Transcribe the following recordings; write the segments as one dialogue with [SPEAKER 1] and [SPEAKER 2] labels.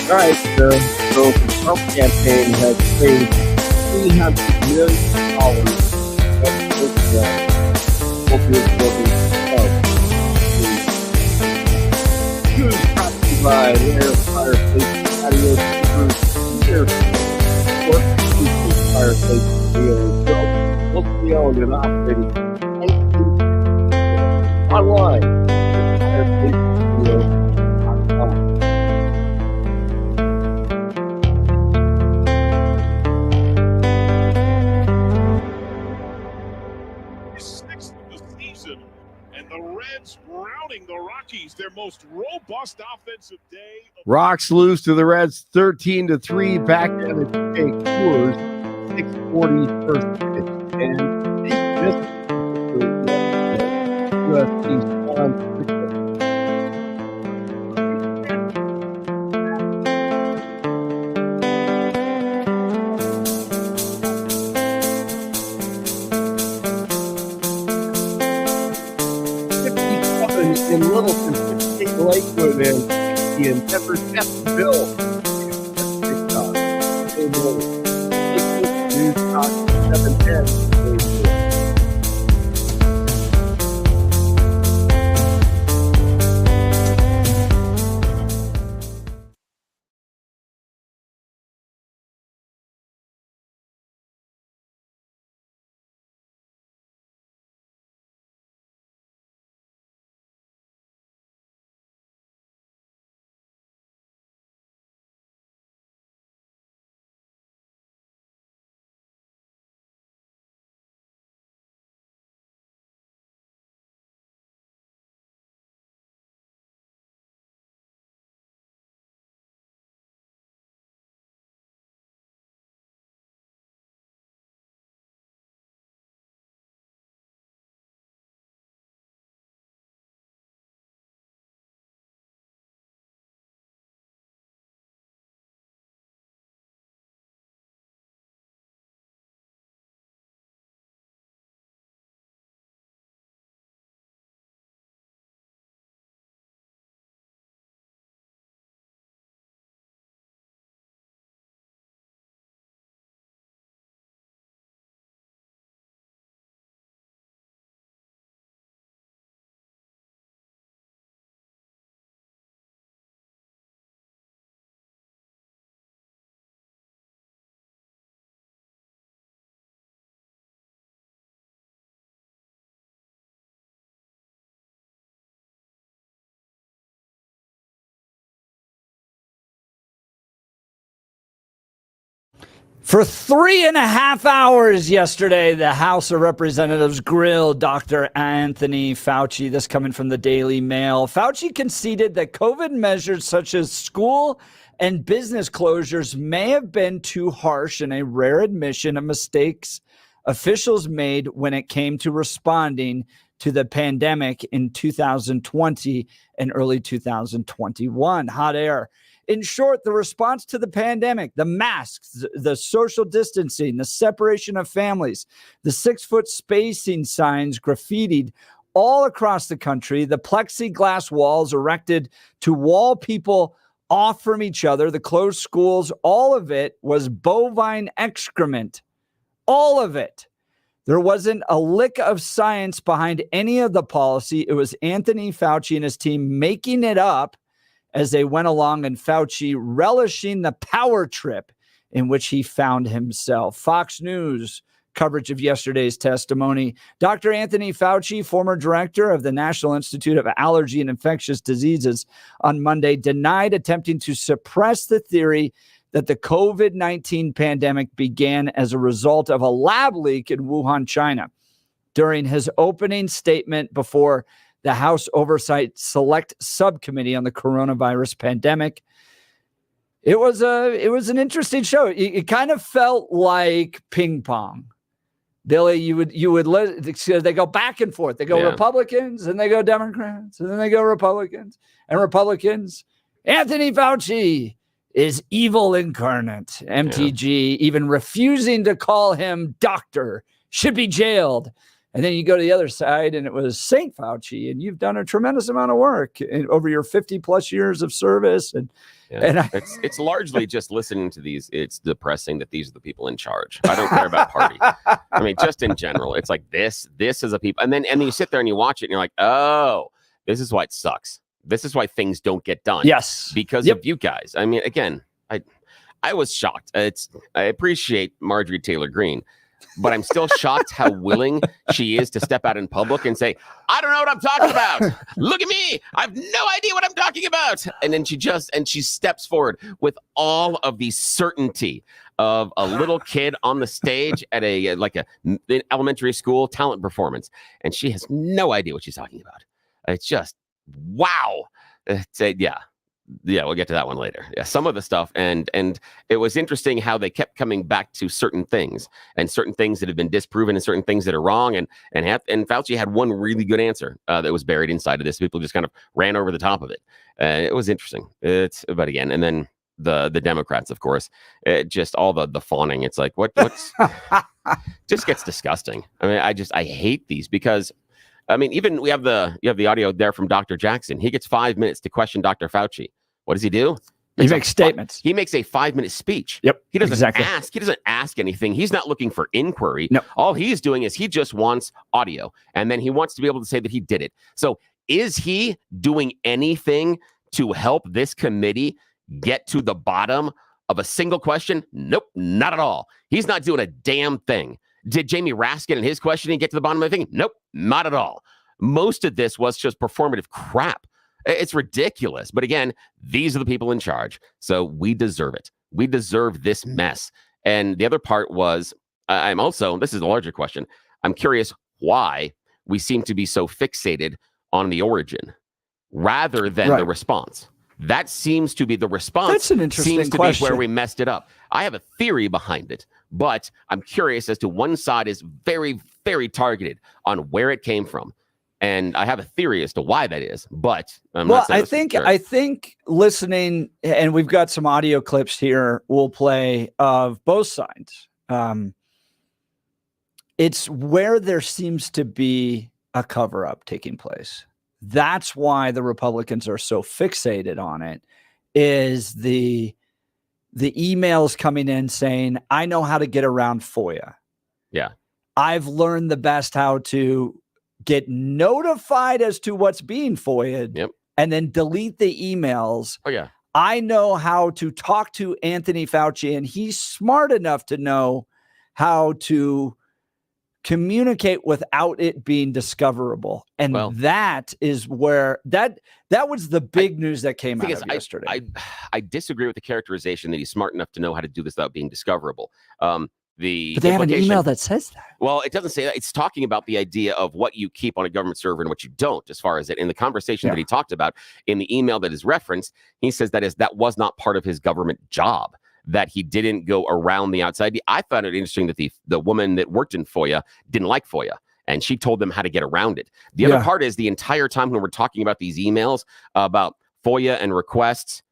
[SPEAKER 1] Right. So the Trump campaign has paid $300 million News brought to you by Air Fireplace Patio Keepers. Fireplace Patio, locally owned and operated online. FireplacePatio.com.
[SPEAKER 2] Sixth of the season, and the Reds routing the Rockies, their most robust offensive day.
[SPEAKER 1] Rocks lose to the Reds 13-3 back at the Jake Coors, 6:40 first pitch, and they missed USC Sean Strickland. In Littleton, 58 Lakewood, and 60 in Pepper Bill. News Talk 710.
[SPEAKER 3] For 3.5 hours yesterday, the House of Representatives grilled Dr. Anthony Fauci. This coming from the Daily Mail. Fauci conceded that COVID measures such as school and business closures may have been too harsh in a rare admission of mistakes officials made when it came to responding to the pandemic in 2020 and early 2021. Hot air. In short, the response to the pandemic, the masks, the social distancing, the separation of families, the 6-foot spacing signs graffitied all across the country, the plexiglass walls erected to wall people off from each other, the closed schools, all of it was bovine excrement. All of it. There wasn't a lick of science behind any of the policy. It was Anthony Fauci and his team making it up as they went along, and Fauci relishing the power trip in which he found himself. Fox News coverage of yesterday's testimony. Dr. Anthony Fauci, former director of the National Institute of Allergy and Infectious Diseases, on Monday denied attempting to suppress the theory that the COVID-19 pandemic began as a result of a lab leak in Wuhan, China. During his opening statement before the House Oversight Select Subcommittee on the Coronavirus Pandemic, it was an interesting show. It kind of felt like ping pong. Billy, they go back and forth. They go Republicans and they go Democrats and then they go Republicans and Republicans. Anthony Fauci is evil incarnate. MTG even refusing to call him doctor, should be jailed. And then you go to the other side and it was St. Fauci, and you've done a tremendous amount of work over your 50 plus years of service. And
[SPEAKER 4] it's largely just listening to these. It's depressing that these are the people in charge. I don't care about party. I mean, just in general, it's like this is a people. And then you sit there and you watch it and you're like, oh, this is why it sucks. This is why things don't get done.
[SPEAKER 3] Yes.
[SPEAKER 4] Because of you guys. I mean, again, I was shocked. I appreciate Marjorie Taylor Greene, but I'm still shocked how willing she is to step out in public and say, I don't know what I'm talking about. Look at me. I have no idea what I'm talking about. And then she steps forward with all of the certainty of a little kid on the stage at an elementary school talent performance. And she has no idea what she's talking about. It's just, wow. Yeah, we'll get to that one later. Yeah, some of the stuff, and it was interesting how they kept coming back to certain things that have been disproven and certain things that are wrong. And Fauci had one really good answer that was buried inside of this. People just kind of ran over the top of it. It was interesting. But again, and then the Democrats, of course, just all the fawning. It's like what's just gets disgusting. I mean, I hate these because. I mean, even you have the audio there from Dr. Jackson. He gets 5 minutes to question Dr. Fauci. What does he do?
[SPEAKER 3] He makes statements.
[SPEAKER 4] He makes a 5-minute speech.
[SPEAKER 3] Yep.
[SPEAKER 4] He doesn't ask. He doesn't ask anything. He's not looking for inquiry.
[SPEAKER 3] No.
[SPEAKER 4] All he's doing is he just wants audio, and then he wants to be able to say that he did it. So, is he doing anything to help this committee get to the bottom of a single question? Nope, not at all. He's not doing a damn thing. Did Jamie Raskin and his questioning get to the bottom of the thing? Nope, not at all. Most of this was just performative crap. It's ridiculous. But again, these are the people in charge. So we deserve it. We deserve this mess. And the other part was, this is a larger question. I'm curious why we seem to be so fixated on the origin rather than the response. That seems to be the response.
[SPEAKER 3] That's an interesting question.
[SPEAKER 4] Be where we messed it up. I have a theory behind it, but I'm curious as to one side is very, very targeted on where it came from. And I have a theory as to why that is, but
[SPEAKER 3] I think listening, and we've got some audio clips here we'll play of both sides. It's where there seems to be a cover-up taking place. That's why the Republicans are so fixated on it, is the emails coming in saying, I know how to get around FOIA.
[SPEAKER 4] Yeah.
[SPEAKER 3] I've learned the best how to get notified as to what's being FOIA'd, and then delete the emails.
[SPEAKER 4] Oh, yeah.
[SPEAKER 3] I know how to talk to Anthony Fauci, and he's smart enough to know how to communicate without it being discoverable. And that is where that was the big news that came out of yesterday.
[SPEAKER 4] I disagree with the characterization that he's smart enough to know how to do this without being discoverable.
[SPEAKER 3] But they have an email that says that.
[SPEAKER 4] Well, it doesn't say that. It's talking about the idea of what you keep on a government server and what you don't, as far as it in the conversation that he talked about in the email that is referenced. He says that was not part of his government job, that he didn't go around the outside. I found it interesting that the woman that worked in FOIA didn't like FOIA, and she told them how to get around it. The other part is the entire time when we're talking about these emails about FOIA and requests,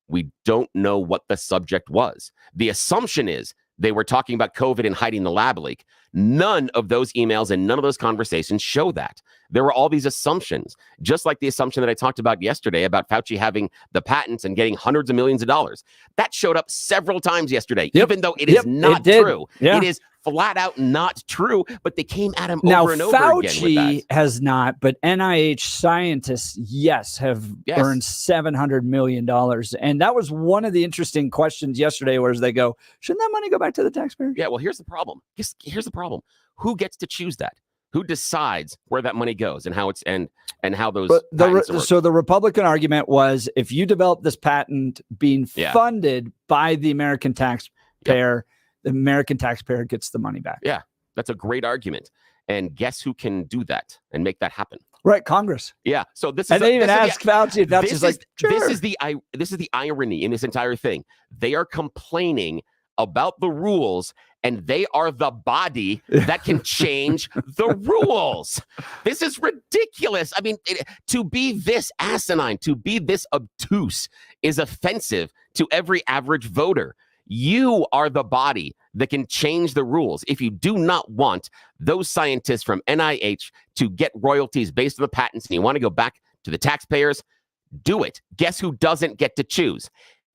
[SPEAKER 4] we don't know what the subject was. The assumption is they were talking about COVID and hiding the lab leak. None of those emails and none of those conversations show that. There were all these assumptions, just like the assumption that I talked about yesterday about Fauci having the patents and getting hundreds of millions of dollars. That showed up several times yesterday, even though it is not true.
[SPEAKER 3] Yeah.
[SPEAKER 4] It is flat out not true, but they came at him
[SPEAKER 3] now,
[SPEAKER 4] over and over again with that.
[SPEAKER 3] Fauci has not, but NIH scientists, have earned $700 million. And that was one of the interesting questions yesterday, where they go, shouldn't that money go back to the taxpayer?
[SPEAKER 4] Yeah, well, here's the problem. Here's the problem. Who gets to choose that? Who decides where that money goes and how it's and how those
[SPEAKER 3] so the Republican argument was, if you develop this patent being funded by the American taxpayer, the American taxpayer gets the money back.
[SPEAKER 4] Yeah, that's a great argument. And guess who can do that and make that happen?
[SPEAKER 3] Right, Congress.
[SPEAKER 4] Yeah. So this is,
[SPEAKER 3] and they even asked Fauci, and Fauci's like, sure.
[SPEAKER 4] This is the irony in this entire thing. They are complaining about the rules, and they are the body that can change the rules. This is ridiculous. I mean, to be this asinine, to be this obtuse is offensive to every average voter. You are the body that can change the rules. If you do not want those scientists from NIH to get royalties based on the patents and you want to go back to the taxpayers, do it. Guess who doesn't get to choose?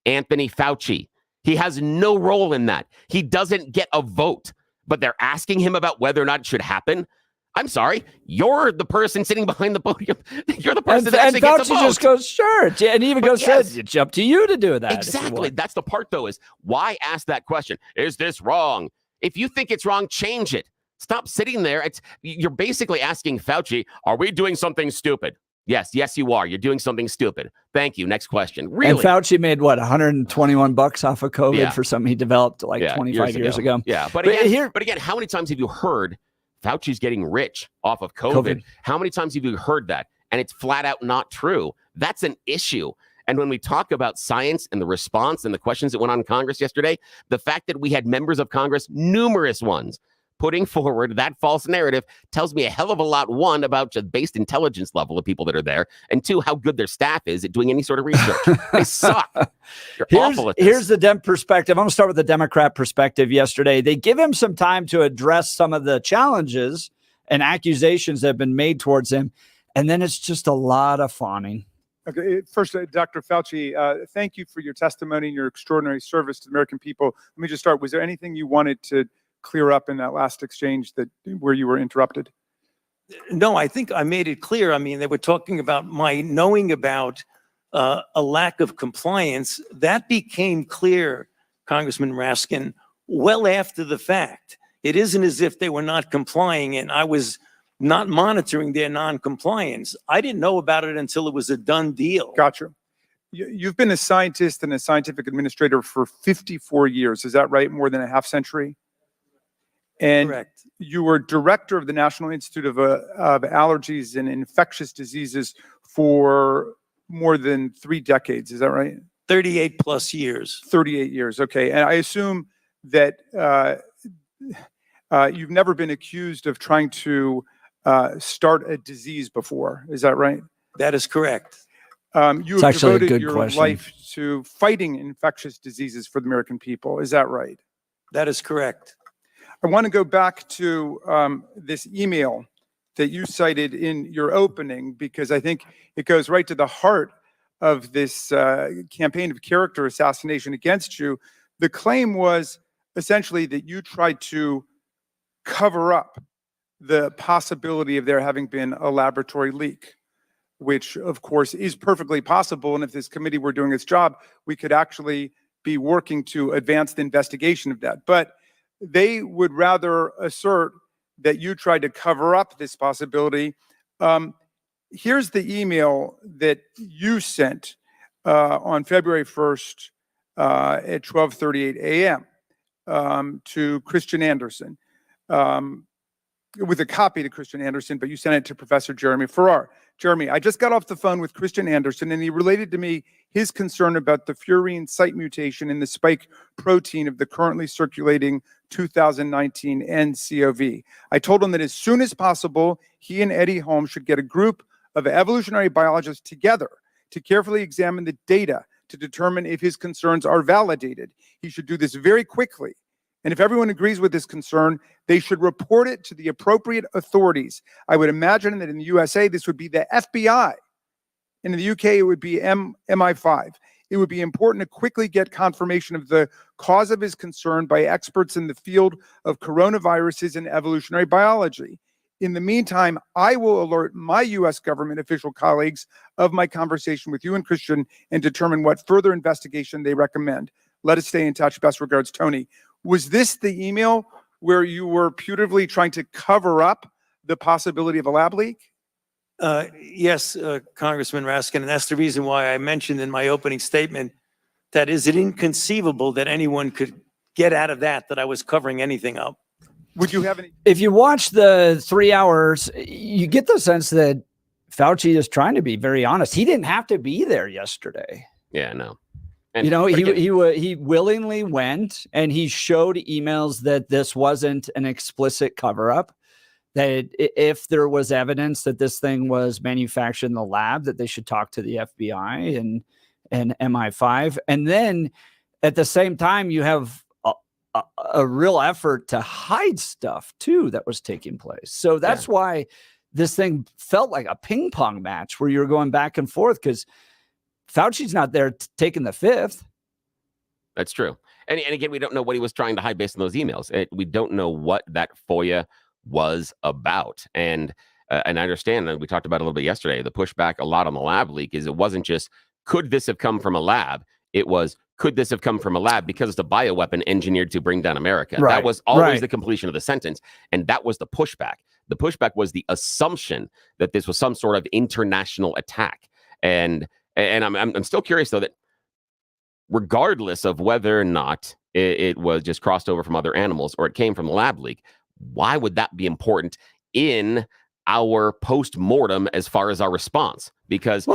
[SPEAKER 4] Anthony Fauci. He has no role in that. He doesn't get a vote, but they're asking him about whether or not it should happen. I'm sorry, you're the person sitting behind the podium. You're the person that actually gets a vote.
[SPEAKER 3] And Fauci just goes, sure. And even goes,
[SPEAKER 4] yes,
[SPEAKER 3] it's up to you to do that.
[SPEAKER 4] Exactly. That's the part, though, is why ask that question? Is this wrong? If you think it's wrong, change it. Stop sitting there. You're basically asking Fauci, are we doing something stupid? Yes, you are. You're doing something stupid. Thank you. Next question. Really?
[SPEAKER 3] And Fauci made what, $121 off of COVID for something he developed like 25 years ago.
[SPEAKER 4] Yeah, but again, how many times have you heard Fauci's getting rich off of COVID? How many times have you heard that? And it's flat out not true. That's an issue. And when we talk about science and the response and the questions that went on in Congress yesterday, the fact that we had members of Congress, numerous ones, putting forward that false narrative tells me a hell of a lot, one, about the based intelligence level of people that are there, and two, how good their staff is at doing any sort of research. They suck. You're awful at this.
[SPEAKER 3] Here's the Dem perspective. I'm going to start with the Democrat perspective yesterday. They give him some time to address some of the challenges and accusations that have been made towards him, and then it's just a lot of fawning.
[SPEAKER 5] Okay, first, Dr. Fauci, thank you for your testimony and your extraordinary service to the American people. Let me just start. Was there anything you wanted to clear up in that last exchange where you were interrupted?
[SPEAKER 6] No, I think I made it clear. I mean, they were talking about my knowing about a lack of compliance. That became clear, Congressman Raskin, well after the fact. It isn't as if they were not complying and I was not monitoring their non-compliance. I didn't know about it until it was a done deal.
[SPEAKER 5] Gotcha. You've been a scientist and a scientific administrator for 54 years. Is that right? More than a half century? And
[SPEAKER 6] correct.
[SPEAKER 5] You were director of the National Institute of Allergies and Infectious Diseases for more than 3 decades. Is that right?
[SPEAKER 6] 38 plus years.
[SPEAKER 5] 38 years. Okay. And I assume that you've never been accused of trying to start a disease before. Is that right?
[SPEAKER 6] That is correct.
[SPEAKER 5] You have devoted your life to fighting infectious diseases for the American people. Is that right?
[SPEAKER 6] That is correct.
[SPEAKER 5] I want to go back to this email that you cited in your opening, because I think it goes right to the heart of this campaign of character assassination against you. The claim was essentially that you tried to cover up the possibility of there having been a laboratory leak, which of course is perfectly possible. And if this committee were doing its job, we could actually be working to advance the investigation of that. But they would rather assert that you tried to cover up this possibility. Here's the email that you sent on February 1st at 12:38 a.m. To Christian Anderson, with a copy to Christian Anderson, but you sent it to Professor Jeremy Farrar. Jeremy, I just got off the phone with Christian Anderson, and he related to me his concern about the furin site mutation in the spike protein of the currently circulating 2019 nCoV. I told him that as soon as possible, he and Eddie Holmes should get a group of evolutionary biologists together to carefully examine the data to determine if his concerns are validated. He should do this very quickly. And if everyone agrees with this concern, they should report it to the appropriate authorities. I would imagine that in the USA, this would be the FBI. And in the UK, it would be MI5. It would be important to quickly get confirmation of the cause of his concern by experts in the field of coronaviruses and evolutionary biology. In the meantime, I will alert my U.S. government official colleagues of my conversation with you and Christian and determine what further investigation they recommend. Let us stay in touch. Best regards, Tony. Was this the email where you were putatively trying to cover up the possibility of a lab leak?
[SPEAKER 6] Yes, Congressman Raskin, and that's the reason why I mentioned in my opening statement that is it inconceivable that anyone could get out of that I was covering anything up.
[SPEAKER 5] Would you have any?
[SPEAKER 3] If you watch the 3 hours, you get the sense that Fauci is trying to be very honest. He didn't have to be there yesterday.
[SPEAKER 4] Yeah, no. And,
[SPEAKER 3] you know, he willingly went, and he showed emails that this wasn't an explicit cover up. That if there was evidence that this thing was manufactured in the lab, that they should talk to the FBI and MI5. And then at the same time, you have a real effort to hide stuff too that was taking place. So that's why this thing felt like a ping pong match where you were going back and forth, because Fauci's not there taking the fifth.
[SPEAKER 4] That's true. And again, we don't know what he was trying to hide based on those emails. We don't know what that FOIA was about. And I understand, and we talked about it a little bit yesterday, the pushback a lot on the lab leak is it wasn't just, could this have come from a lab? It was, could this have come from a lab because it's a bioweapon engineered to bring down America?
[SPEAKER 3] Right.
[SPEAKER 4] That was always the completion of the sentence. And that was the pushback. The pushback was the assumption that this was some sort of international attack. And I'm still curious, though, that regardless of whether or not it was just crossed over from other animals or it came from the lab leak, why would that be important in our post-mortem as far as our response? Because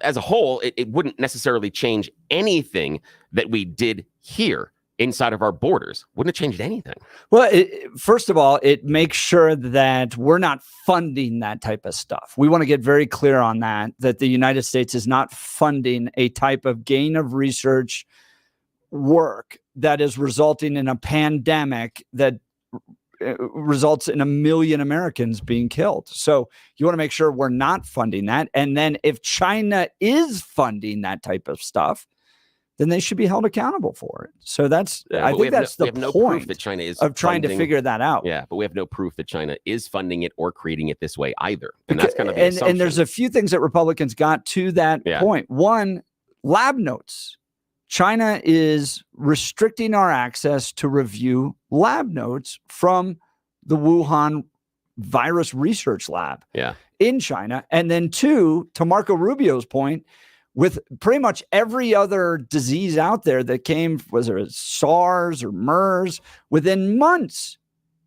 [SPEAKER 4] as a whole, it wouldn't necessarily change anything that we did here inside of our borders. Wouldn't have changed anything.
[SPEAKER 3] Well, first of all, it makes sure that we're not funding that type of stuff. We want to get very clear on that the United States is not funding a type of gain of research work that is resulting in a pandemic that results in 1 million Americans being killed. So you want to make sure we're not funding that. And then if China is funding that type of stuff, then they should be held accountable for it. So that's, I think that's the point
[SPEAKER 4] that China is
[SPEAKER 3] of trying to figure that out.
[SPEAKER 4] Yeah, but we have no proof that China is funding it or creating it this way either. And that's kind of the assumption.
[SPEAKER 3] And there's a few things that Republicans got to that point. One, lab notes. China is restricting our access to review lab notes from the Wuhan virus research lab in China. And then two, to Marco Rubio's point, with pretty much every other disease out there that came, was it SARS or MERS, within months,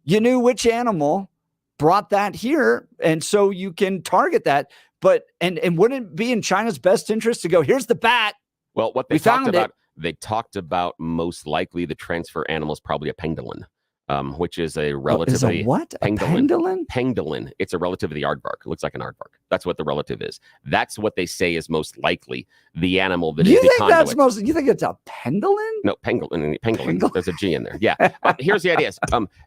[SPEAKER 3] you knew which animal brought that here. And so you can target that. But, and wouldn't it be in China's best interest to go, here's the bat?
[SPEAKER 4] Well, what they talked about, they talked about most likely the transfer animal is probably a pangolin, which is a relatively...
[SPEAKER 3] Is a what? A pangolin?
[SPEAKER 4] Pangolin. It's a relative of the aardvark. It looks like an aardvark. That's what the relative is. That's what they say is most likely the animal that is the conduit.
[SPEAKER 3] You think it's a pendulin?
[SPEAKER 4] No, pangolin. There's a G in there. Yeah. But here's the idea.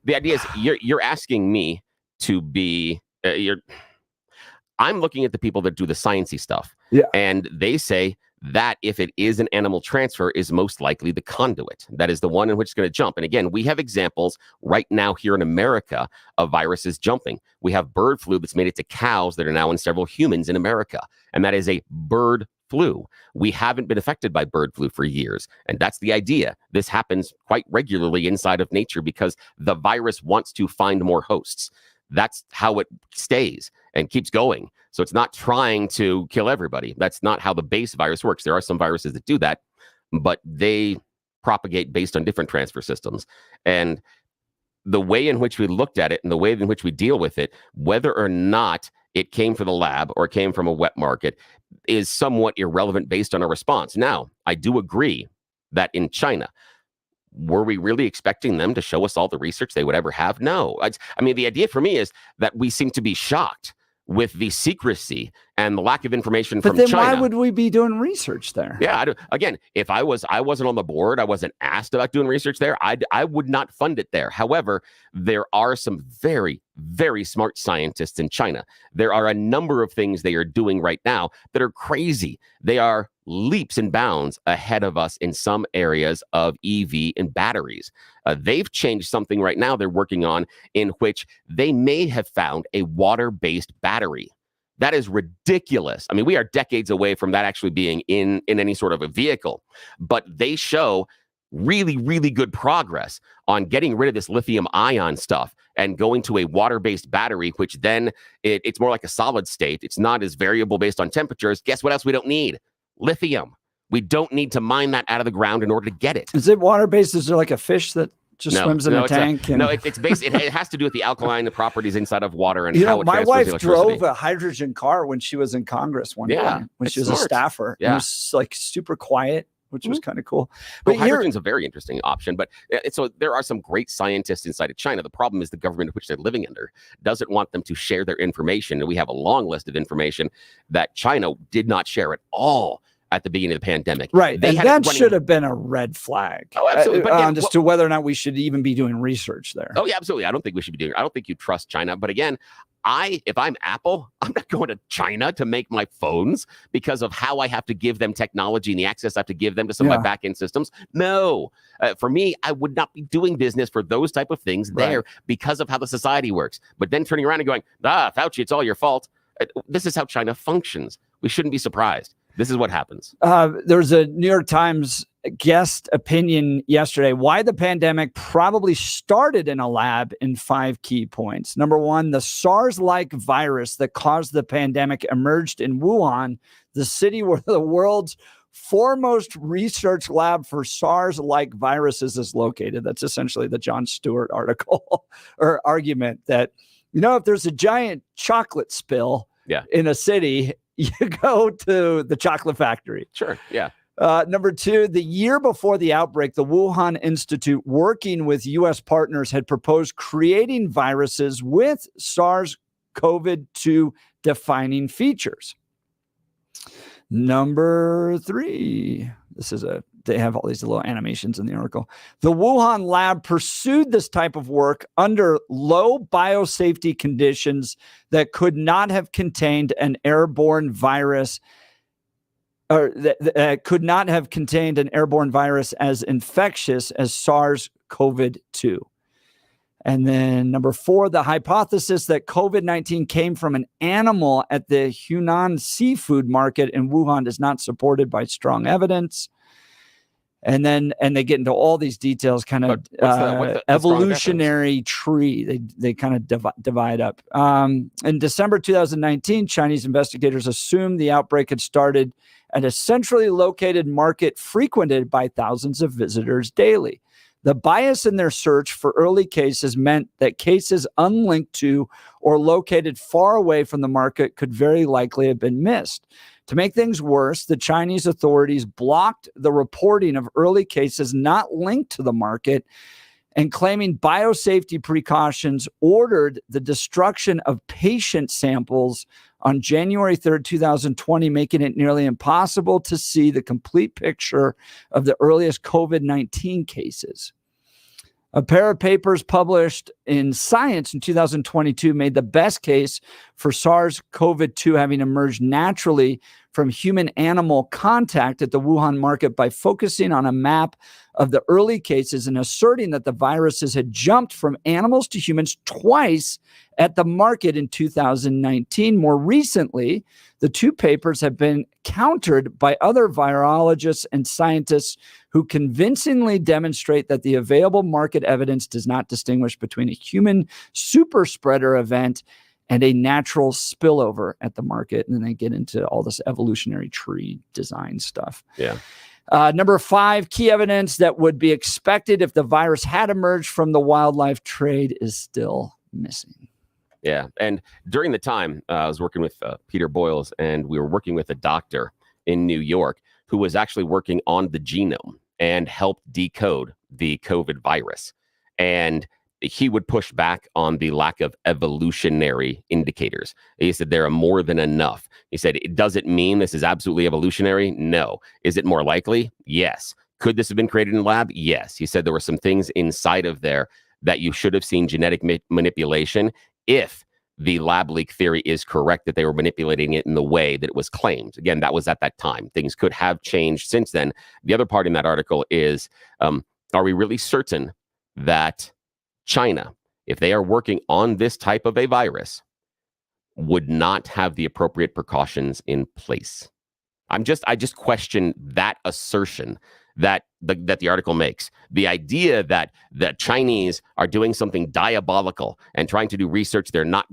[SPEAKER 4] The idea is you're asking me to be... I'm looking at the people that do the sciencey stuff.
[SPEAKER 3] Yeah.
[SPEAKER 4] And they say that if it is an animal transfer is most likely the conduit. That is the one in which it's going to jump. And again, we have examples right now here in America of viruses jumping. We have bird flu that's made it to cows that are now in several humans in America. And that is a bird flu. We haven't been affected by bird flu for years. And that's the idea. This happens quite regularly inside of nature because the virus wants to find more hosts. That's how it stays and keeps going. So it's not trying to kill everybody. That's not how the base virus works. There are some viruses that do that, but they propagate based on different transfer systems. And the way in which we looked at it and the way in which we deal with it, whether or not it came from the lab or came from a wet market, is somewhat irrelevant based on our response. Now, I do agree that in China, were we really expecting them to show us all the research they would ever have? No. I mean, the idea for me is that we seem to be shocked with the secrecy and the lack of information from China.
[SPEAKER 3] But then why would we be doing research there?
[SPEAKER 4] Yeah, again, if I wasn't on the board, I wasn't asked about doing research there, I would not fund it there. However, there are some very, very smart scientists in China. There are a number of things they are doing right now that are crazy. They are leaps and bounds ahead of us in some areas of EV and batteries. They've changed something right now they're working on in which they may have found a water-based battery. That is ridiculous. I mean, we are decades away from that actually being in any sort of a vehicle, but they show really, really good progress on getting rid of this lithium ion stuff and going to a water-based battery, which then it's more like a solid state. It's not as variable based on temperatures. Guess what else we don't need? Lithium. We don't need to mine that out of the ground in order to get it.
[SPEAKER 3] Is it water-based? Is there like a fish that just swims in a tank?
[SPEAKER 4] It's based. It has to do with the alkaline properties inside of water and how it
[SPEAKER 3] my
[SPEAKER 4] transfers
[SPEAKER 3] wife
[SPEAKER 4] electricity.
[SPEAKER 3] drove a hydrogen car when she was in Congress one time when she was
[SPEAKER 4] smart.
[SPEAKER 3] a staffer.
[SPEAKER 4] Yeah.
[SPEAKER 3] It was like super quiet, which was kind of cool.
[SPEAKER 4] But hydrogen's a very interesting option. But so there are some great scientists inside of China. The problem is the government which they're living under doesn't want them to share their information. And we have a long list of information that China did not share at all at the beginning of the pandemic.
[SPEAKER 3] Right.
[SPEAKER 4] They
[SPEAKER 3] And
[SPEAKER 4] had it
[SPEAKER 3] that
[SPEAKER 4] running-
[SPEAKER 3] should have been a red flag.
[SPEAKER 4] Oh, absolutely. But again,
[SPEAKER 3] as to whether or not we should even be doing research there.
[SPEAKER 4] Oh, yeah, absolutely. I don't think we should be doing. I don't think you trust China. But again, if I'm Apple, I'm not going to China to make my phones because of how I have to give them technology and the access I have to give them to some of my back end systems. No, for me, I would not be doing business for those type of things there because of how the society works. But then turning around and going, Fauci, it's all your fault. This is how China functions. We shouldn't be surprised. This is what happens.
[SPEAKER 3] There was a New York Times guest opinion yesterday why the pandemic probably started in a lab in 5 key points. Number one, the SARS-like virus that caused the pandemic emerged in Wuhan, the city where the world's foremost research lab for SARS-like viruses is located. That's essentially the Jon Stewart article or argument that, if there's a giant chocolate spill in a city, you go to the chocolate factory.
[SPEAKER 4] Sure. Yeah.
[SPEAKER 3] Number two, the year before the outbreak, the Wuhan Institute, working with U.S. partners, had proposed creating viruses with SARS-CoV-2 defining features. Number three, they have all these little animations in the article. The Wuhan lab pursued this type of work under low biosafety conditions that could not have contained an airborne virus, or that could not have contained an airborne virus as infectious as SARS-CoV-2. And then number four, the hypothesis that COVID-19 came from an animal at the Hunan seafood market in Wuhan is not supported by strong evidence. And they get into all these details, kind of
[SPEAKER 4] what's the
[SPEAKER 3] evolutionary tree. They kind of divide up. In December 2019, Chinese investigators assumed the outbreak had started at a centrally located market frequented by thousands of visitors daily. The bias in their search for early cases meant that cases unlinked to or located far away from the market could very likely have been missed. To make things worse, the Chinese authorities blocked the reporting of early cases not linked to the market, and claiming biosafety precautions, ordered the destruction of patient samples on January 3rd, 2020, making it nearly impossible to see the complete picture of the earliest COVID-19 cases. A pair of papers published in Science in 2022 made the best case for SARS-CoV-2 having emerged naturally from human-animal contact at the Wuhan market by focusing on a map of the early cases and asserting that the viruses had jumped from animals to humans twice at the market in 2019. More recently, the two papers have been countered by other virologists and scientists who convincingly demonstrate that the available market evidence does not distinguish between a human super spreader event and a natural spillover at the market. And then they get into all this evolutionary tree design stuff.
[SPEAKER 4] Yeah.
[SPEAKER 3] Number five, key evidence that would be expected if the virus had emerged from the wildlife trade is still missing.
[SPEAKER 4] Yeah. And during the time, I was working with Peter Boyles, and we were working with a doctor in New York who was actually working on the genome and helped decode the COVID virus. And he would push back on the lack of evolutionary indicators. He said there are more than enough. He said, does it mean this is absolutely evolutionary? No. Is it more likely? Yes. Could this have been created in a lab? Yes. He said there were some things inside of there that you should have seen genetic manipulation if the lab leak theory is correct, that they were manipulating it in the way that it was claimed. Again, that was at that time. Things could have changed since then. The other part in that article is, are we really certain that China, if they are working on this type of a virus, would not have the appropriate precautions in place? I just question that assertion that the article makes. The idea that the Chinese are doing something diabolical and trying to do research they're not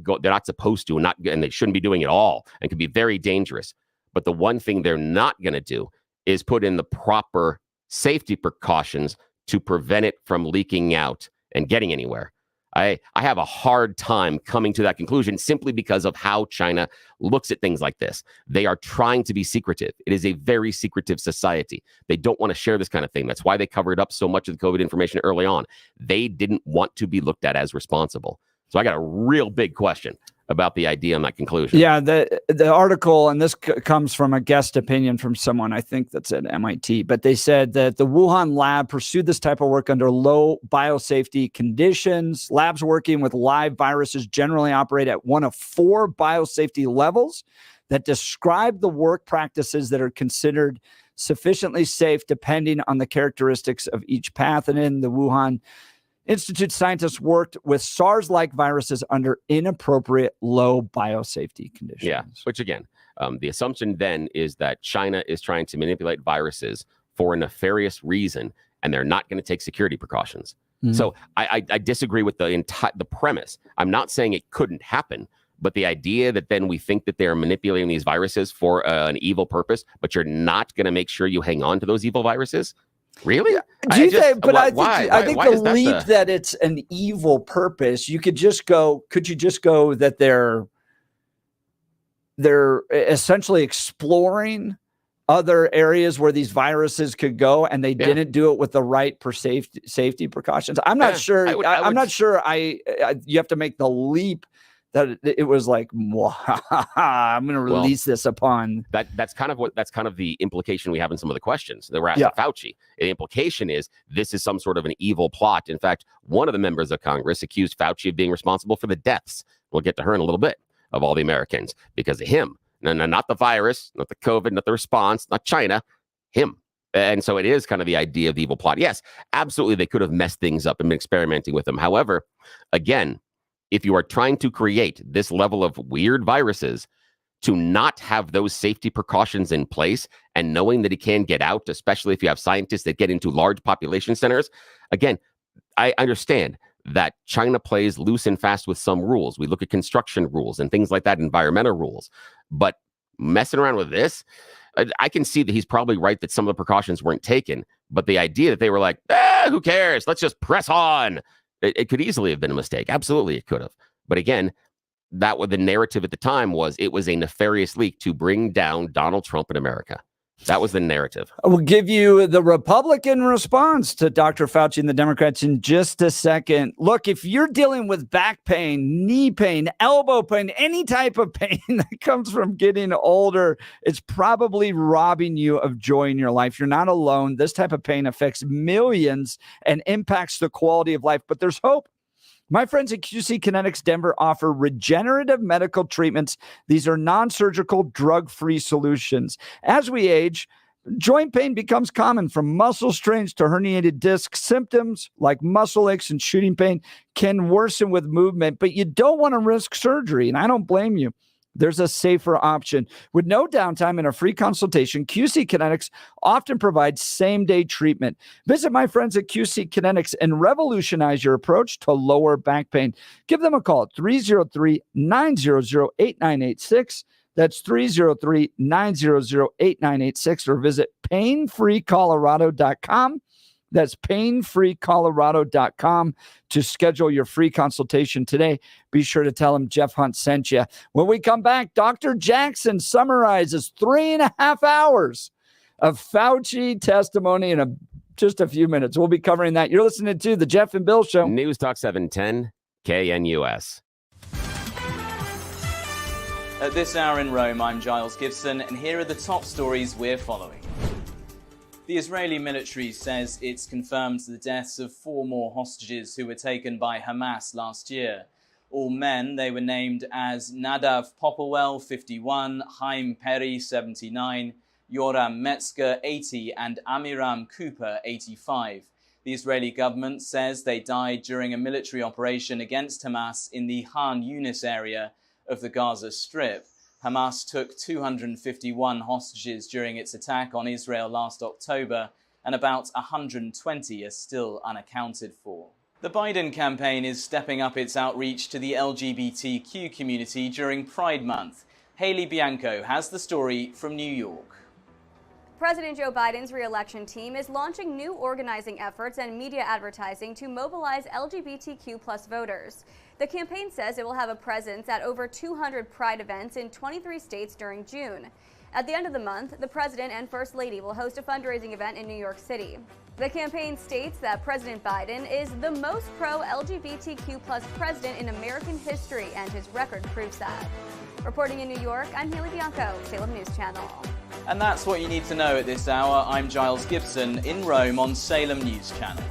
[SPEAKER 4] supposed to, and they shouldn't be doing at all, and could be very dangerous. But the one thing they're not going to do is put in the proper safety precautions to prevent it from leaking out and getting anywhere. I have a hard time coming to that conclusion simply because of how China looks at things like this. They are trying to be secretive. It is a very secretive society. They don't want to share this kind of thing. That's why they covered up so much of the COVID information early on. They didn't want to be looked at as responsible. So I got a real big question about the idea and that conclusion.
[SPEAKER 3] Yeah, the article, and this comes from a guest opinion from someone, I think that's at MIT, but they said that the Wuhan lab pursued this type of work under low biosafety conditions. Labs working with live viruses generally operate at one of 4 biosafety levels that describe the work practices that are considered sufficiently safe depending on the characteristics of each pathogen. The Wuhan Institute scientists worked with SARS-like viruses under inappropriate low biosafety conditions.
[SPEAKER 4] Yeah, which again, the assumption then is that China is trying to manipulate viruses for a nefarious reason, and they're not going to take security precautions. Mm-hmm. So I disagree with the premise. I'm not saying it couldn't happen, but the idea that then we think that they're manipulating these viruses for an evil purpose, but you're not going to make sure you hang on to those evil viruses. Really?
[SPEAKER 3] Do you think? But I think
[SPEAKER 4] why
[SPEAKER 3] the leap that it's an evil purpose. You could just go. Could you just go that they're essentially exploring other areas where these viruses could go, and they didn't do it with the right safety precautions? I'm not sure. I'm not sure. You have to make the leap. That it was like, I'm going to release this upon
[SPEAKER 4] that's kind of the implication we have in some of the questions that were asked of Fauci. The implication is this is some sort of an evil plot. In fact, one of the members of Congress accused Fauci of being responsible for the deaths. We'll get to her in a little bit, of all the Americans because of him. No, not the virus, not the COVID, not the response, not China, him. And so it is kind of the idea of the evil plot. Yes, absolutely, they could have messed things up and been experimenting with them. However, again, if you are trying to create this level of weird viruses, to not have those safety precautions in place and knowing that it can get out, especially if you have scientists that get into large population centers. Again, I understand that China plays loose and fast with some rules. We look at construction rules and things like that, environmental rules. But messing around with this, I can see that he's probably right that some of the precautions weren't taken. But the idea that they were like, who cares? Let's just press on. It could easily have been a mistake. Absolutely, it could have. But again, that was the narrative at the time was it was a nefarious leak to bring down Donald Trump in America. That was the narrative.
[SPEAKER 3] I will give you the Republican response to Dr. Fauci and the Democrats in just a second. Look, if you're dealing with back pain, knee pain, elbow pain, any type of pain that comes from getting older, it's probably robbing you of joy in your life. You're not alone. This type of pain affects millions and impacts the quality of life, but there's hope. My friends at QC Kinetics Denver offer regenerative medical treatments. These are non-surgical, drug-free solutions. As we age, joint pain becomes common, from muscle strains to herniated disc. Symptoms like muscle aches and shooting pain can worsen with movement, but you don't want to risk surgery, and I don't blame you. There's a safer option. With no downtime and a free consultation, QC Kinetics often provides same-day treatment. Visit my friends at QC Kinetics and revolutionize your approach to lower back pain. Give them a call at 303-900-8986. That's 303-900-8986, or visit painfreecolorado.com. That's painfreecolorado.com to schedule your free consultation today. Be sure to tell them Jeff Hunt sent you. When we come back, Dr. Jackson summarizes 3.5 hours of Fauci testimony in just a few minutes. We'll be covering that. You're listening to The Jeff and Bill Show.
[SPEAKER 4] News Talk 710, KNUS.
[SPEAKER 7] At this hour in Rome, I'm Giles Gibson, and here are the top stories we're following. The Israeli military says it's confirmed the deaths of 4 more hostages who were taken by Hamas last year. All men. They were named as Nadav Popowell, 51, Chaim Peri, 79, Yoram Metzger, 80, and Amiram Cooper, 85. The Israeli government says they died during a military operation against Hamas in the Khan Yunis area of the Gaza Strip. Hamas took 251 hostages during its attack on Israel last October, and about 120 are still unaccounted for. The Biden campaign is stepping up its outreach to the LGBTQ community during Pride Month. Haley Bianco has the story from New York.
[SPEAKER 8] President Joe Biden's re-election team is launching new organizing efforts and media advertising to mobilize LGBTQ+ voters. The campaign says it will have a presence at over 200 Pride events in 23 states during June. At the end of the month, the president and first lady will host a fundraising event in New York City. The campaign states that President Biden is the most pro-LGBTQ plus president in American history, and his record proves that. Reporting in New York, I'm Haley Bianco, Salem News Channel.
[SPEAKER 7] And that's what you need to know at this hour. I'm Giles Gibson in Rome on Salem News Channel.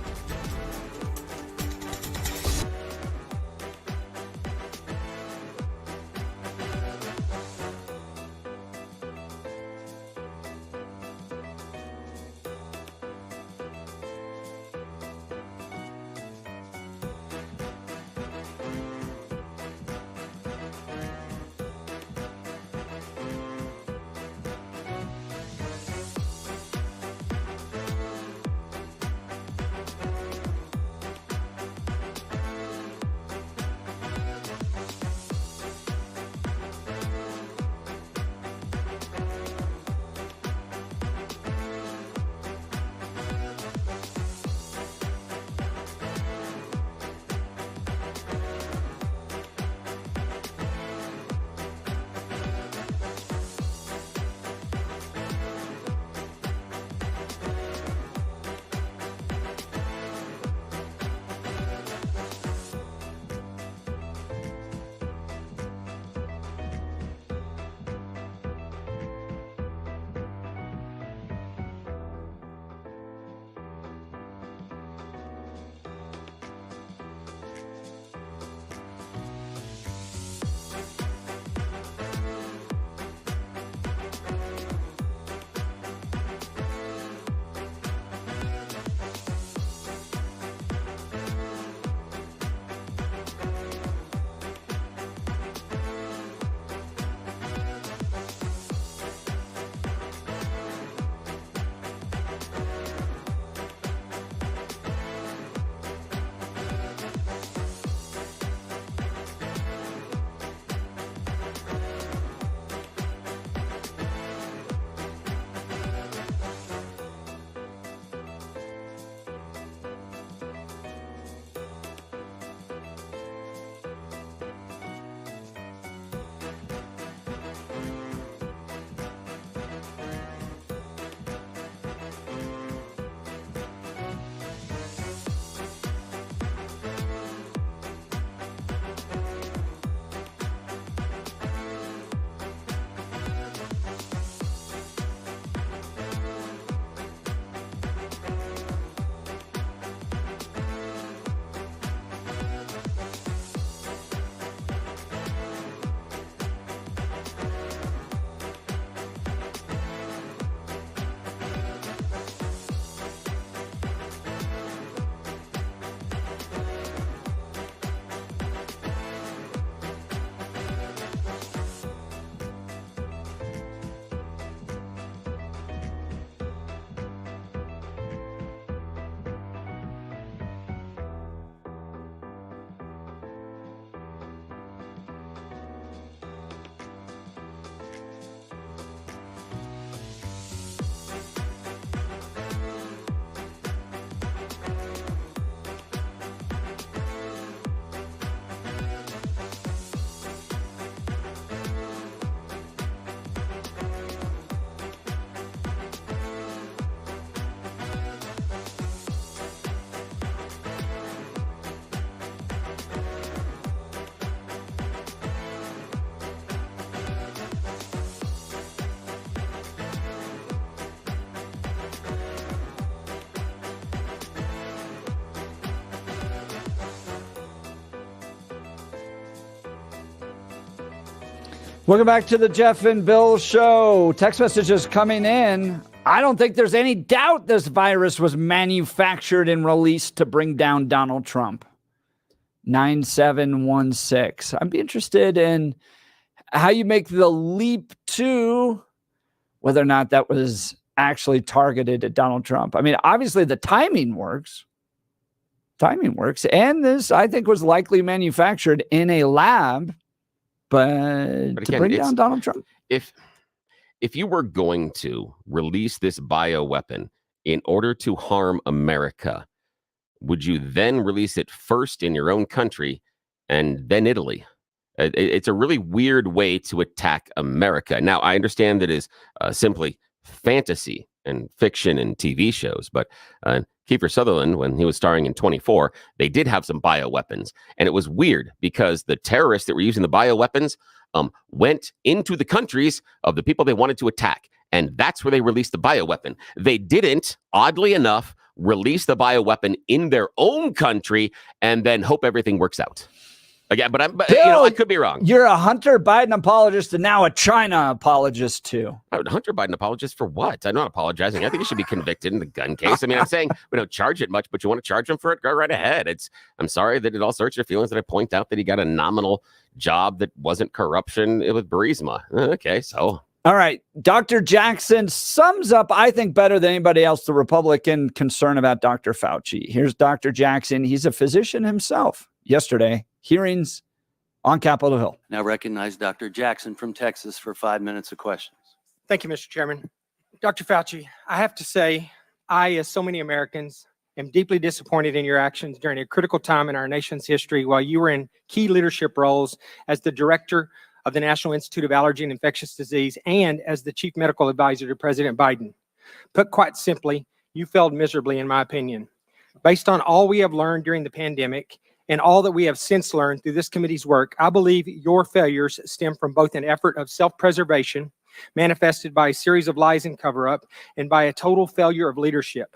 [SPEAKER 3] Welcome back to the Jeff and Bill Show. Text messages coming in. I don't think there's any doubt this virus was manufactured and released to bring down Donald Trump. 9716. I'd be interested in how you make the leap to whether or not that was actually targeted at Donald Trump. I mean, obviously the timing works. And this, I think, was likely manufactured in a lab, but
[SPEAKER 4] again,
[SPEAKER 3] to bring down Donald Trump.
[SPEAKER 4] If you were going to release this bioweapon in order to harm America, would you then release it first in your own country and then Italy? It's a really weird way to attack America. Now, I understand that is simply fantasy and fiction and TV shows, but Kiefer Sutherland, when he was starring in 24, they did have some bioweapons. And it was weird because the terrorists that were using the bioweapons went into the countries of the people they wanted to attack. And that's where they released the bioweapon. They didn't, oddly enough, release the bioweapon in their own country and then hope everything works out. Again, but I could be wrong.
[SPEAKER 3] You're a Hunter Biden apologist and now a China apologist too.
[SPEAKER 4] Hunter Biden apologist for what? I'm not apologizing. I think he should be convicted in the gun case. I mean, I'm saying we don't charge it much, but you want to charge him for it? Go right ahead. I'm sorry that it all hurts your feelings that I point out that he got a nominal job that wasn't corruption with Burisma. Okay, so.
[SPEAKER 3] All right. Dr. Jackson sums up, I think, better than anybody else, the Republican concern about Dr. Fauci. Here's Dr. Jackson. He's a physician himself. Yesterday, hearings on Capitol Hill.
[SPEAKER 9] Now recognize Dr. Jackson from Texas for 5 minutes of questions.
[SPEAKER 10] Thank you, Mr. Chairman. Dr. Fauci, I have to say, I, as so many Americans, am deeply disappointed in your actions during a critical time in our nation's history while you were in key leadership roles as the director of the National Institute of Allergy and Infectious Disease and as the chief medical advisor to President Biden. Put quite simply, you failed miserably, in my opinion. Based on all we have learned during the pandemic and all that we have since learned through this committee's work, I believe your failures stem from both an effort of self-preservation, manifested by a series of lies and cover-up, and by a total failure of leadership.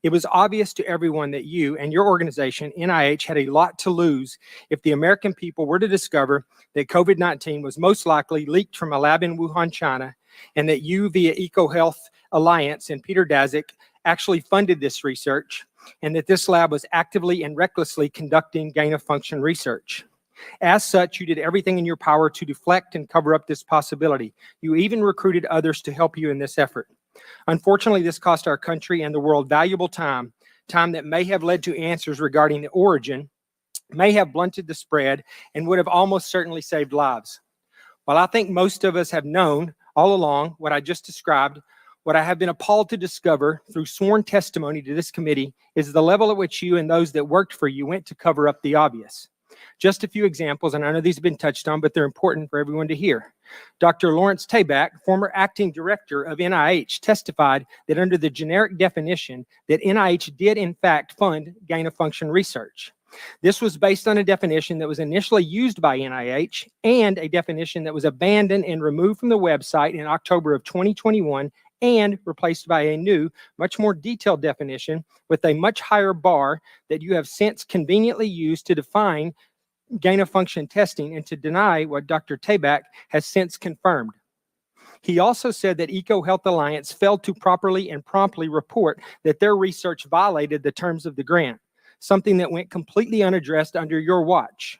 [SPEAKER 10] It was obvious to everyone that you and your organization, NIH, had a lot to lose if the American people were to discover that COVID-19 was most likely leaked from a lab in Wuhan, China, and that you, via EcoHealth Alliance and Peter Daszak, actually funded this research, and that this lab was actively and recklessly conducting gain-of-function research. As such, you did everything in your power to deflect and cover up this possibility. You even recruited others to help you in this effort. Unfortunately, this cost our country and the world valuable time that may have led to answers regarding the origin, may have blunted the spread, and would have almost certainly saved lives. While I think most of us have known all along what I just described, what I have been appalled to discover through sworn testimony to this committee is the level at which you and those that worked for you went to cover up the obvious. Just a few examples, and I know these have been touched on, but they're important for everyone to hear. Dr. Lawrence Tabak, former acting director of NIH, testified that under the generic definition that NIH did in fact fund gain-of-function research. This was based on a definition that was initially used by NIH and a definition that was abandoned and removed from the website in October of 2021 and replaced by a new, much more detailed definition with a much higher bar that you have since conveniently used to define gain-of-function testing and to deny what Dr. Tabak has since confirmed. He also said that EcoHealth Alliance failed to properly and promptly report that their research violated the terms of the grant, something that went completely unaddressed under your watch.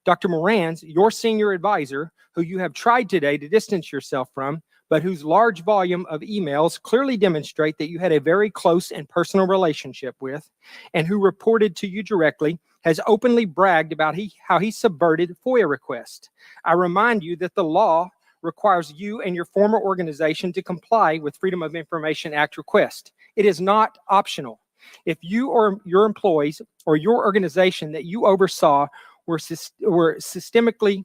[SPEAKER 10] Dr. Morans, your senior advisor, who you have tried today to distance yourself from, but whose large volume of emails clearly demonstrate that you had a very close and personal relationship with, and who reported to you directly, has openly bragged about how he subverted FOIA requests. I remind you that the law requires you and your former organization to comply with Freedom of Information Act requests. It is not optional. If you or your employees or your organization that you oversaw were systemically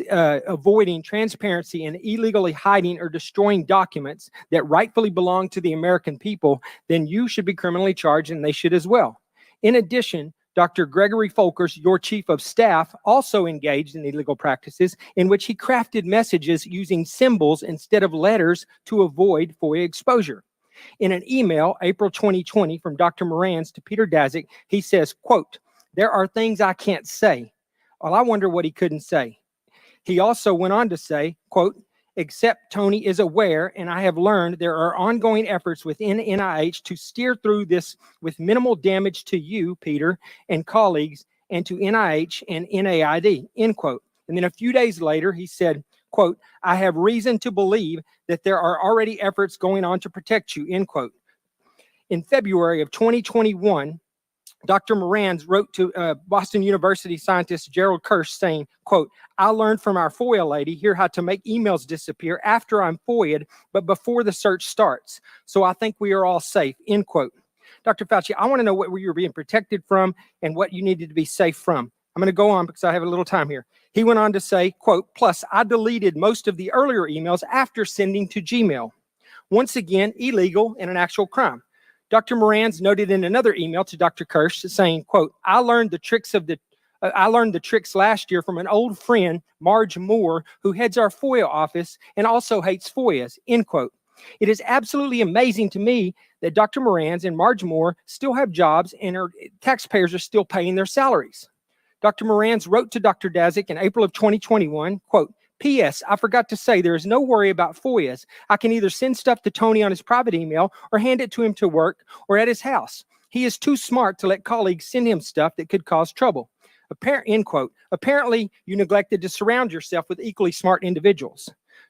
[SPEAKER 10] avoiding transparency and illegally hiding or destroying documents that rightfully belong to the American people, then you should be criminally charged, and they should as well. In addition, Dr. Gregory Folkers, your chief of staff, also engaged in illegal practices in which he crafted messages using symbols instead of letters to avoid FOIA exposure. In an email, April 2020, from Dr. Morans to Peter Daszak, he says, quote, "There are things I can't say." Well, I wonder what he couldn't say. He also went on to say, quote, "Except Tony is aware, and I have learned there are ongoing efforts within NIH to steer through this with minimal damage to you, Peter, and colleagues, and to NIH and NAID," end quote. And then a few days later, he said, quote, "I have reason to believe that there are already efforts going on to protect you," end quote. In February of 2021, Dr. Morans wrote to Boston University scientist Gerald Kirsch saying, quote, "I learned from our FOIA lady here how to make emails disappear after I'm FOIA'd, but before the search starts. So I think we are all safe," end quote. Dr. Fauci, I want to know what you were being protected from and what you needed to be safe from. I'm going to go on because I have a little time here. He went on to say, quote, "Plus, I deleted most of the earlier emails after sending to Gmail. Once again, illegal and an actual crime." Dr. Morans noted in another email to Dr. Kirsch saying, quote, I learned the tricks last year from an old friend, Marge Moore, who heads our FOIA office and also hates FOIAs, end quote. It is absolutely amazing to me that Dr. Morans and Marge Moore still have jobs and our taxpayers are still paying their salaries. Dr. Morans wrote to Dr. Daszak in April of 2021, quote, P.S. I forgot to say there is no worry about FOIAs. I can either send stuff to Tony on his private email or hand it to him to work or at his house. He is too smart to let colleagues send him stuff that could cause trouble. End quote. Apparently, you neglected to surround yourself with equally smart individuals.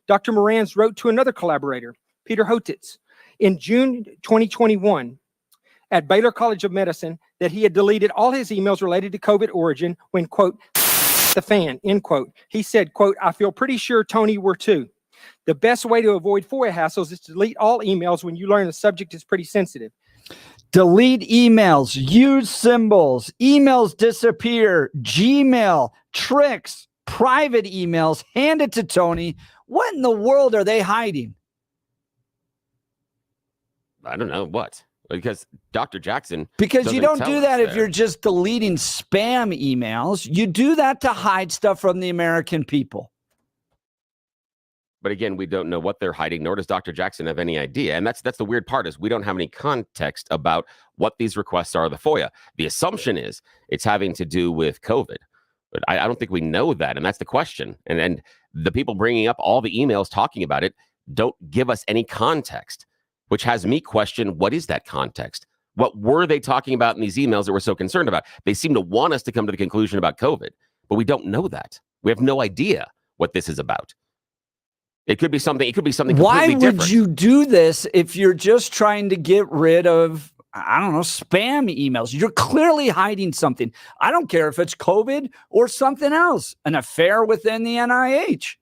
[SPEAKER 10] Dr. Morans wrote to another collaborator, Peter Hotitz, in June 2021 at Baylor College of Medicine that he had deleted all his emails related to COVID origin when, quote, the fan, end quote. He said, quote, I feel pretty sure Tony were too. The best way to avoid FOIA hassles is to delete all emails when you learn the subject is pretty sensitive.
[SPEAKER 3] Delete emails, use symbols, emails disappear, Gmail, tricks, private emails, hand it to Tony. What in the world are they hiding?
[SPEAKER 4] I don't know what. Because Dr. Jackson.
[SPEAKER 3] Because you don't do that if
[SPEAKER 4] there.
[SPEAKER 3] you're just deleting spam emails. You do that to hide stuff from the American people.
[SPEAKER 4] But again, we don't know what they're hiding, nor does Dr. Jackson have any idea. And that's the weird part is we don't have any context about what these requests are, the FOIA. The assumption is it's having to do with COVID. But I don't think we know that. And that's the question. And the people bringing up all the emails talking about it don't give us any context, which has me question, what is that context? What were they talking about in these emails that we're so concerned about? They seem to want us to come to the conclusion about COVID, but we don't know that. We have no idea what this is about. It could be something. It could be something completely different.
[SPEAKER 3] Why would you do this if you're just trying to get rid of, I don't know, spam emails? You're clearly hiding something. I don't care if it's COVID or something else, an affair within the NIH.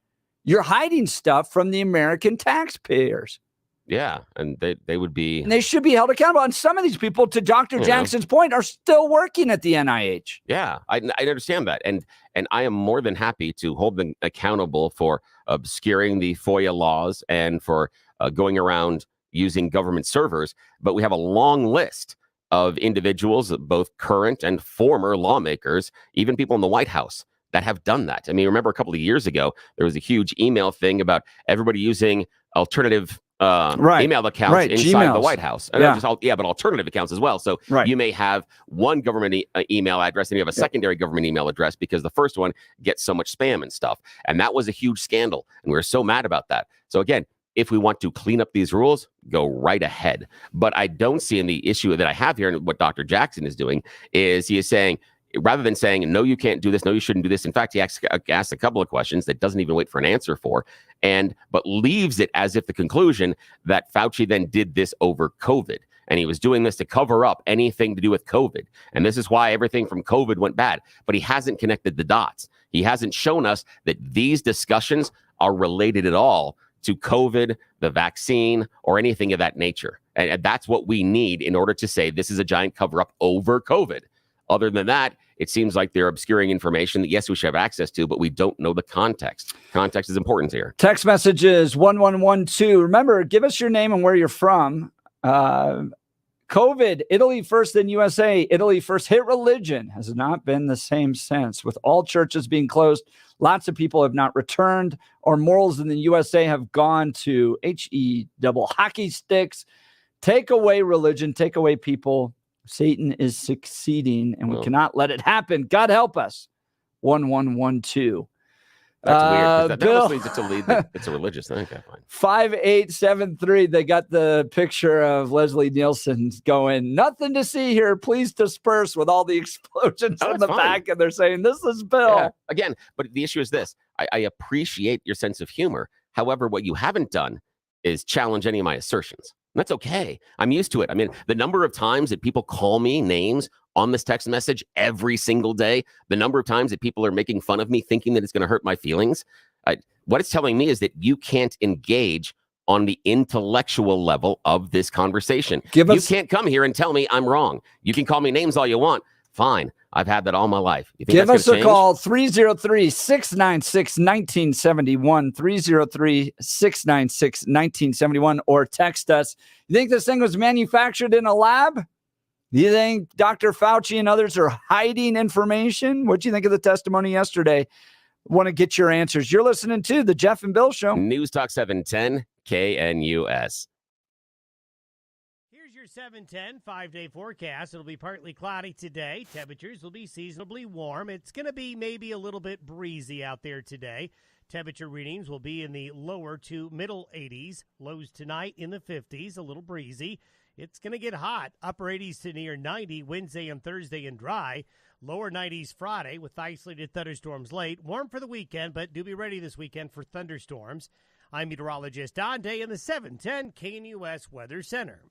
[SPEAKER 3] You're hiding stuff from the American taxpayers.
[SPEAKER 4] Yeah, and they would be.
[SPEAKER 3] And they should be held accountable. And some of these people, to Dr. Jackson's point, are still working at the NIH.
[SPEAKER 4] Yeah, I understand that. And I am more than happy to hold them accountable for obscuring the FOIA laws and for going around using government servers. But we have a long list of individuals, both current and former lawmakers, even people in the White House, that have done that. I mean, remember a couple of years ago, there was a huge email thing about everybody using alternative email accounts inside
[SPEAKER 3] Gmails.
[SPEAKER 4] The White House.
[SPEAKER 3] Yeah.
[SPEAKER 4] But alternative accounts as well. So you may have one government email address and you have a secondary government email address because the first one gets so much spam and stuff. And that was a huge scandal. And we were so mad about that. So again, if we want to clean up these rules, go right ahead. But I don't see in the issue that I have here and what Dr. Jackson is doing is he is saying, rather than saying, no, you can't do this, no, you shouldn't do this. In fact, he asked a couple of questions that doesn't even wait for an answer for, but leaves it as if the conclusion that Fauci then did this over COVID. And he was doing this to cover up anything to do with COVID. And this is why everything from COVID went bad. But he hasn't connected the dots. He hasn't shown us that these discussions are related at all to COVID, the vaccine, or anything of that nature. And that's what we need in order to say this is a giant cover-up over COVID. Other than that, it seems like they're obscuring information that, yes, we should have access to, but we don't know the context. Context is important here.
[SPEAKER 3] Text messages 1112. Remember, give us your name and where you're from. COVID, Italy first, then USA. Italy first. Hit religion has not been the same since. With all churches being closed, lots of people have not returned. Our morals in the USA have gone to HE double hockey sticks. Take away religion. Take away people. Satan is succeeding, and we cannot let it happen. God help us. 1112.
[SPEAKER 4] That's weird. That almost leads it to lead that it's a religious thing. Okay, fine.
[SPEAKER 3] 5873. They got the picture of Leslie Nielsen going, nothing to see here. Please disperse with all the explosions in the back. And they're saying, this is Bill.
[SPEAKER 4] Yeah. Again, but the issue is this. I appreciate your sense of humor. However, what you haven't done is challenge any of my assertions. And that's okay. I'm used to it. I mean, the number of times that people call me names on this text message every single day, the number of times that people are making fun of me thinking that it's going to hurt my feelings, what it's telling me is that you can't engage on the intellectual level of this conversation. You can't come here and tell me I'm wrong. You can call me names all you want. Fine. I've had that all my life. You think
[SPEAKER 3] Give
[SPEAKER 4] that's
[SPEAKER 3] us a
[SPEAKER 4] gonna change?
[SPEAKER 3] call, 303-696-1971, 303-696-1971, or text us. You think this thing was manufactured in a lab? Do you think Dr. Fauci and others are hiding information? What do you think of the testimony yesterday? Want to get your answers. You're listening to The Jeff and Bill Show.
[SPEAKER 4] News Talk 710 KNUS.
[SPEAKER 11] Here's your 710 5-day forecast. It'll be partly cloudy today. Temperatures will be seasonably warm. It's going to be maybe a little bit breezy out there today. Temperature readings will be in the lower to middle 80s. Lows tonight in the 50s, a little breezy. It's going to get hot. Upper 80s to near 90 Wednesday and Thursday and dry. Lower 90s Friday with isolated thunderstorms late. Warm for the weekend, but do be ready this weekend for thunderstorms. I'm meteorologist Don Day in the 710 KNUS Weather Center.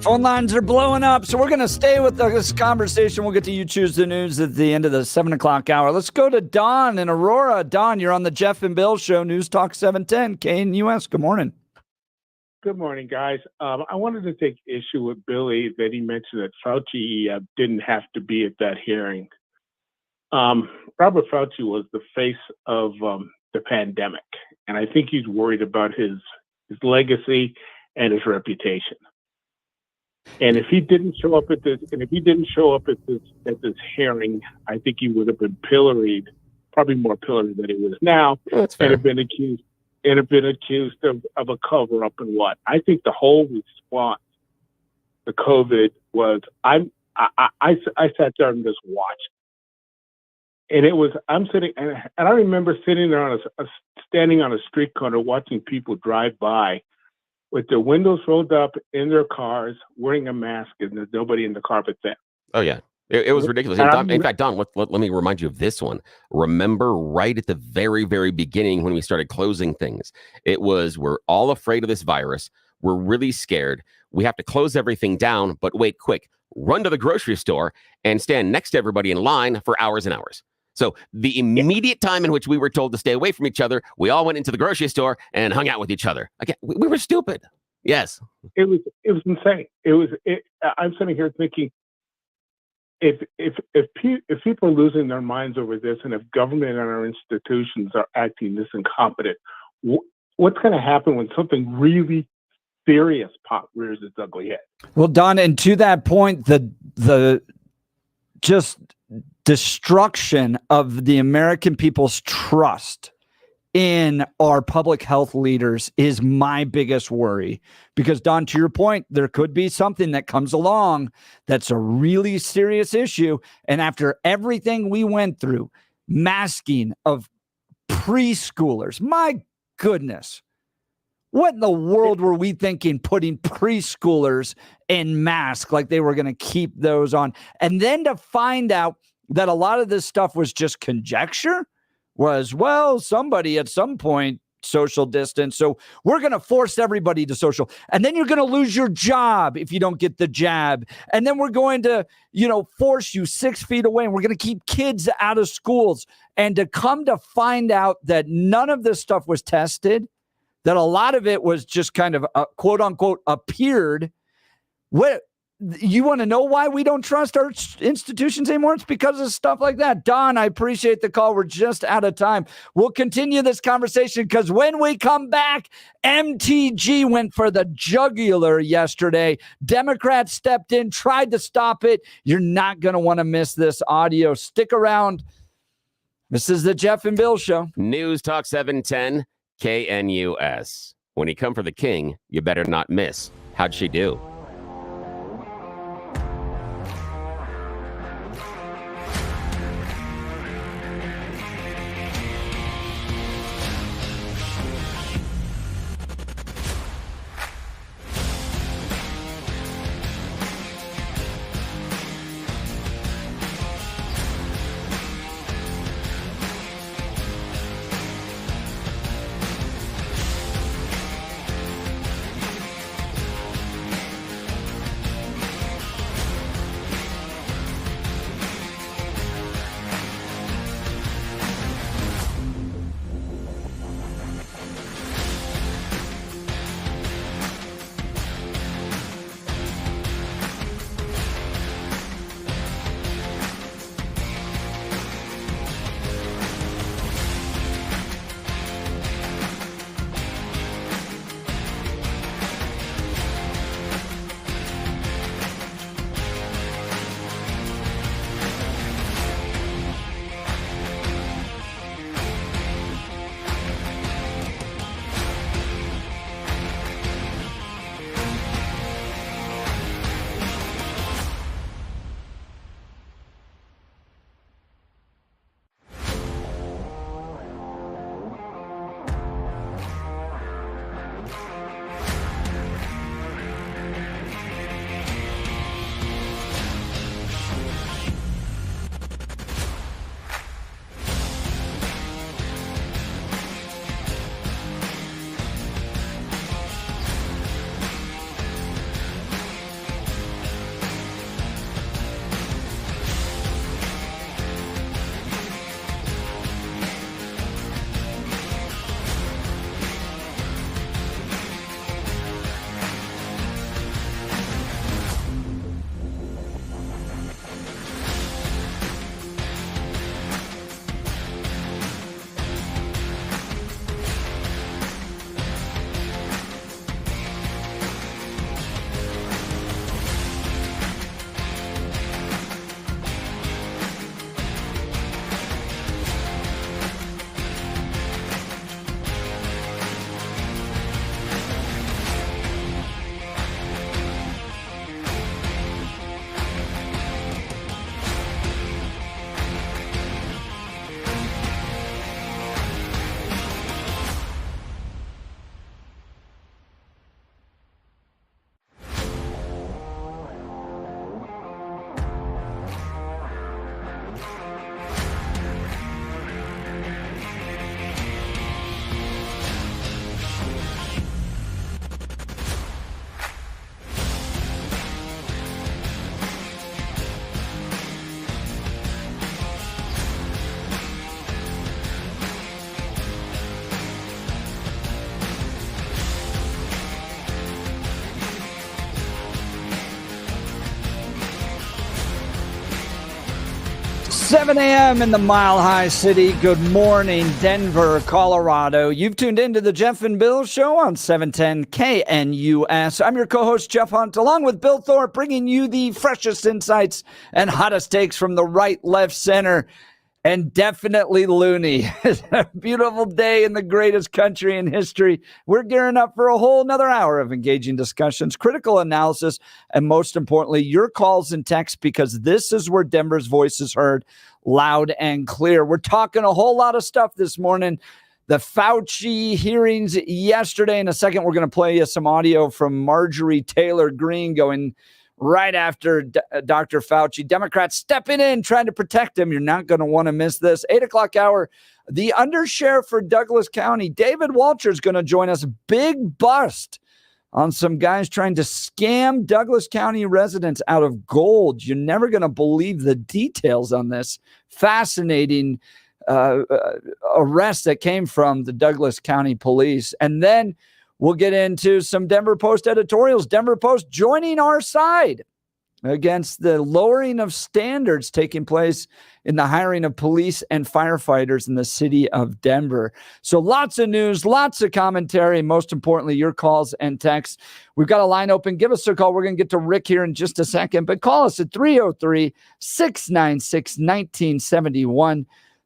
[SPEAKER 3] Phone lines are blowing up, so we're going to stay with this conversation. We'll get to You Choose the News at the end of the 7 o'clock hour. Let's go to Don in Aurora. Don, you're on the Jeff and Bill Show, News Talk 710, KNUS. Good morning.
[SPEAKER 12] Good morning, guys. I wanted to take issue with Billy that he mentioned that Fauci didn't have to be at that hearing. Robert Fauci was the face of the pandemic, and I think he's worried about his legacy and his reputation. And if he didn't show up at this hearing, I think he would have been pilloried, probably more pilloried than he is now, and have been accused of a cover up and what. I think the whole response to COVID was I sat there and just watched. And I'm sitting, and I remember sitting there standing on a street corner watching people drive by with their windows rolled up in their cars, wearing a mask, and there's nobody in the car but them.
[SPEAKER 4] Oh, yeah. It was ridiculous. In fact, Don, let me remind you of this one. Remember right at the very, very beginning when we started closing things, it was, we're all afraid of this virus. We're really scared. We have to close everything down, but wait, quick, run to the grocery store and stand next to everybody in line for hours and hours. So the immediate time in which we were told to stay away from each other, we all went into the grocery store and hung out with each other. Again, we were stupid. Yes.
[SPEAKER 12] It was insane. I'm sitting here thinking, if people are losing their minds over this, and if government and our institutions are acting this incompetent, what's going to happen when something really serious rears its ugly head?
[SPEAKER 3] Well, Don, and to that point, the just destruction of the American people's trust in our public health leaders is my biggest worry. Because, Don, to your point, there could be something that comes along that's a really serious issue. And after everything we went through, masking of preschoolers, my goodness, what in the world were we thinking, putting preschoolers in masks like they were going to keep those on? And then to find out that a lot of this stuff was just conjecture, was, well, somebody at some point social distance, so we're going to force everybody to social, and then you're going to lose your job if you don't get the jab, and then we're going to, force you 6 feet away, and we're going to keep kids out of schools. And to come to find out that none of this stuff was tested, that a lot of it was just kind of quote unquote appeared. What you want to know why we don't trust our institutions anymore? It's because of stuff like that. Don, I appreciate the call. We're just out of time. We'll continue this conversation because when we come back, MTG went for the jugular yesterday. Democrats stepped in, tried to stop it. You're not going to want to miss this audio. Stick around. This is the Jeff and Bill Show.
[SPEAKER 4] News Talk 710 KNUS. When you come for the king, you better not miss. How'd she do?
[SPEAKER 3] 7 a.m. in the Mile High City. Good morning, Denver, Colorado. You've tuned into the Jeff and Bill Show on 710 KNUS. I'm your co-host, Jeff Hunt, along with Bill Thorpe, bringing you the freshest insights and hottest takes from the right, left, center, and definitely loony. It's a beautiful day in the greatest country in history. We're gearing up for a whole another hour of engaging discussions, critical analysis, and most importantly, your calls and texts, because this is where Denver's voice is heard loud and clear. We're talking a whole lot of stuff this morning. The Fauci hearings yesterday. In a second, we're going to play you some audio from Marjorie Taylor Greene going right after Dr. Fauci. Democrats stepping in, trying to protect him. You're not going to want to miss this. 8 o'clock hour, the Undersheriff for Douglas County, David Walcher, is going to join us. Big bust on some guys trying to scam Douglas County residents out of gold. You're never going to believe the details on this fascinating arrest that came from the Douglas County Police. And then we'll get into some Denver Post editorials. Denver Post joining our side against the lowering of standards taking place in the hiring of police and firefighters in the city of Denver. So lots of news, lots of commentary, most importantly, your calls and texts. We've got a line open. Give us a call. We're going to get to Rick here in just a second, but call us at 303-696-1971.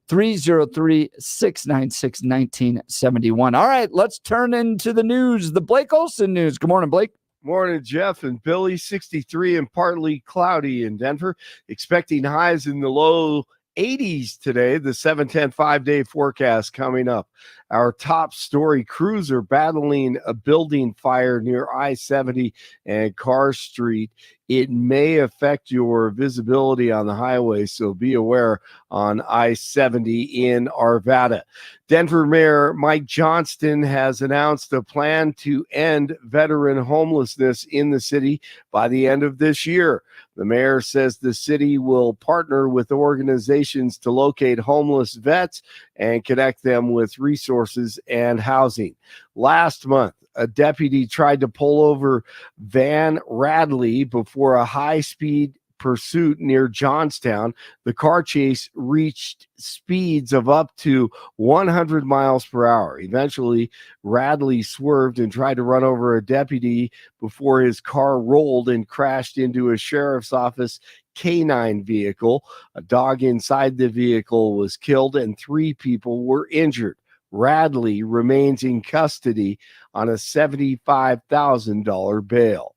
[SPEAKER 3] 303-696-1971. All right, let's turn into the news, the Blake Olson news. Good morning, Blake.
[SPEAKER 1] Morning, Jeff and Billy. 63 and partly cloudy in Denver. Expecting highs in the low 80s today. The 710 5-day forecast coming up. Our top story, crews are battling a building fire near I-70 and Carr Street. It may affect your visibility on the highway, so be aware on I-70 in Arvada. Denver Mayor Mike Johnston has announced a plan to end veteran homelessness in the city by the end of this year. The mayor says the city will partner with organizations to locate homeless vets and connect them with resources and housing. Last month, a deputy tried to pull over Van Radley before a high-speed pursuit near Johnstown. The car chase reached speeds of up to 100 miles per hour. Eventually, Radley swerved and tried to run over a deputy before his car rolled and crashed into a sheriff's office canine vehicle. A dog inside the vehicle was killed and 3 people were injured. Radley remains in custody on a $75,000 bail.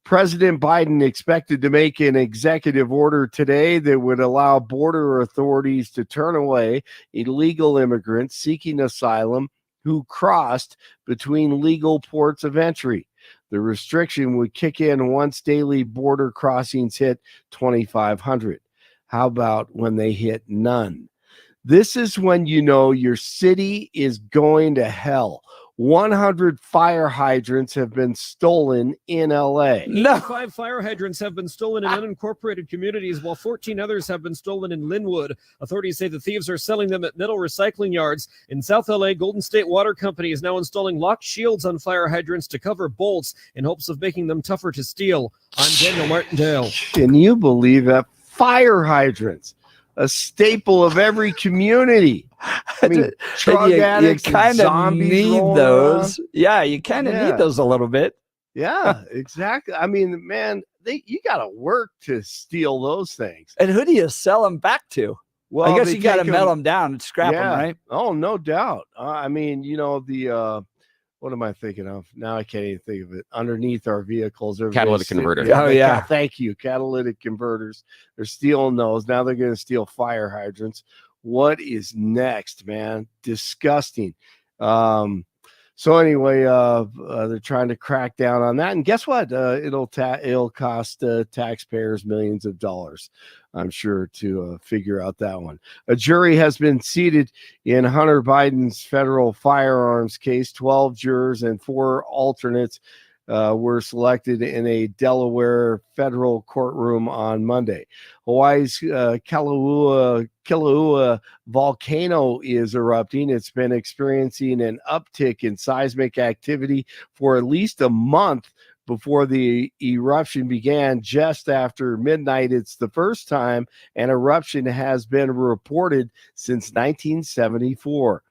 [SPEAKER 1] President Biden expected to make an executive order today that would allow border authorities to turn away illegal immigrants seeking asylum who crossed between legal ports of entry. The restriction would kick in once daily border crossings hit 2,500. How about when they hit none? This is when you know your city is going to hell. 100 fire hydrants have been stolen in LA.
[SPEAKER 3] No.
[SPEAKER 13] 5 fire hydrants have been stolen in unincorporated communities, while 14 others have been stolen in Linwood. Authorities say the thieves are selling them at metal recycling yards. In South LA, Golden State Water Company is now installing locked shields on fire hydrants to cover bolts in hopes of making them tougher to steal. I'm Daniel Martindale.
[SPEAKER 1] Can you believe that? Fire hydrants, a staple of every community. I mean, drug addicts,
[SPEAKER 3] you kind of need those.
[SPEAKER 1] Around.
[SPEAKER 3] Yeah, you kind of need those a little bit.
[SPEAKER 1] Yeah, exactly. I mean, man, you got to work to steal those things.
[SPEAKER 3] And who do you sell them back to? Well, I guess you got to melt them down and scrap them, right?
[SPEAKER 1] Oh, no doubt. I mean, you know, what am I thinking of? Now I can't even think of it. Underneath our vehicles.
[SPEAKER 4] Catalytic converters.
[SPEAKER 1] Yeah,
[SPEAKER 3] oh, yeah.
[SPEAKER 1] Thank you. Catalytic converters. They're stealing those. Now they're going to steal fire hydrants. What is next, man? Disgusting. So anyway, they're trying to crack down on that. And guess what? It'll cost taxpayers millions of dollars, I'm sure, to figure out that one. A jury has been seated in Hunter Biden's federal firearms case. 12 jurors and 4 alternates were selected in a Delaware federal courtroom on Monday. Hawaii's Kilauea volcano is erupting. It's been experiencing an uptick in seismic activity for at least a month, before the eruption began just after midnight. It's the first time an eruption has been reported since 1974.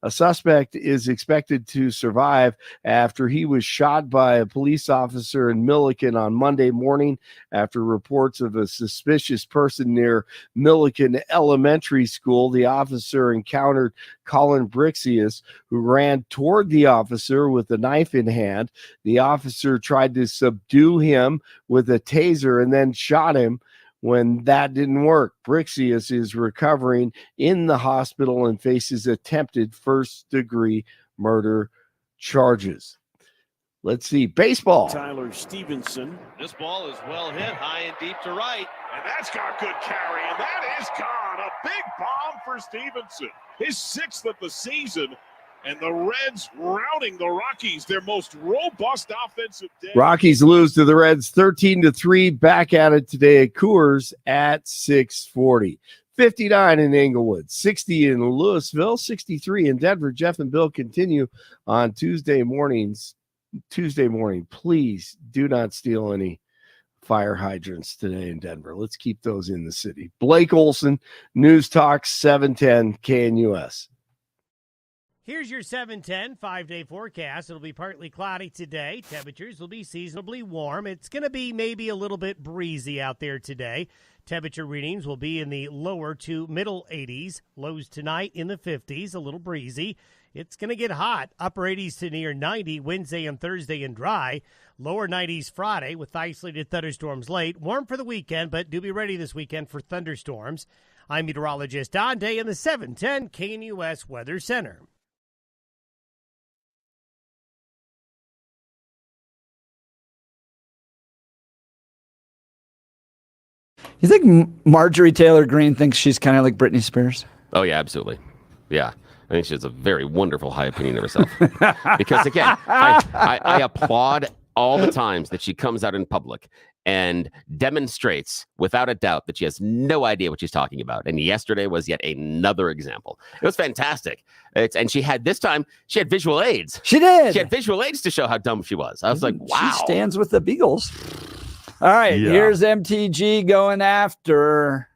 [SPEAKER 1] A suspect is expected to survive after he was shot by a police officer in Milliken on Monday morning after reports of a suspicious person near Milliken Elementary School. The officer encountered Colin Brixius, who ran toward the officer with a knife in hand. The officer tried to subdue him with a taser and then shot him. When that didn't work, Brixius is recovering in the hospital and faces attempted first-degree murder charges. Let's see, baseball.
[SPEAKER 2] Tyler Stevenson. This ball is well hit, high and deep to right. And that's got good carry, and that is gone. A big bomb for Stevenson. His 6th of the season. And the Reds routing the Rockies, their most robust offensive day.
[SPEAKER 1] Rockies lose to the Reds 13-3. Back at it today at Coors at 640. 59 in Inglewood, 60 in Louisville, 63 in Denver. Jeff and Bill continue on Tuesday morning. Please do not steal any fire hydrants today in Denver. Let's keep those in the city. Blake Olson, News Talk 710 KNUS.
[SPEAKER 11] Here's your 710 5-day forecast. It'll be partly cloudy today. Temperatures will be seasonably warm. It's going to be maybe a little bit breezy out there today. Temperature readings will be in the lower to middle 80s. Lows tonight in the 50s, a little breezy. It's going to get hot. Upper 80s to near 90 Wednesday and Thursday and dry. Lower 90s Friday with isolated thunderstorms late. Warm for the weekend, but do be ready this weekend for thunderstorms. I'm meteorologist Don Day in the 710 KNUS Weather Center.
[SPEAKER 3] You think Marjorie Taylor Greene thinks she's kind of like Britney Spears?
[SPEAKER 4] Oh, yeah, absolutely. Yeah. I think she has a very wonderful high opinion of herself. Because, again, I applaud all the times that she comes out in public and demonstrates without a doubt that she has no idea what she's talking about. And yesterday was yet another example. It was fantastic. And she had visual aids.
[SPEAKER 3] She did.
[SPEAKER 4] She had visual aids to show how dumb she was. I was like, wow.
[SPEAKER 3] She stands with the Beagles. All right, Here's MTG going after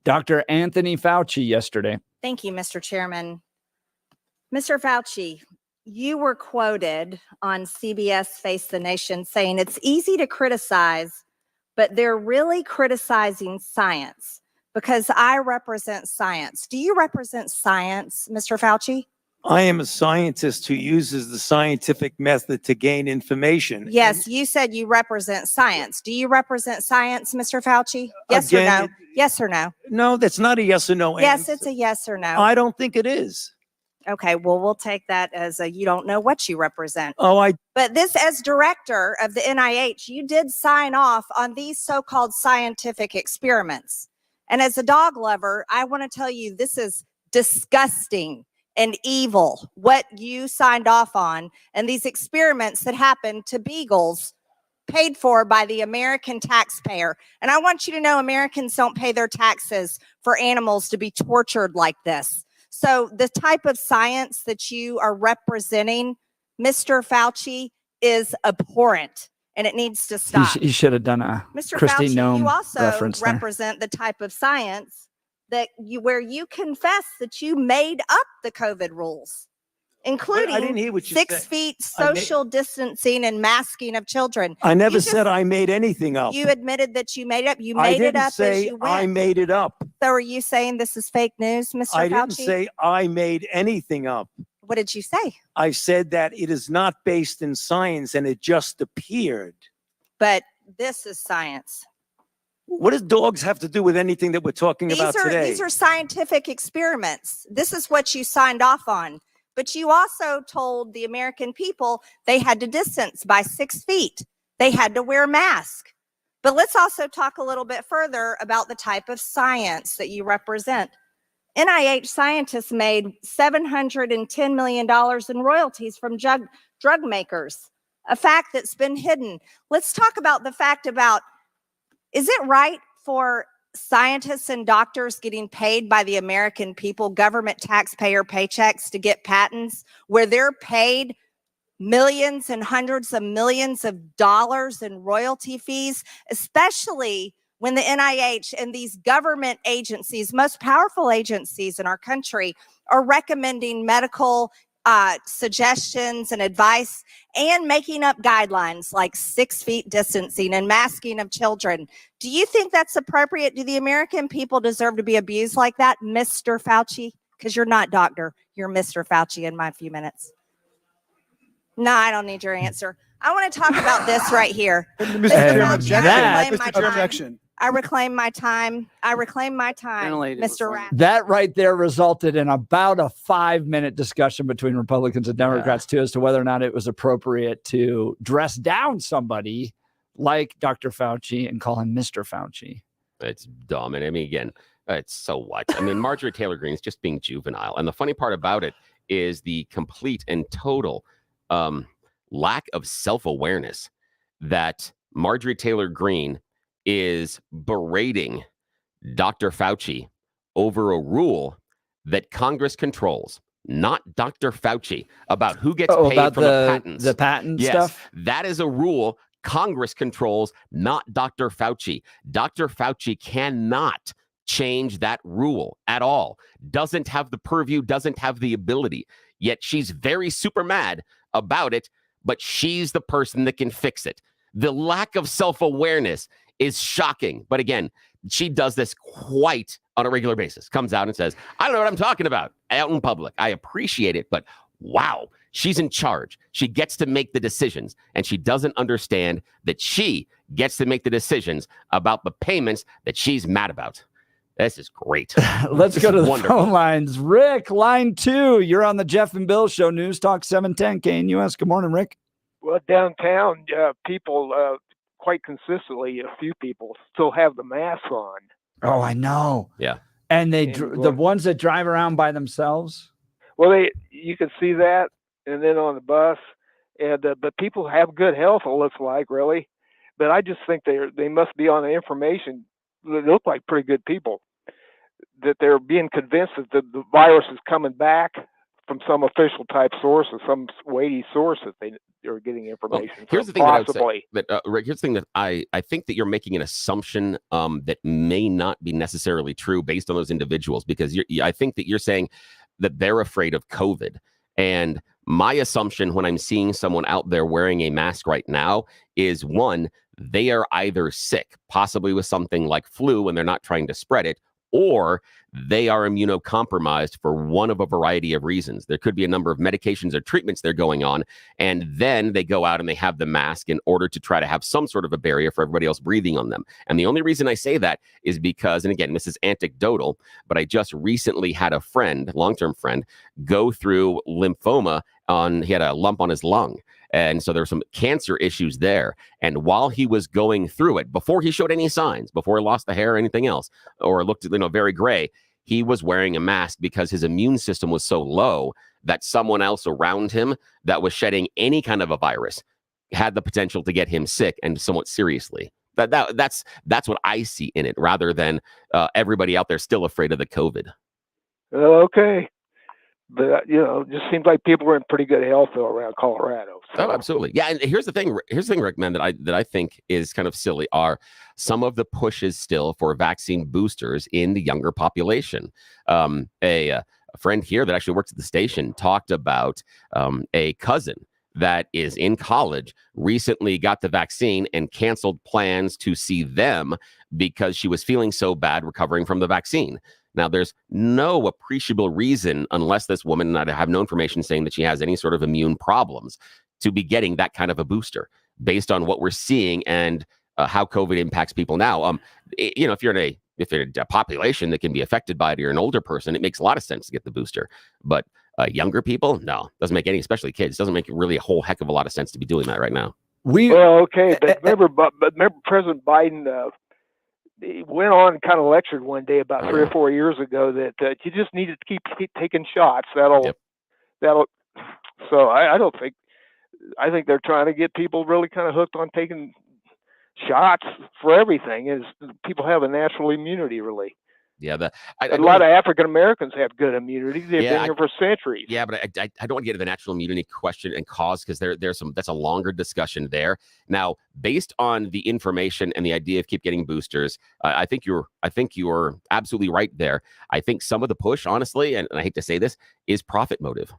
[SPEAKER 3] Dr. Anthony Fauci yesterday.
[SPEAKER 14] Thank you, Mr. Chairman. Mr. Fauci, you were quoted on CBS Face the Nation saying it's easy to criticize, but they're really criticizing science because I represent science. Do you represent science, Mr. Fauci?
[SPEAKER 6] I am a scientist who uses the scientific method to gain information.
[SPEAKER 14] Yes, you said you represent science. Do you represent science, Mr. Fauci? Yes or no? Yes or no?
[SPEAKER 6] No, that's not a yes or no
[SPEAKER 14] Yes,
[SPEAKER 6] answer.
[SPEAKER 14] it's a yes or no.
[SPEAKER 6] I don't think it is.
[SPEAKER 14] Okay, well, we'll take that as a you don't know what you represent. But this, as director of the NIH, you did sign off on these so-called scientific experiments. And as a dog lover, I want to tell you this is disgusting and evil, what you signed off on, and these experiments that happened to beagles paid for by the American taxpayer. And I want you to know Americans don't pay their taxes for animals to be tortured like this. So the type of science that you are representing, Mr. Fauci, is abhorrent, and it needs to stop.
[SPEAKER 3] You should have done a
[SPEAKER 14] Mr.
[SPEAKER 3] Christy
[SPEAKER 14] Fauci,
[SPEAKER 3] Nome
[SPEAKER 14] you also
[SPEAKER 3] reference there.
[SPEAKER 14] represent the type of science that where you confess that you made up the COVID rules, including
[SPEAKER 6] I didn't hear what you
[SPEAKER 14] 6
[SPEAKER 6] said.
[SPEAKER 14] feet social distancing and masking of children.
[SPEAKER 6] I never said I made anything up.
[SPEAKER 14] You admitted that you made it up. You
[SPEAKER 6] I
[SPEAKER 14] made it
[SPEAKER 6] didn't
[SPEAKER 14] up as
[SPEAKER 6] say
[SPEAKER 14] you went.
[SPEAKER 6] I made it up.
[SPEAKER 14] So are you saying this is fake news, Mr. Fauci?
[SPEAKER 6] I didn't say I made anything up.
[SPEAKER 14] What did you say?
[SPEAKER 6] I said that it is not based in science and it just appeared.
[SPEAKER 14] But this is science.
[SPEAKER 6] What does dogs have to do with anything that we're talking about today?
[SPEAKER 14] These are scientific experiments. This is what you signed off on. But you also told the American people they had to distance by 6 feet. They had to wear masks. But let's also talk a little bit further about the type of science that you represent. NIH scientists made $710 million in royalties from drug makers, a fact that's been hidden. Let's talk about the fact about, is it right for scientists and doctors getting paid by the American people, government taxpayer paychecks to get patents where they're paid millions and hundreds of millions of dollars in royalty fees, especially when the NIH and these government agencies, most powerful agencies in our country, are recommending medical suggestions and advice and making up guidelines like 6 feet distancing and masking of children. Do you think that's appropriate? Do the American people deserve to be abused like that, Mr. Fauci? Because you're not doctor, you're Mr. Fauci in my few minutes. No, I don't need your answer. I want to talk about this right here.
[SPEAKER 5] Mr. Chairman, objection.
[SPEAKER 14] I reclaim my time. Mr. Rath.
[SPEAKER 3] That right there resulted in about a 5-minute discussion between Republicans and Democrats too, as to whether or not it was appropriate to dress down somebody like Dr. Fauci and call him Mr. Fauci.
[SPEAKER 4] It's dumb. And I mean, again, it's so what? I mean, Marjorie Taylor Greene is just being juvenile. And the funny part about it is the complete and total lack of self-awareness that Marjorie Taylor Greene is berating Dr. Fauci over a rule that Congress controls, not Dr. Fauci, about who gets paid
[SPEAKER 3] about
[SPEAKER 4] for the patents.
[SPEAKER 3] The patent
[SPEAKER 4] Yes,
[SPEAKER 3] stuff?
[SPEAKER 4] that is a rule Congress controls, not Dr. Fauci. Dr. Fauci cannot change that rule at all. Doesn't have the purview, doesn't have the ability. Yet she's very super mad about it, but she's the person that can fix it. The lack of self-awareness is shocking. But again, she does this quite on a regular basis. Comes out and says, I don't know what I'm talking about out in public. I appreciate it, but wow, she's in charge. She gets to make the decisions, and she doesn't understand that she gets to make the decisions about the payments that she's mad about. This is great.
[SPEAKER 3] Let's go to the phone lines. Rick, line 2. You're on the Jeff and Bill Show, News Talk 710 KNUS. Good morning, Rick.
[SPEAKER 15] Well, downtown, people quite consistently, a few people still have the masks on.
[SPEAKER 3] Oh, I know.
[SPEAKER 4] Yeah.
[SPEAKER 3] And the ones that drive around by themselves?
[SPEAKER 15] Well, you can see that, and then on the bus, and but people have good health, it looks like, really. But I just think they must be on the information. They look like pretty good people, that they're being convinced that the virus is coming back from some official type source or some weighty source that they're getting information from.
[SPEAKER 4] Here's the thing
[SPEAKER 15] possibly.
[SPEAKER 4] Rick, here's the thing that I think that you're making an assumption that may not be necessarily true based on those individuals, because I think that you're saying that they're afraid of COVID. And my assumption when I'm seeing someone out there wearing a mask right now is, one, they are either sick, possibly with something like flu, and they're not trying to spread it, or they are immunocompromised for one of a variety of reasons. There could be a number of medications or treatments they're going on, and then they go out and they have the mask in order to try to have some sort of a barrier for everybody else breathing on them. And the only reason I say that is because, and again, this is anecdotal, but I just recently had a friend, long-term friend, go through lymphoma he had a lump on his lung. And so there were some cancer issues there. And while he was going through it, before he showed any signs, before he lost the hair or anything else, or looked, very gray, he was wearing a mask because his immune system was so low that someone else around him that was shedding any kind of a virus had the potential to get him sick, and somewhat seriously. That's what I see in it, rather than everybody out there still afraid of the COVID.
[SPEAKER 15] Okay. But, it just seems like people are in pretty good health though around Colorado. So.
[SPEAKER 4] Oh, absolutely. Yeah. And here's the thing, Rick, man, that I think is kind of silly are some of the pushes still for vaccine boosters in the younger population. A friend here that actually works at the station talked about a cousin that is in college, recently got the vaccine and canceled plans to see them because she was feeling so bad recovering from the vaccine. Now, there's no appreciable reason, unless this woman, and I have no information saying that she has any sort of immune problems, to be getting that kind of a booster based on what we're seeing and how COVID impacts people now. If you're in a population that can be affected by it, or you're an older person, it makes a lot of sense to get the booster. But younger people, no, doesn't make any, especially kids, doesn't make really a whole heck of a lot of sense to be doing that right now.
[SPEAKER 15] Okay, but remember President Biden. He went on and kind of lectured one day about 3 or 4 years ago that you just need to keep taking shots. So I think they're trying to get people really kind of hooked on taking shots for everything, is people have a natural immunity, really.
[SPEAKER 4] Yeah,
[SPEAKER 15] a lot of African Americans have good immunity. They've been here for centuries.
[SPEAKER 4] Yeah, but I don't want to get to the natural immunity question and cause, because that's a longer discussion there. Now, based on the information and the idea of keep getting boosters, I think you're absolutely right there. I think some of the push, honestly, and I hate to say this, is profit motive.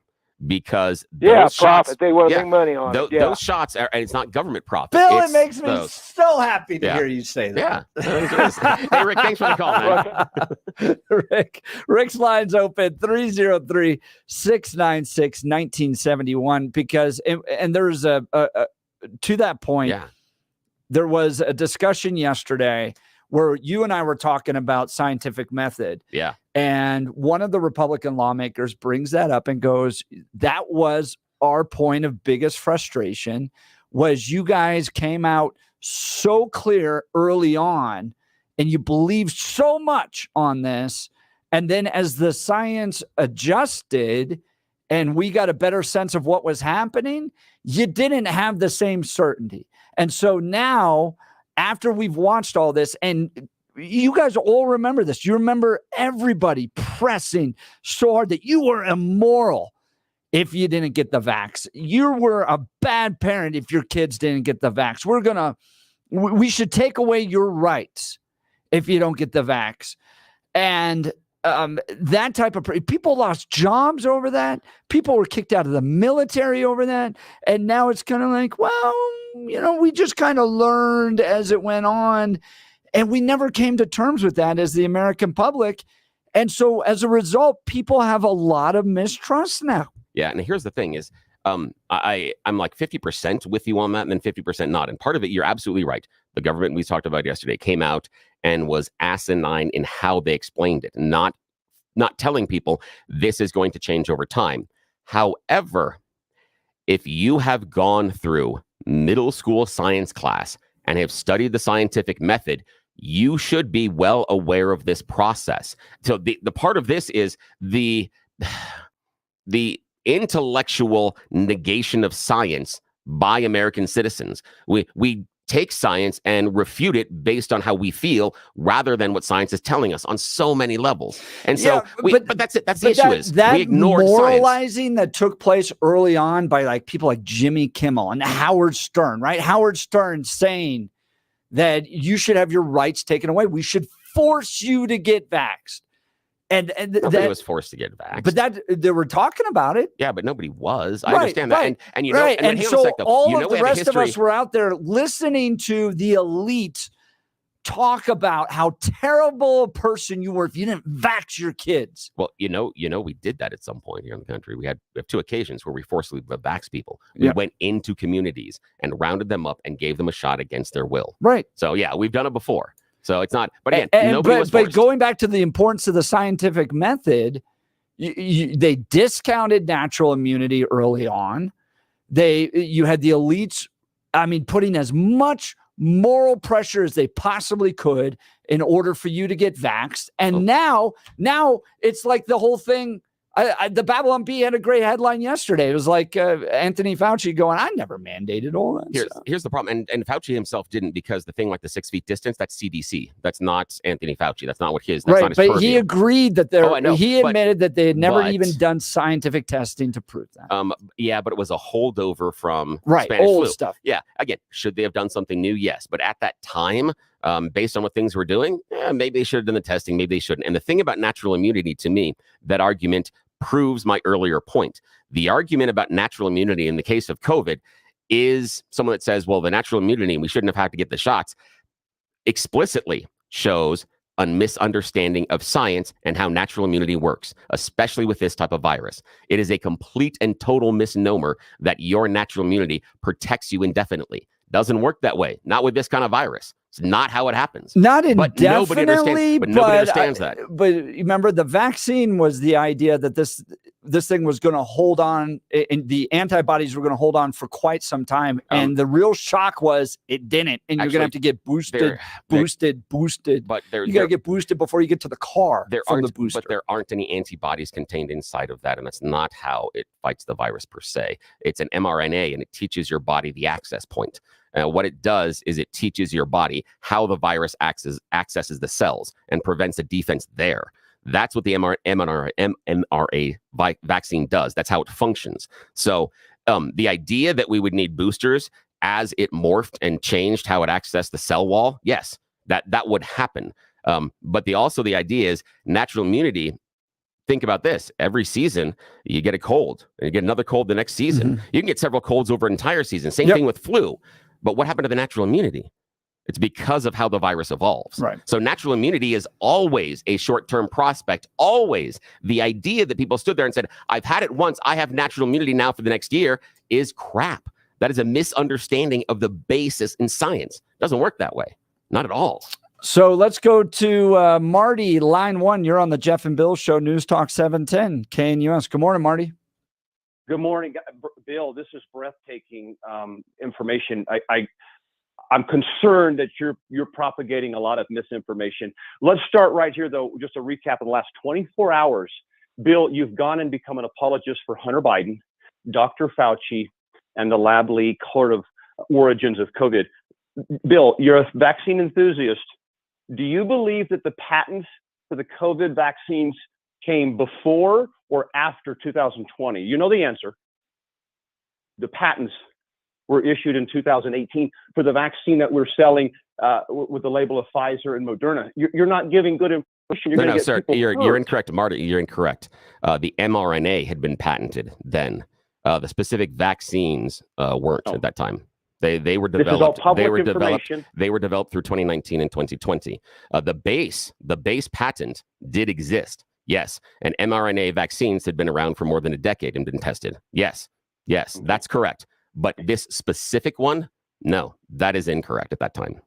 [SPEAKER 4] Because
[SPEAKER 15] profit.
[SPEAKER 4] Shots,
[SPEAKER 15] they want to make money on it. Yeah.
[SPEAKER 4] Those shots are, and it's not government profit.
[SPEAKER 3] Bill, it makes me so happy to hear you say that.
[SPEAKER 4] Yeah. Hey, Rick, thanks for the call,
[SPEAKER 3] man. Rick's line's open 303-696-1971 because and there's a to that point.
[SPEAKER 4] Yeah.
[SPEAKER 3] There was a discussion yesterday where you and I were talking about scientific method.
[SPEAKER 4] Yeah.
[SPEAKER 3] And one of the Republican lawmakers brings that up and goes, that was our point of biggest frustration, was you guys came out so clear early on and you believed so much on this. And then as the science adjusted and we got a better sense of what was happening, you didn't have the same certainty. And so now, after we've watched all this, and you guys all remember this, you remember everybody pressing so hard that you were immoral if you didn't get the vax. You were a bad parent if your kids didn't get the vax. We should take away your rights if you don't get the vax. And that type of people lost jobs over that. People were kicked out of the military over that. And now it's kind of like, well, we just kind of learned as it went on, and we never came to terms with that as the American public. And so as a result, people have a lot of mistrust now.
[SPEAKER 4] Yeah. And here's the thing is, I'm like 50% with you on that and then 50% not. And part of it, you're absolutely right. The government we talked about yesterday came out and was asinine in how they explained it, not telling people this is going to change over time. However, if you have gone through middle school science class and have studied the scientific method, you should be well aware of this process. So the part of this is the intellectual negation of science by American citizens. We take science and refute it based on how we feel rather than what science is telling us on so many levels. And so, but that's it. That's the issue is we ignored
[SPEAKER 3] moralizing
[SPEAKER 4] science.
[SPEAKER 3] That took place early on by like people like Jimmy Kimmel and Howard Stern, right? Howard Stern saying that you should have your rights taken away. We should force you to get vaxxed. And
[SPEAKER 4] nobody was forced to get vaxxed.
[SPEAKER 3] But they were talking about it.
[SPEAKER 4] Yeah, but nobody was. I understand that.
[SPEAKER 3] Right,
[SPEAKER 4] and you know,
[SPEAKER 3] right. And so all of the rest of us
[SPEAKER 4] history.
[SPEAKER 3] were out there listening to the elite talk about how terrible a person you were if you didn't vax your kids.
[SPEAKER 4] Well, we did that at some point here in the country. We have 2 occasions where we forcibly vax people. We went into communities and rounded them up and gave them a shot against their will.
[SPEAKER 3] Right.
[SPEAKER 4] So yeah, we've done it before. So it's not, but again, nobody was forced.
[SPEAKER 3] But going back to the importance of the scientific method, they discounted natural immunity early on. You had the elites, putting as much moral pressure as they possibly could in order for you to get vaxxed. And now it's like the whole thing. The Babylon Bee had a great headline yesterday. It was like Anthony Fauci going, I never mandated all that.
[SPEAKER 4] Here's the problem. And Fauci himself didn't, because the thing like the 6 feet distance, that's CDC. That's not Anthony Fauci. That's not what that's
[SPEAKER 3] right.
[SPEAKER 4] Not his
[SPEAKER 3] but
[SPEAKER 4] purview.
[SPEAKER 3] He agreed that he admitted that they had never even done scientific testing to prove that.
[SPEAKER 4] Yeah, but it was a holdover from
[SPEAKER 3] Spanish
[SPEAKER 4] old
[SPEAKER 3] flu
[SPEAKER 4] stuff. Yeah. Again, should they have done something new? Yes. But at that time, based on what things were doing, maybe they should have done the testing. Maybe they shouldn't. And the thing about natural immunity, to me, that argument proves my earlier point. The argument about natural immunity in the case of COVID is someone that says, well, the natural immunity, we shouldn't have had to get the shots, explicitly shows a misunderstanding of science and how natural immunity works, especially with this type of virus. It is a complete and total misnomer that your natural immunity protects you indefinitely. Doesn't work that way. Not with this kind of virus. It's not how it happens.
[SPEAKER 3] Not
[SPEAKER 4] indefinitely, but nobody understands that.
[SPEAKER 3] But remember, the vaccine was the idea that this thing was going to hold on, and the antibodies were going to hold on for quite some time. And the real shock was it didn't. And you're going to have to get boosted. But you got to get boosted before you get to the car from the booster.
[SPEAKER 4] But there aren't any antibodies contained inside of that, and that's not how it fights the virus per se. It's an mRNA, and it teaches your body the access point. What it does is it teaches your body how the virus accesses the cells and prevents a defense there. That's what the mRNA vaccine does. That's how it functions. So the idea that we would need boosters as it morphed and changed how it accessed the cell wall, yes, that would happen. But the idea is natural immunity. Think about this. Every season, you get a cold, and you get another cold the next season.
[SPEAKER 3] Mm-hmm.
[SPEAKER 4] You can get several colds over an entire season. Same thing with flu. But what happened to the natural immunity? It's because of how the virus evolves.
[SPEAKER 3] Right.
[SPEAKER 4] So natural immunity is always a short-term prospect. Always. The idea that people stood there and said, I've had it once, I have natural immunity now for the next year, is crap. That is a misunderstanding of the basis in science. It doesn't work that way. Not at all.
[SPEAKER 3] So let's go to Marty, line 1. You're on the Jeff and Bill Show, News Talk 710, KNUS. Good morning, Marty.
[SPEAKER 16] Good morning, Bill. This is breathtaking information. I'm concerned that you're propagating a lot of misinformation. Let's start right here, though. Just a recap of the last 24 hours. Bill, you've gone and become an apologist for Hunter Biden, Dr. Fauci, and the lab leak sort of origins of COVID. Bill, you're a vaccine enthusiast. Do you believe that the patents for the COVID vaccines came before or after 2020? You know the answer. The patents were issued in 2018 for the vaccine that we're selling with the label of Pfizer and Moderna. You're not giving good information.
[SPEAKER 4] No, sir. You're incorrect, Marty. You're incorrect. The mRNA had been patented then. The specific vaccines weren't at that time. They were developed. This is all public information. They were developed through 2019 and 2020. The base patent did exist. Yes, and mRNA vaccines had been around for more than a decade and been tested. Yes, that's correct. But this specific one, no, that is incorrect at that time.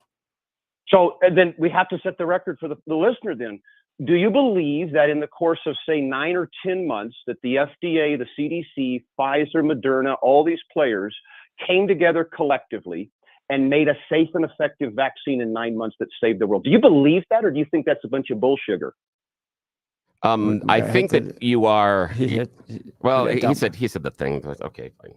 [SPEAKER 16] So then we have to set the record for the listener then. Do you believe that in the course of, say, 9 or 10 months that the FDA, the CDC, Pfizer, Moderna, all these players came together collectively and made a safe and effective vaccine in 9 months that saved the world? Do you believe that, or do you think that's a bunch of bullsugar?
[SPEAKER 4] I think that you are. Well, he said the thing. Okay, fine.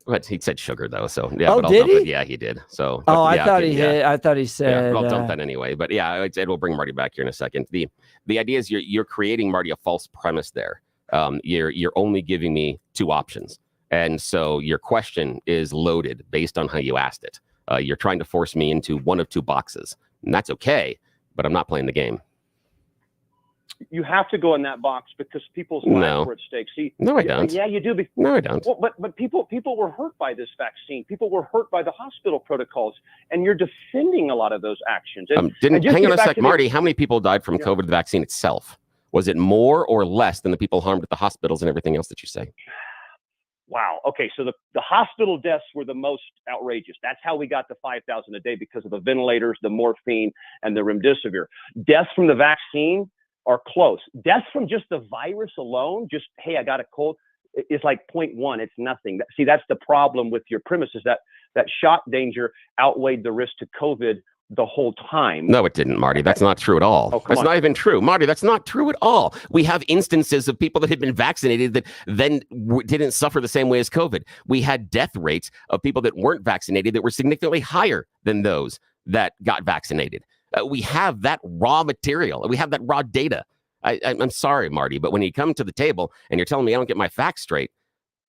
[SPEAKER 4] But he said sugar though, so yeah.
[SPEAKER 3] Oh,
[SPEAKER 4] but
[SPEAKER 3] did he?
[SPEAKER 4] Yeah, he did. So.
[SPEAKER 3] I thought he hit. I thought he said.
[SPEAKER 4] Yeah, I'll dump that anyway. But yeah, it will bring Marty back here in a second. The idea is you're creating, Marty, a false premise there. You're only giving me two options, and so your question is loaded based on how you asked it. You're trying to force me into one of two boxes, and that's okay. But I'm not playing the game.
[SPEAKER 16] You have to go in that box because people's lives were at stake. See,
[SPEAKER 4] no, I don't.
[SPEAKER 16] Yeah, you do.
[SPEAKER 4] No, I don't.
[SPEAKER 16] Well, but people were hurt by this vaccine. People were hurt by the hospital protocols, and you're defending a lot of those actions.
[SPEAKER 4] Hang on a sec, Marty. How many people died from COVID vaccine itself? Was it more or less than the people harmed at the hospitals and everything else that you say?
[SPEAKER 16] Wow. Okay. So the hospital deaths were the most outrageous. That's how we got to 5,000 a day, because of the ventilators, the morphine, and the remdesivir. Deaths from the vaccine are close. Deaths from just the virus alone, just, hey, I got a cold, is like 0.1. It's nothing. See, that's the problem with your premise, is that shot danger outweighed the risk to COVID the whole time.
[SPEAKER 4] No, it didn't, Marty. That's not true at all. That's not even true. Marty, that's not true at all. We have instances of people that had been vaccinated that then didn't suffer the same way as COVID. We had death rates of people that weren't vaccinated that were significantly higher than those that got vaccinated. We have that raw material. We have that raw data. I'm sorry, Marty, but when you come to the table and you're telling me I don't get my facts straight,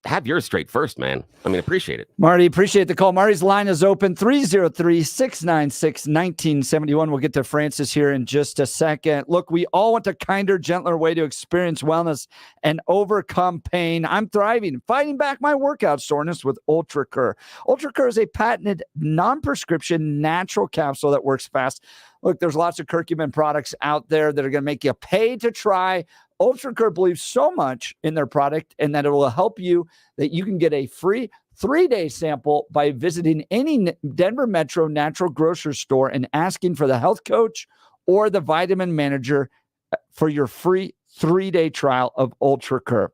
[SPEAKER 4] have yours straight first, man. I mean, appreciate it.
[SPEAKER 3] Marty, appreciate the call. Marty's line is open, 303-696-1971. We'll get to Francis here in just a second. Look, we all want a kinder, gentler way to experience wellness and overcome pain. I'm thriving, fighting back my workout soreness with UltraCur. UltraCur is a patented, non-prescription, natural capsule that works fast. Look, there's lots of curcumin products out there that are going to make you pay to try. UltraCur believes so much in their product and that it will help you that you can get a free 3-day sample by visiting any Denver Metro natural grocery store and asking for the health coach or the vitamin manager for your free 3-day trial of UltraCur.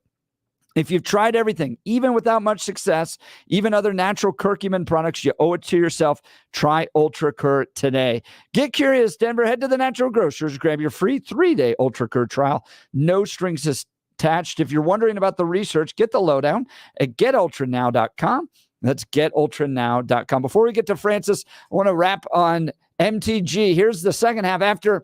[SPEAKER 3] If you've tried everything, even without much success, even other natural curcumin products, you owe it to yourself. Try UltraCur today. Get curious, Denver. Head to the natural grocers. Grab your free 3-day UltraCur trial. No strings attached. If you're wondering about the research, get the lowdown at getultranow.com. That's getultranow.com. Before we get to Francis, I want to wrap on MTG. Here's the second half. After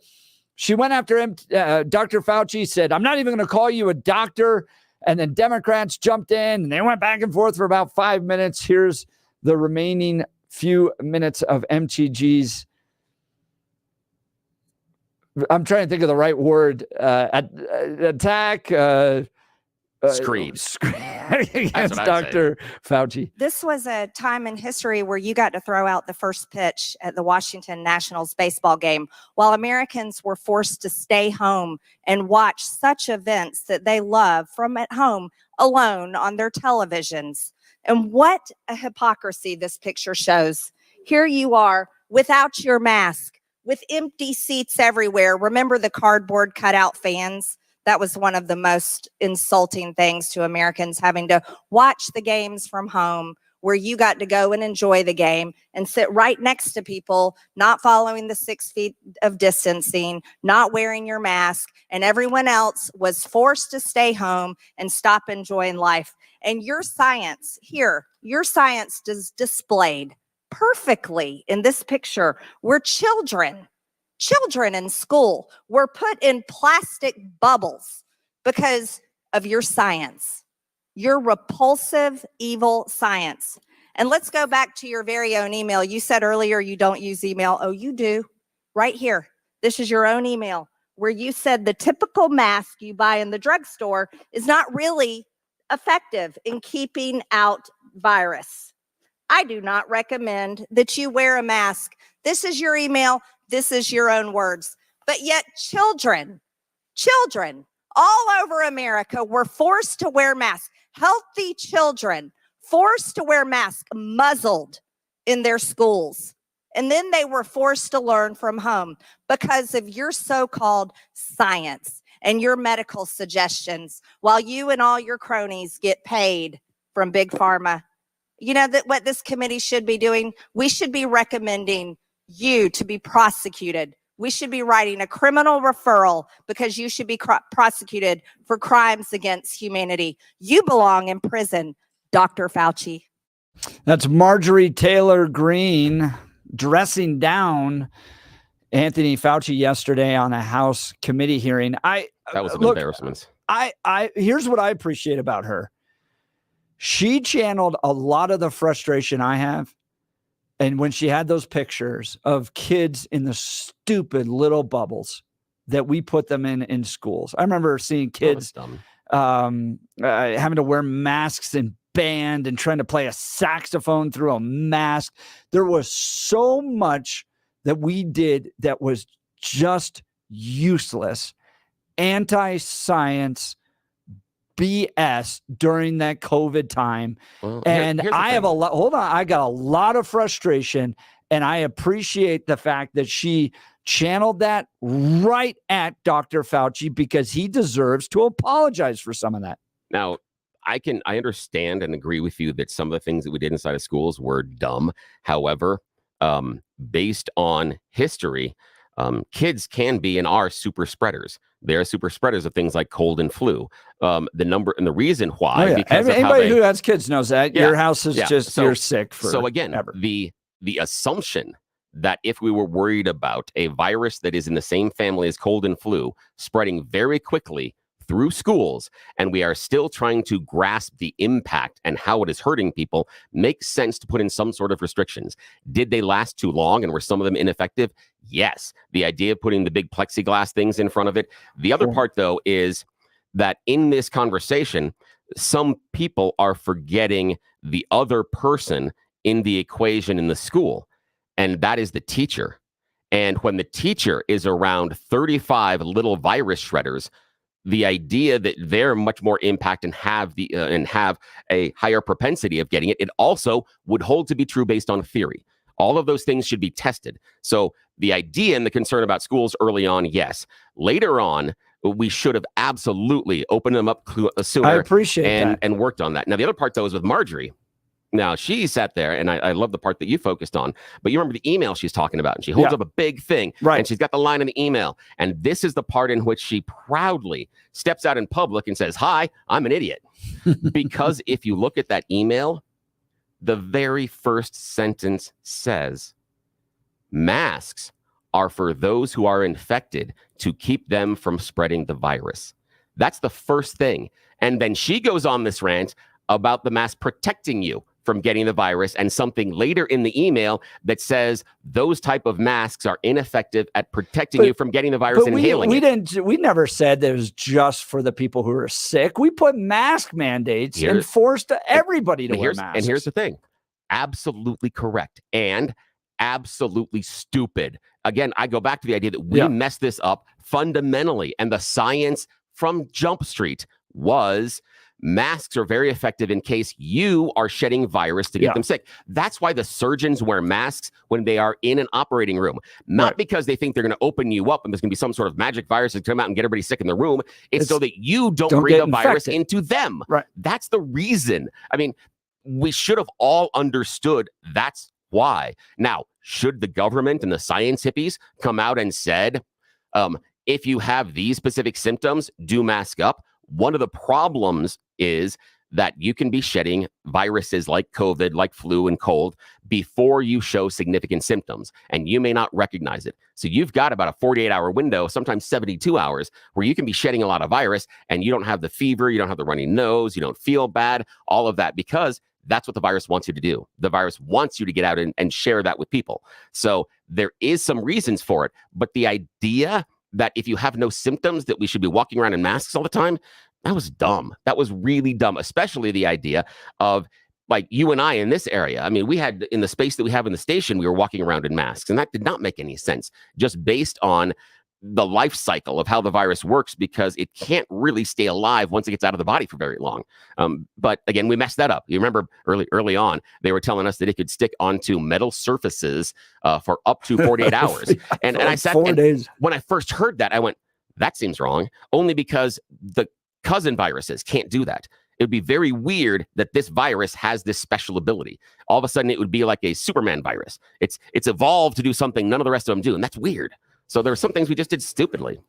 [SPEAKER 3] she went after Dr. Fauci, said, I'm not even going to call you a doctor. And then Democrats jumped in and they went back and forth for about 5 minutes. Here's the remaining few minutes of MTG's. I'm trying to think of the right word. Attack.
[SPEAKER 4] Screed.
[SPEAKER 3] Against Dr. Fauci.
[SPEAKER 14] This was a time in history where you got to throw out the first pitch at the Washington Nationals baseball game while Americans were forced to stay home and watch such events that they love from at home alone on their televisions. And what a hypocrisy this picture shows. Here you are without your mask, with empty seats everywhere. Remember the cardboard cutout fans? That was one of the most insulting things to Americans, having to watch the games from home where you got to go and enjoy the game and sit right next to people, not following the 6 feet of distancing, not wearing your mask, and everyone else was forced to stay home and stop enjoying life. And your science here, your science is displayed perfectly in this picture where children in school were put in plastic bubbles because of your science, your repulsive, evil science. And let's go back to your very own email. You said earlier you don't use email. Oh, you do. Right here. This is your own email where you said the typical mask you buy in the drugstore is not really effective in keeping out virus. I do not recommend that you wear a mask. This is your email. This is your own words. But yet children all over America were forced to wear masks. Healthy children forced to wear masks, muzzled in their schools. And then they were forced to learn from home because of your so-called science and your medical suggestions, while you and all your cronies get paid from Big Pharma. You know that what this committee should be doing? We should be recommending you to be prosecuted. We should be writing a criminal referral because you should be prosecuted for crimes against humanity. You belong in prison, Dr. Fauci.
[SPEAKER 3] That's Marjorie Taylor Greene dressing down Anthony Fauci yesterday on a House committee hearing.
[SPEAKER 4] That was an embarrassment.
[SPEAKER 3] Here's what I appreciate about her. She channeled a lot of the frustration I have. And when she had those pictures of kids in the stupid little bubbles that we put them in schools. I remember seeing kids having to wear masks in band and trying to play a saxophone through a mask. There was so much that we did that was just useless, anti-science BS during that COVID time.
[SPEAKER 4] Well,
[SPEAKER 3] and
[SPEAKER 4] here's the
[SPEAKER 3] I have
[SPEAKER 4] thing.
[SPEAKER 3] a lot, hold on, I got a lot of frustration, and I appreciate the fact that she channeled that right at Dr. Fauci because he deserves to apologize for some of that.
[SPEAKER 4] Now, I understand and agree with you that some of the things that we did inside of schools were dumb. However, based on history, kids can be and are super spreaders. They're super spreaders of things like cold and flu. The number and the reason why, because
[SPEAKER 3] anybody who has kids knows that your house is just you're sick for.
[SPEAKER 4] So again, the assumption that if we were worried about a virus that is in the same family as cold and flu spreading very quickly through schools, and we are still trying to grasp the impact and how it is hurting people, makes sense to put in some sort of restrictions. Did they last too long and were some of them ineffective? Yes. The idea of putting the big plexiglass things in front of it. The other part, though, is that in this conversation, some people are forgetting the other person in the equation in the school, and that is the teacher. And when the teacher is around 35 little virus shredders, the idea that they're much more impact and have a higher propensity of getting it, it also would hold to be true based on theory. All of those things should be tested. So the idea and the concern about schools early on, yes. Later on, we should have absolutely opened them up sooner.
[SPEAKER 3] I appreciate that.
[SPEAKER 4] And worked on that. Now, the other part, though, is with Marjorie. Now, she sat there, and I love the part that you focused on, but you remember the email she's talking about, and she holds up a big thing,
[SPEAKER 3] right?
[SPEAKER 4] And she's got the line in the email, and this is the part in which she proudly steps out in public and says, "Hi, I'm an idiot." Because if you look at that email, The very first sentence says, masks are for those who are infected to keep them from spreading the virus. That's the first thing. And then she goes on this rant about the mask protecting you from getting the virus, and something later in the email that says those type of masks are ineffective at protecting you from getting the virus and inhaling it.
[SPEAKER 3] We never said that it was just for the people who are sick. We put mask mandates and forced everybody to wear masks.
[SPEAKER 4] And here's the thing. Absolutely correct. And absolutely stupid. Again, I go back to the idea that we messed this up fundamentally. And the science from Jump Street was masks are very effective in case you are shedding virus to get them sick. That's why the surgeons wear masks when they are in an operating room. Not because they think they're going to open you up and there's going to be some sort of magic virus that come out and get everybody sick in the room. It's so that you don't bring the virus into them.
[SPEAKER 3] Right.
[SPEAKER 4] That's the reason. I mean, we should have all understood that's why. Now, should the government and the science hippies come out and said, if you have these specific symptoms, do mask up? One of the problems is that you can be shedding viruses like COVID, like flu and cold before you show significant symptoms, and you may not recognize it. So you've got about a 48-hour window, sometimes 72 hours, where you can be shedding a lot of virus and you don't have the fever, you don't have the runny nose, you don't feel bad, all of that, because that's what the virus wants you to do. The virus wants you to get out and share that with people. So there is some reasons for it, but the idea that if you have no symptoms that we should be walking around in masks all the time, that was dumb. That was really dumb, especially the idea of like you and I in this area. I mean, we had in the space that we have in the station, we were walking around in masks, and that did not make any sense just based on the life cycle of how the virus works, because it can't really stay alive once it gets out of the body for very long. But again, we messed that up. You remember early on, they were telling us that it could stick onto metal surfaces for up to 48 hours. And I sat
[SPEAKER 3] 4 days.
[SPEAKER 4] When I first heard that, I went, that seems wrong, only because the cousin viruses can't do that. It would be very weird that this virus has this special ability. All of a sudden, it would be like a Superman virus. It's evolved to do something none of the rest of them do, and that's weird. So there are some things we just did stupidly.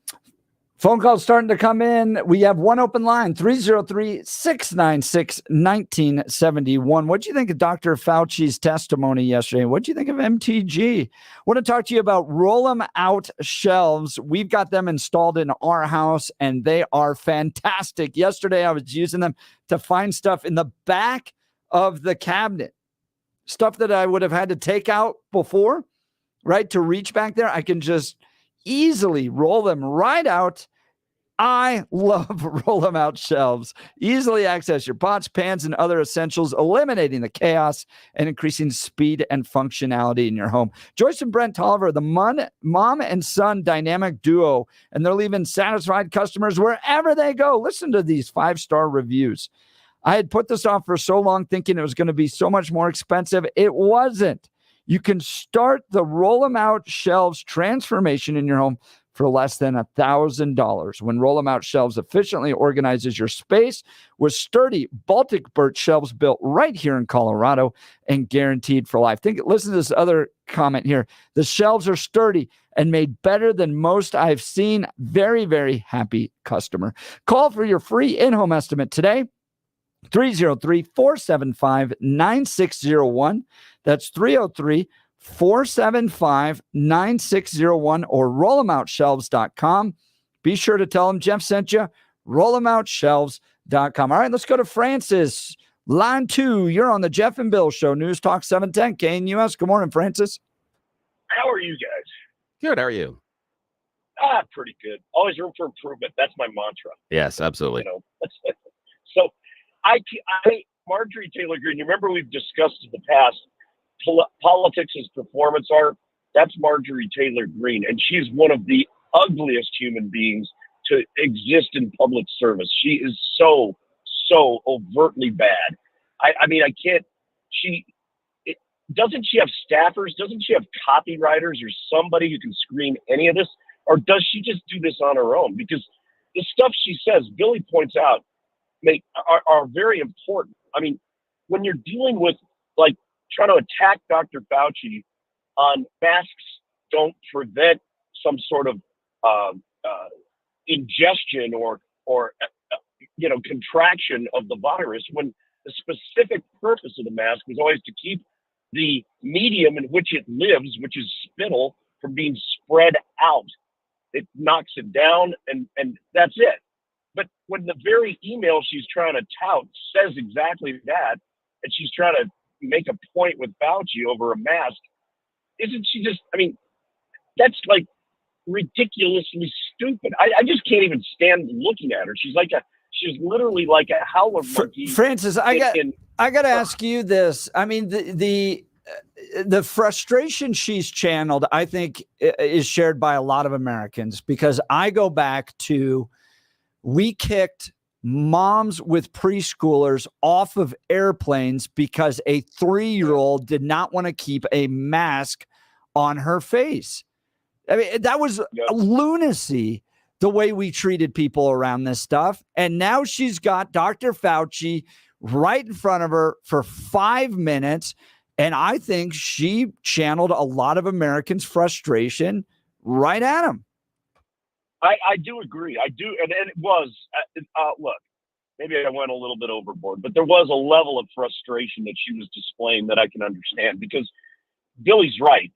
[SPEAKER 3] Phone calls starting to come in. We have one open line, 303-696-1971. What do you think of Dr. Fauci's testimony yesterday? What do you think of MTG? I want to talk to you about roll them out shelves. We've got them installed in our house, and they are fantastic. Yesterday, I was using them to find stuff in the back of the cabinet, stuff that I would have had to take out before, right? To reach back there, I can just easily roll them right out. I love roll them out shelves. Easily access your pots, pans, and other essentials, eliminating the chaos and increasing speed and functionality in your home. Joyce and Brent Tolliver, the mom and son dynamic duo, and they're leaving satisfied customers wherever they go. Listen to these 5-star reviews. I had put this off for so long thinking it was going to be so much more expensive. It wasn't. You can start the roll them out shelves transformation in your home for less than $1,000. When roll them out shelves efficiently organizes your space with sturdy Baltic birch shelves built right here in Colorado and guaranteed for life. Listen to this other comment here. The shelves are sturdy and made better than most I've seen. Very, very happy customer. Call for your free in-home estimate today. 303-475-9601. That's 303-475-9601 or rollemoutshelves.com. Be sure to tell them Jeff sent you. Rollemoutshelves.com. All right, let's go to Francis. Line 2, you're on the Jeff and Bill Show, News Talk 710 KNUS. Good morning, Francis.
[SPEAKER 17] How are you guys?
[SPEAKER 4] Good. How are you?
[SPEAKER 17] Pretty good. Always room for improvement. That's my mantra.
[SPEAKER 4] Yes, absolutely.
[SPEAKER 17] You know, so I Marjorie Taylor Greene, you remember we've discussed in the past, politics is performance art. That's Marjorie Taylor Greene, and she's one of the ugliest human beings to exist in public service. She is so overtly bad. I mean, I can't. Doesn't she have staffers? Doesn't she have copywriters or somebody who can screen any of this? Or does she just do this on her own? Because the stuff she says, Billy points out, are very important. I mean, when you're dealing with, like, trying to attack Dr. Fauci on masks don't prevent some sort of ingestion or contraction of the virus, when the specific purpose of the mask was always to keep the medium in which it lives, which is spittle, from being spread out. It knocks it down, and that's it. But when the very email she's trying to tout says exactly that, and she's trying to make a point with Fauci over a mask, isn't she just, I mean, that's like ridiculously stupid. I just can't even stand looking at her. She's literally like a howler monkey.
[SPEAKER 3] Francis, I got to ask you this. I mean, the frustration she's channeled, I think, is shared by a lot of Americans, because I go back to, we kicked moms with preschoolers off of airplanes because a 3-year-old did not want to keep a mask on her face. I mean, that was lunacy, the way we treated people around this stuff. And now she's got Dr. Fauci right in front of her for 5 minutes. And I think she channeled a lot of Americans' frustration right at him.
[SPEAKER 17] I do agree. I do. And it was, look, maybe I went a little bit overboard, but there was a level of frustration that she was displaying that I can understand, because Billy's right.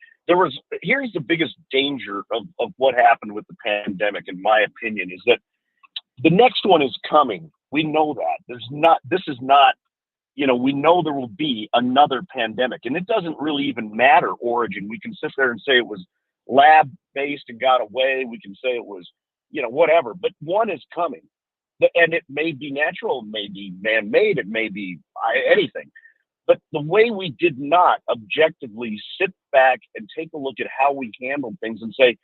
[SPEAKER 17] Here's the biggest danger of what happened with the pandemic, in my opinion, is that the next one is coming. We know that. This is not, we know there will be another pandemic, and it doesn't really even matter origin. We can sit there and say it was lab-based and got away. We can say it was, whatever, but one is coming. And it may be natural, it may be man-made, it may be anything. But the way we did not objectively sit back and take a look at how we handled things and say,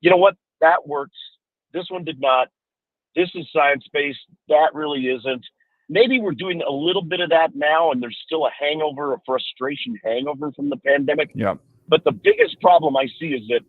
[SPEAKER 17] you know what, that works. This one did not. This is science-based. That really isn't. Maybe we're doing a little bit of that now, and there's still a frustration hangover from the pandemic.
[SPEAKER 3] Yeah.
[SPEAKER 17] But the biggest problem I see is that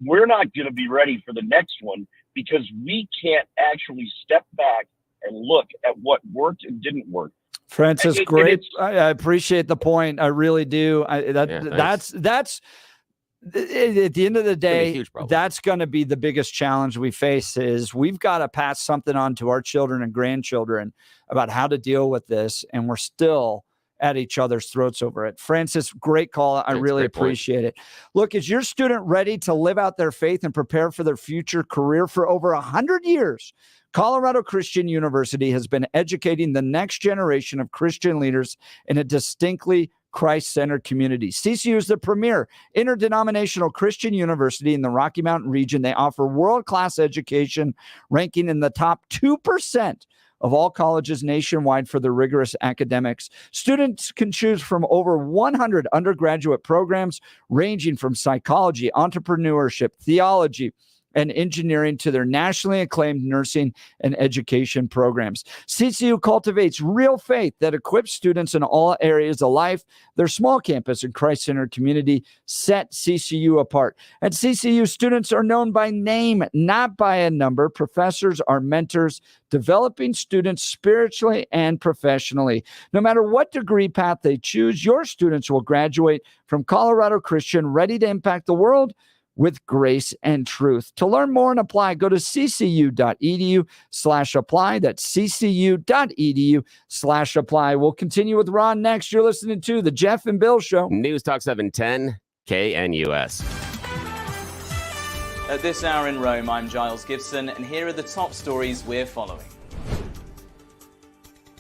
[SPEAKER 17] we're not going to be ready for the next one, because we can't actually step back and look at what worked and didn't work.
[SPEAKER 3] Francis, great. I appreciate the point. I really do. That's at the end of the day, that's going to be the biggest challenge we face, is we've got to pass something on to our children and grandchildren about how to deal with this. And we're still at each other's throats over it. Francis, great call. I really appreciate it. Look, is your student ready to live out their faith and prepare for their future career? For over 100 years, Colorado Christian University has been educating the next generation of Christian leaders in a distinctly Christ-centered community. CCU is the premier interdenominational Christian university in the Rocky Mountain region. They offer world-class education, ranking in the top 2% of all colleges nationwide for their rigorous academics. Students can choose from over 100 undergraduate programs ranging from psychology, entrepreneurship, theology, and engineering to their nationally acclaimed nursing and education programs. CCU cultivates real faith that equips students in all areas of life. Their small campus and Christ-centered community set CCU apart. At CCU, students are known by name, not by a number. Professors are mentors, developing students spiritually and professionally. No matter what degree path they choose, your students will graduate from Colorado Christian, ready to impact the world with grace and truth. To learn more and apply, go to ccu.edu/apply. That's ccu.edu/apply. We'll continue with Ron next. You're listening to The Jeff and Bill Show.
[SPEAKER 4] News Talk 710 KNUS.
[SPEAKER 7] At this hour in Rome, I'm Giles Gibson, and here are the top stories we're following.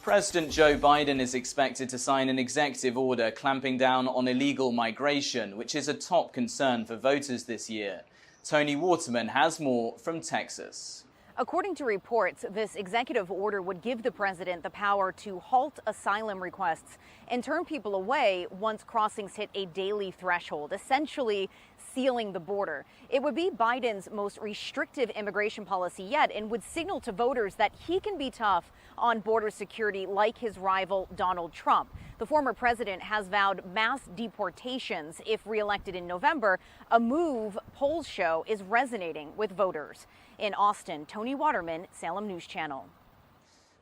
[SPEAKER 7] President Joe Biden is expected to sign an executive order clamping down on illegal migration, which is a top concern for voters this year. Tony Waterman has more from Texas.
[SPEAKER 18] According to reports, this executive order would give the president the power to halt asylum requests and turn people away once crossings hit a daily threshold, essentially sealing the border. It would be Biden's most restrictive immigration policy yet and would signal to voters that he can be tough on border security like his rival Donald Trump. The former president has vowed mass deportations if reelected in November, a move polls show is resonating with voters. In Austin, Tony Waterman, Salem News Channel.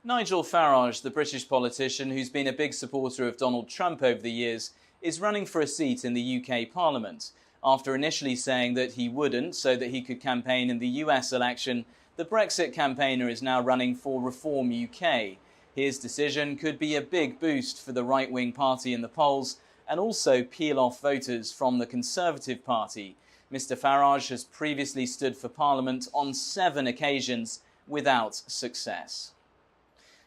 [SPEAKER 7] Nigel Farage, the British politician who's been a big supporter of Donald Trump over the years, is running for a seat in the UK Parliament. After initially saying that he wouldn't so that he could campaign in the US election, the Brexit campaigner is now running for Reform UK. His decision could be a big boost for the right-wing party in the polls and also peel off voters from the Conservative Party. Mr. Farage has previously stood for Parliament on 7 occasions without success.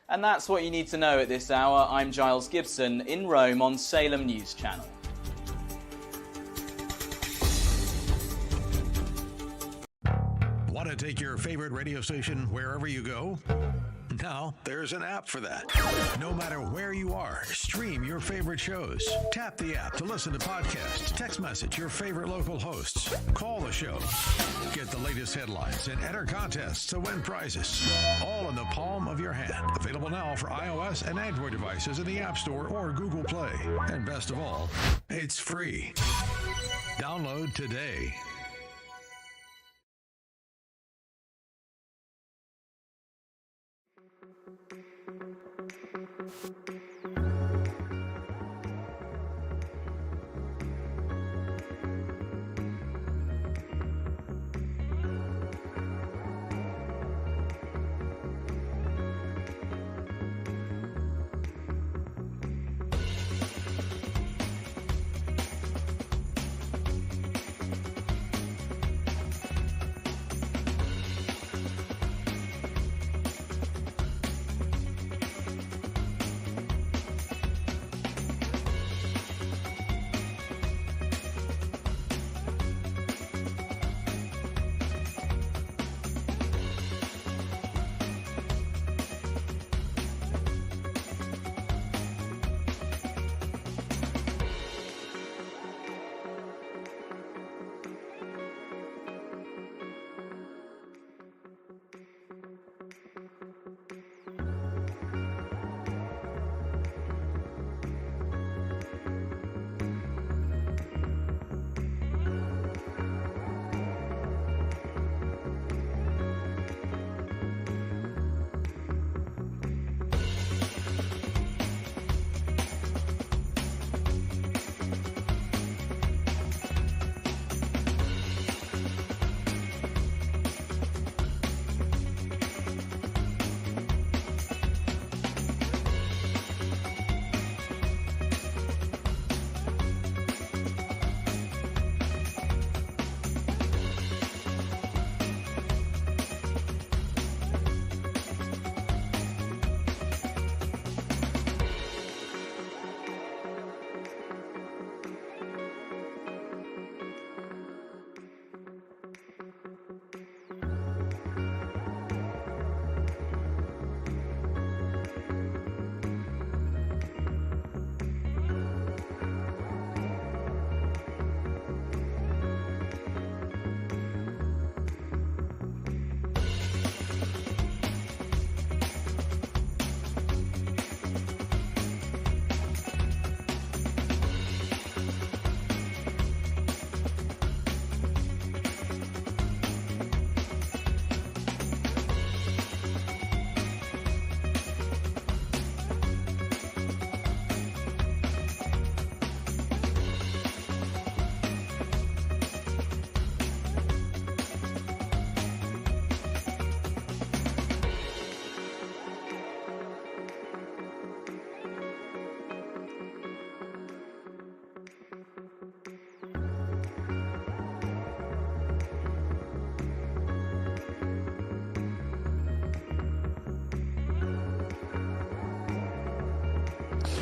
[SPEAKER 7] And that's what you need to know at this hour. I'm Giles Gibson in Rome on Salem News Channel.
[SPEAKER 19] Want to take your favorite radio station wherever you go? Now, there's an app for that. No matter where you are, stream your favorite shows. Tap the app to listen to podcasts, text message your favorite local hosts, call the show, get the latest headlines, and enter contests to win prizes. All in the palm of your hand. Available now for iOS and Android devices in the App Store or Google Play. And best of all, it's free. Download today.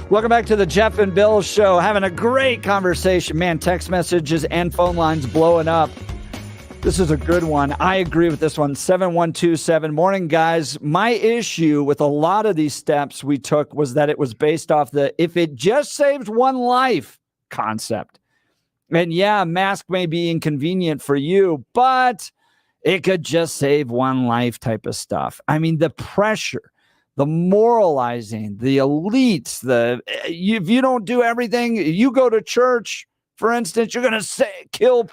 [SPEAKER 3] Welcome back to the Jeff and Bill Show. Having a great conversation. Man, text messages and phone lines blowing up. This is a good one. I agree with this one. 7127. Morning, guys. My issue with a lot of these steps we took was that it was based off the if it just saves one life concept. And yeah, mask may be inconvenient for you, but it could just save one life type of stuff. I mean, the pressure, the moralizing, the elites, if you don't do everything, you go to church, for instance, you're going to kill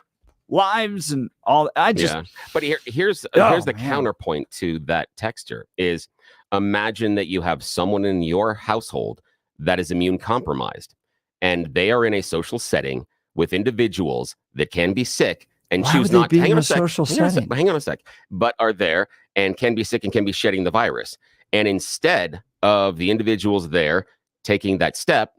[SPEAKER 3] lives and all.
[SPEAKER 4] But here's the counterpoint to that texter is imagine that you have someone in your household that is immune compromised and they are in a social setting with individuals that can be sick and choose not to hang on a sec, but are there and can be sick and can be shedding the virus. And instead of the individuals there taking that step,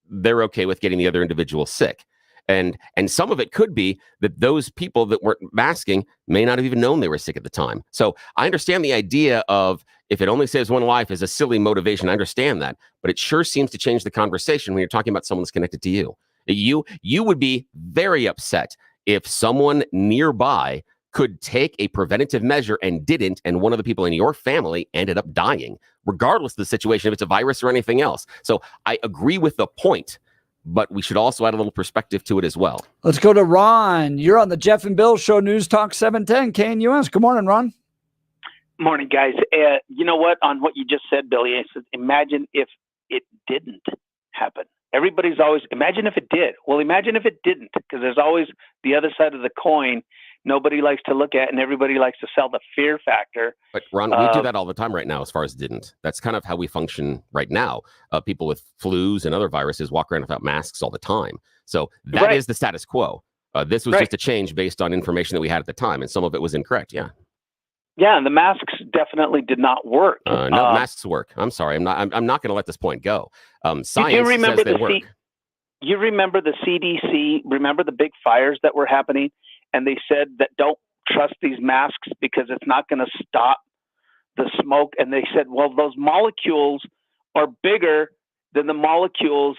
[SPEAKER 4] they're okay with getting the other individual sick. And some of it could be that those people that weren't masking may not have even known they were sick at the time. So I understand the idea of if it only saves one life is a silly motivation. I understand that. But it sure seems to change the conversation when you're talking about someone that's connected to you. You would be very upset if someone nearby could take a preventative measure and didn't, and one of the people in your family ended up dying, regardless of the situation, if it's a virus or anything else. So I agree with the point, but we should also add a little perspective to it as well.
[SPEAKER 3] Let's go to Ron. You're on the Jeff and Bill Show, News Talk 710 KNUS. Good morning, Ron.
[SPEAKER 20] Morning, guys. You know what? On what you just said, Billy, I said, imagine if it didn't happen. Everybody's always, imagine if it did. Well, imagine if it didn't, because there's always the other side of the coin nobody likes to look at, and everybody likes to sell the fear factor.
[SPEAKER 4] But Ron, we do that all the time right now as far as didn't. That's kind of how we function right now. People with flus and other viruses walk around without masks all the time. So that is the status quo. This was just a change based on information that we had at the time, and some of it was incorrect. Yeah.
[SPEAKER 20] Yeah, and the masks definitely did not work.
[SPEAKER 4] No, masks work. I'm sorry. I'm not going to let this point go. Science says they work.
[SPEAKER 20] You remember the CDC? Remember the big fires that were happening, and they said that don't trust these masks because it's not going to stop the smoke. And they said, well, those molecules are bigger than the molecules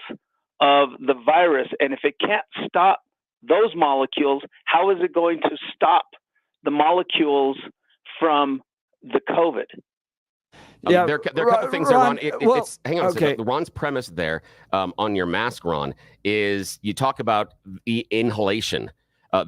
[SPEAKER 20] of the virus, and if it can't stop those molecules, how is it going to stop the molecules from the COVID?
[SPEAKER 4] There are a couple of things there, Ron. Hang on a second. Ron's premise there on your mask, Ron, is you talk about the inhalation.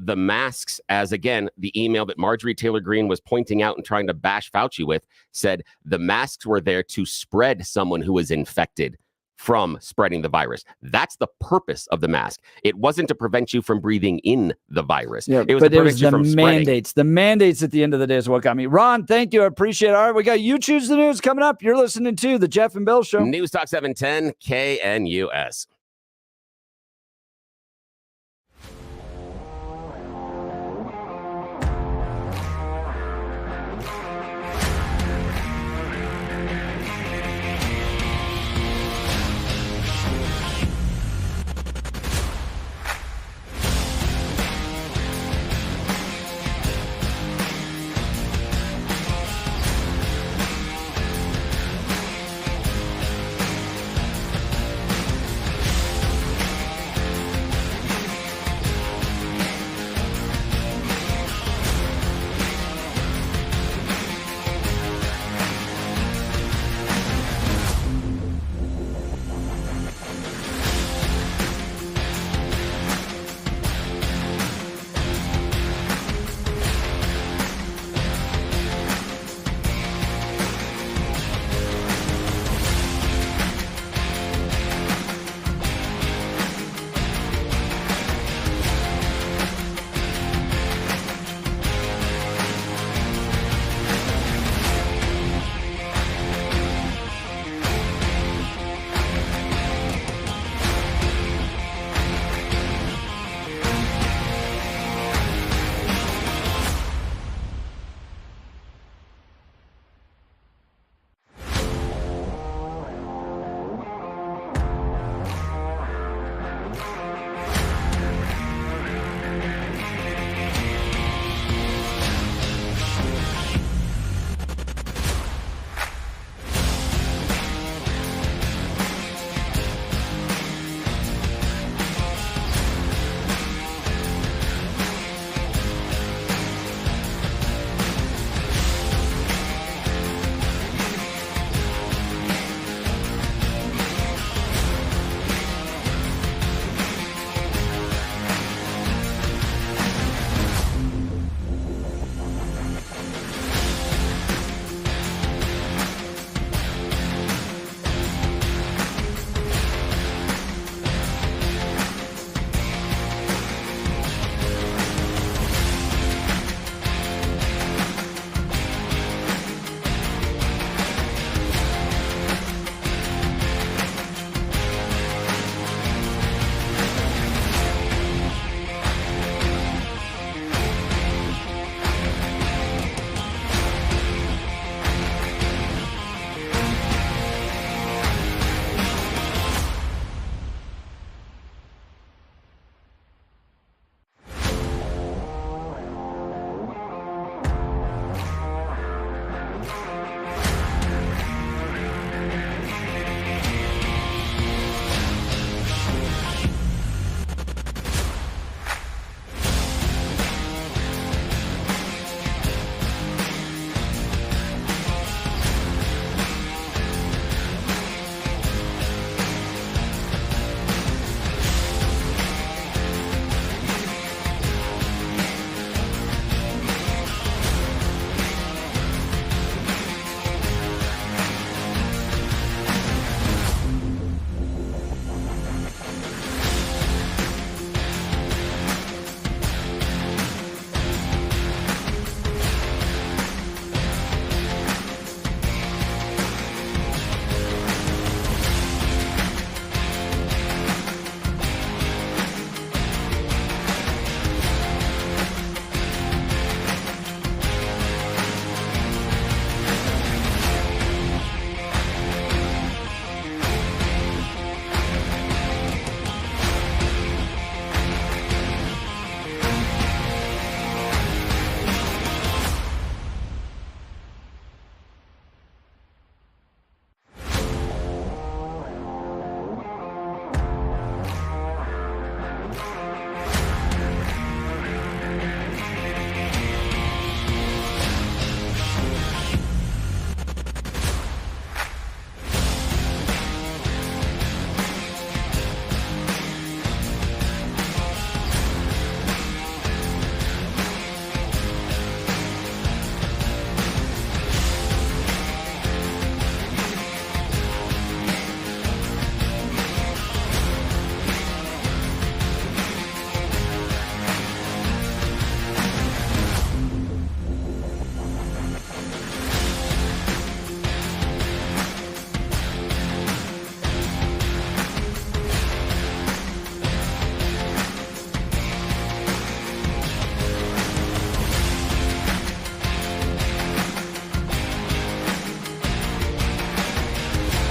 [SPEAKER 4] The masks, as again, the email that Marjorie Taylor Greene was pointing out and trying to bash Fauci with, said the masks were there to spread someone who was infected from spreading the virus. That's the purpose of the mask. It wasn't to prevent you from breathing in the virus.
[SPEAKER 3] Yeah,
[SPEAKER 4] it was to prevent you from
[SPEAKER 3] mandates. The mandates at the end of the day is what got me. Ron, thank you. I appreciate it. All right, we got You Choose the News coming up. You're listening to the Jeff and Bill Show.
[SPEAKER 4] News Talk 710 KNUS.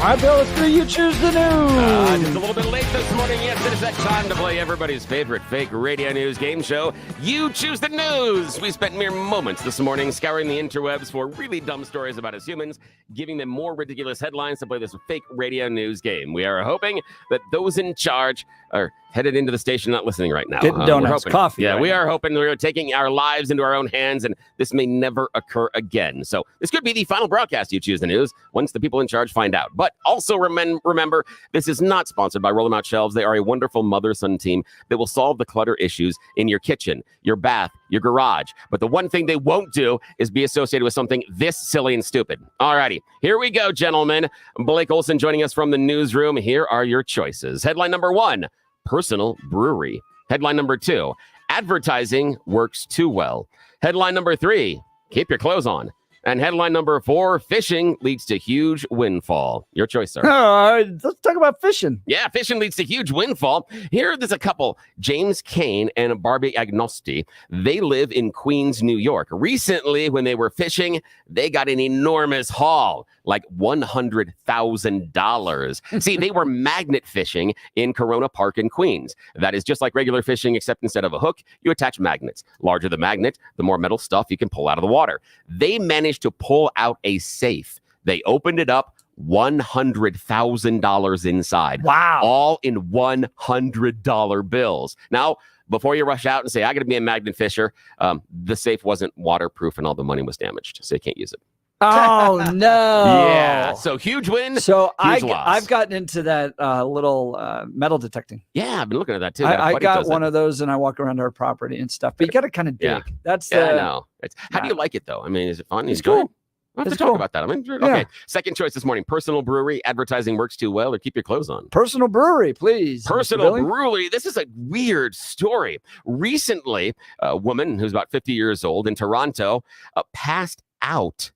[SPEAKER 3] All right, Bill, let's do You Choose the News.
[SPEAKER 4] Just a little bit late this morning. Yes, it is that time to play everybody's favorite fake radio news game show, You Choose the News. We spent mere moments this morning scouring the interwebs for really dumb stories about us humans, giving them more ridiculous headlines to play this fake radio news game. We are hoping that those in charge are headed into the station not listening right now.
[SPEAKER 3] Getting donuts, coffee.
[SPEAKER 4] Yeah,
[SPEAKER 3] right
[SPEAKER 4] we
[SPEAKER 3] now.
[SPEAKER 4] are hoping we're taking our lives into our own hands, and this may never occur again. So this could be the final broadcast You Choose the News once the people in charge find out. But also remember, this is not sponsored by Rolling Out Shelves. They are a wonderful mother-son team that will solve the clutter issues in your kitchen, your bath, your garage. But the one thing they won't do is be associated with something this silly and stupid. All righty, here we go, gentlemen. Blake Olson joining us from the newsroom. Here are your choices. Headline number 1, personal brewery. Headline number 2, advertising works too well. Headline number 3, keep your clothes on. And headline number 4, fishing leads to huge windfall. Your choice, sir.
[SPEAKER 3] All right, let's talk about fishing.
[SPEAKER 4] Yeah, fishing leads to huge windfall. Here, there's a couple, James Kane and Barbie Agnosti. They live in Queens, New York. Recently, when they were fishing, they got an enormous haul, like $100,000. See, they were magnet fishing in Corona Park in Queens. That is just like regular fishing, except instead of a hook, you attach magnets. Larger the magnet, the more metal stuff you can pull out of the water. They managed to pull out a safe. They opened it up, $100,000 inside.
[SPEAKER 3] Wow.
[SPEAKER 4] All in $100 bills. Now, before you rush out and say, I got to be a magnet fisher, the safe wasn't waterproof and all the money was damaged, so you can't use it.
[SPEAKER 3] Oh, no.
[SPEAKER 4] Yeah. So huge win.
[SPEAKER 3] So
[SPEAKER 4] huge loss.
[SPEAKER 3] I've gotten into that little metal detecting.
[SPEAKER 4] Yeah, I've been looking at that too.
[SPEAKER 3] I got one of those and I walk around our property and stuff. But you got to kind of dig.
[SPEAKER 4] Yeah.
[SPEAKER 3] That's
[SPEAKER 4] I know. How do you like it though? I mean, is it fun?
[SPEAKER 3] It's
[SPEAKER 4] Enjoy it?
[SPEAKER 3] cool.
[SPEAKER 4] We'll have
[SPEAKER 3] It's
[SPEAKER 4] to talk
[SPEAKER 3] cool.
[SPEAKER 4] about that. I mean,
[SPEAKER 3] Yeah.
[SPEAKER 4] okay. Second choice this morning: personal brewery. Advertising works too well, or keep your clothes on.
[SPEAKER 3] Personal brewery, please. Mr.
[SPEAKER 4] Personal
[SPEAKER 3] Billy.
[SPEAKER 4] brewery. This is a weird story. Recently, a woman who's about 50 years old in Toronto passed out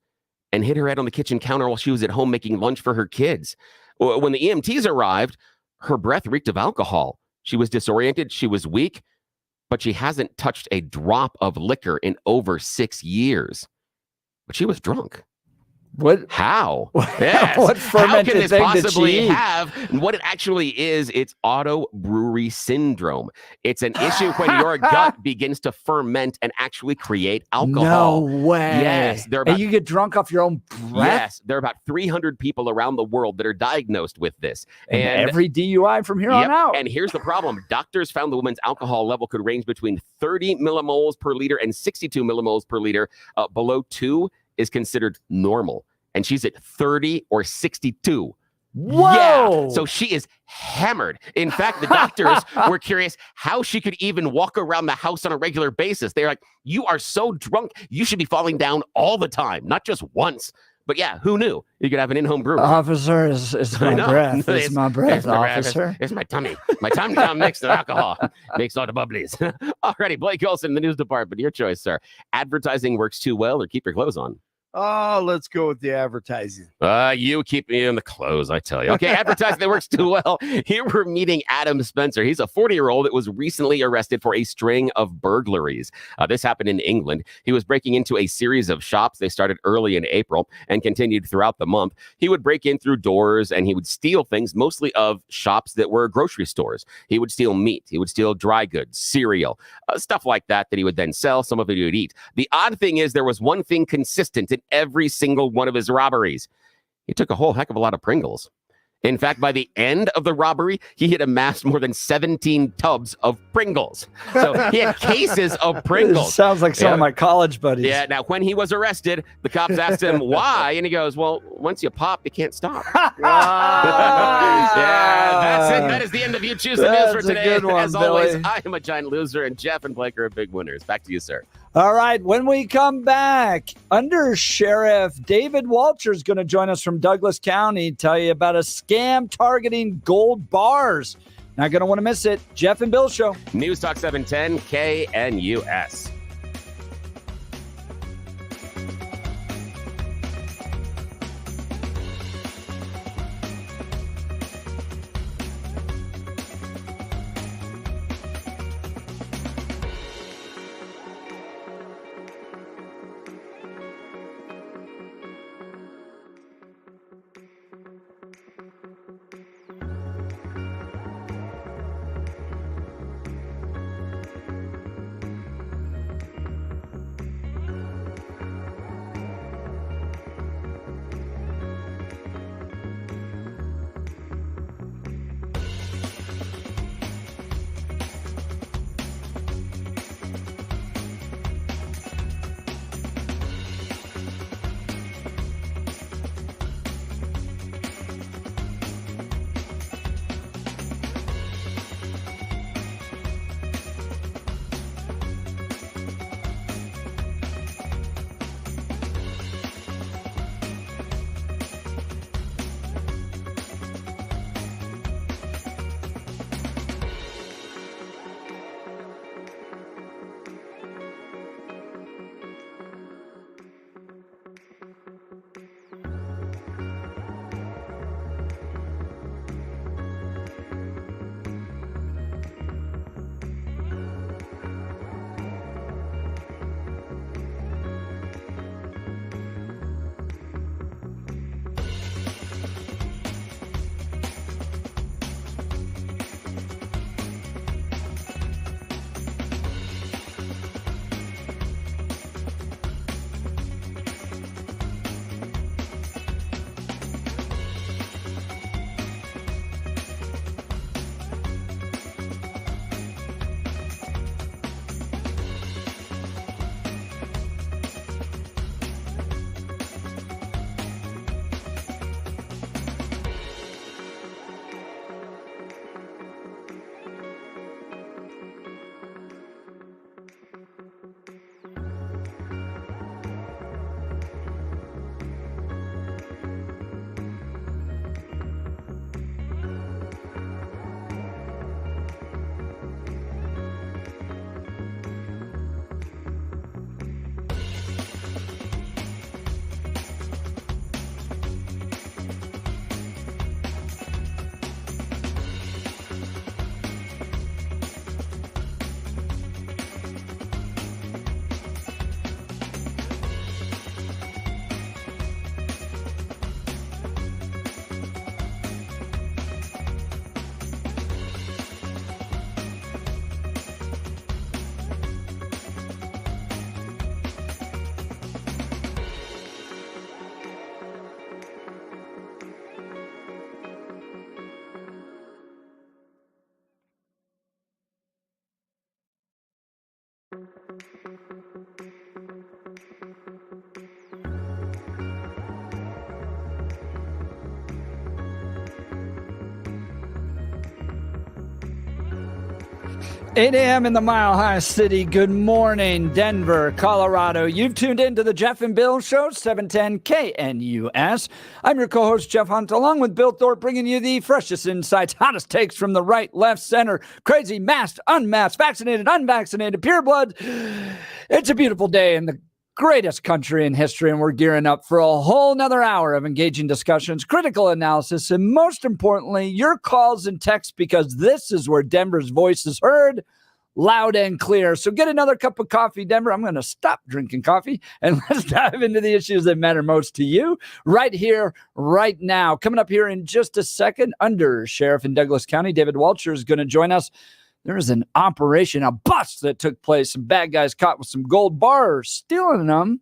[SPEAKER 4] and hit her head on the kitchen counter while she was at home making lunch for her kids. When the EMTs arrived, her breath reeked of alcohol. She was disoriented. She was weak, but she hasn't touched a drop of liquor in over 6 years. But she was drunk.
[SPEAKER 3] What?
[SPEAKER 4] How? Yes.
[SPEAKER 3] What
[SPEAKER 4] How
[SPEAKER 3] fermented
[SPEAKER 4] can this
[SPEAKER 3] thing did
[SPEAKER 4] possibly
[SPEAKER 3] she eat?
[SPEAKER 4] have? And what it actually is, it's auto brewery syndrome. It's an issue when your gut begins to ferment and actually create alcohol.
[SPEAKER 3] No way.
[SPEAKER 4] Yes.
[SPEAKER 3] And you get drunk off your own breath?
[SPEAKER 4] Yes. There are about 300 people around the world that are diagnosed with this.
[SPEAKER 3] And every DUI from here on out.
[SPEAKER 4] And here's the problem. Doctors found the woman's alcohol level could range between 30 millimoles per liter and 62 millimoles per liter. Below 2 is considered normal. And she's at 30 or 62.
[SPEAKER 3] Whoa!
[SPEAKER 4] Yeah. So she is hammered. In fact, the doctors were curious how she could even walk around the house on a regular basis. They're like, you are so drunk, you should be falling down all the time, not just once. But yeah, who knew you could have an in-home brewery?
[SPEAKER 3] Officer, it's
[SPEAKER 4] I
[SPEAKER 3] my
[SPEAKER 4] know.
[SPEAKER 3] breath. It's my breath, officer.
[SPEAKER 4] It's my tummy. My tummy now mixed with alcohol. Makes all the bubblies. Alrighty, Blake Olson, the news department. Your choice, sir. Advertising works too well, or keep your clothes on?
[SPEAKER 1] Oh, let's go with the advertising.
[SPEAKER 4] You keep me in the clothes, I tell you. Okay, advertising that works too well. Here we're meeting Adam Spencer. He's a 40-year-old that was recently arrested for a string of burglaries. This happened in England. He was breaking into a series of shops. They started early in April and continued throughout the month. He would break in through doors and he would steal things, mostly of shops that were grocery stores. He would steal meat. He would steal dry goods, cereal, stuff like that he would then sell. Some of it he would eat. The odd thing is there was one thing consistent in every single one of his robberies. He took a whole heck of a lot of Pringles. In fact, by the end of the robbery, he had amassed more than 17 tubs of Pringles. So he had cases of Pringles.
[SPEAKER 3] This sounds like some of my college buddies.
[SPEAKER 4] Yeah, now when he was arrested, the cops asked him why, and he goes, well, once you pop, you can't stop. Yeah, that's it. That is the end of You Choose the News for
[SPEAKER 3] That's a
[SPEAKER 4] today.
[SPEAKER 3] good one,
[SPEAKER 4] As always,
[SPEAKER 3] Billy.
[SPEAKER 4] I am a giant loser, and Jeff and Blake are big winners. Back to you, sir.
[SPEAKER 3] All right, when we come back, Undersheriff David Walcher is going to join us from Douglas County, tell you about a scam targeting gold bars. Not going to want to miss it. Jeff and Bill Show.
[SPEAKER 4] News Talk 710 KNUS.
[SPEAKER 3] $8 a.m. in the Mile High City. Good morning, Denver, Colorado. You've tuned into the Jeff and Bill Show, 710 KNUS. I'm your co-host, Jeff Hunt, along with Bill Thorpe, bringing you the freshest insights, hottest takes from the right, left, center, crazy, masked, unmasked, vaccinated, unvaccinated, pure blood. It's a beautiful day in the greatest country in history, and we're gearing up for a whole nother hour of engaging discussions, critical analysis, and most importantly, your calls and texts, because this is where Denver's voice is heard loud and clear. So get another cup of coffee, Denver. I'm going to stop drinking coffee, and let's dive into the issues that matter most to you right here, right now. Coming up here in just a second, Undersheriff in Douglas County, David Walcher, is going to join us. There's an operation, a bust that took place. Some bad guys caught with some gold bars, stealing them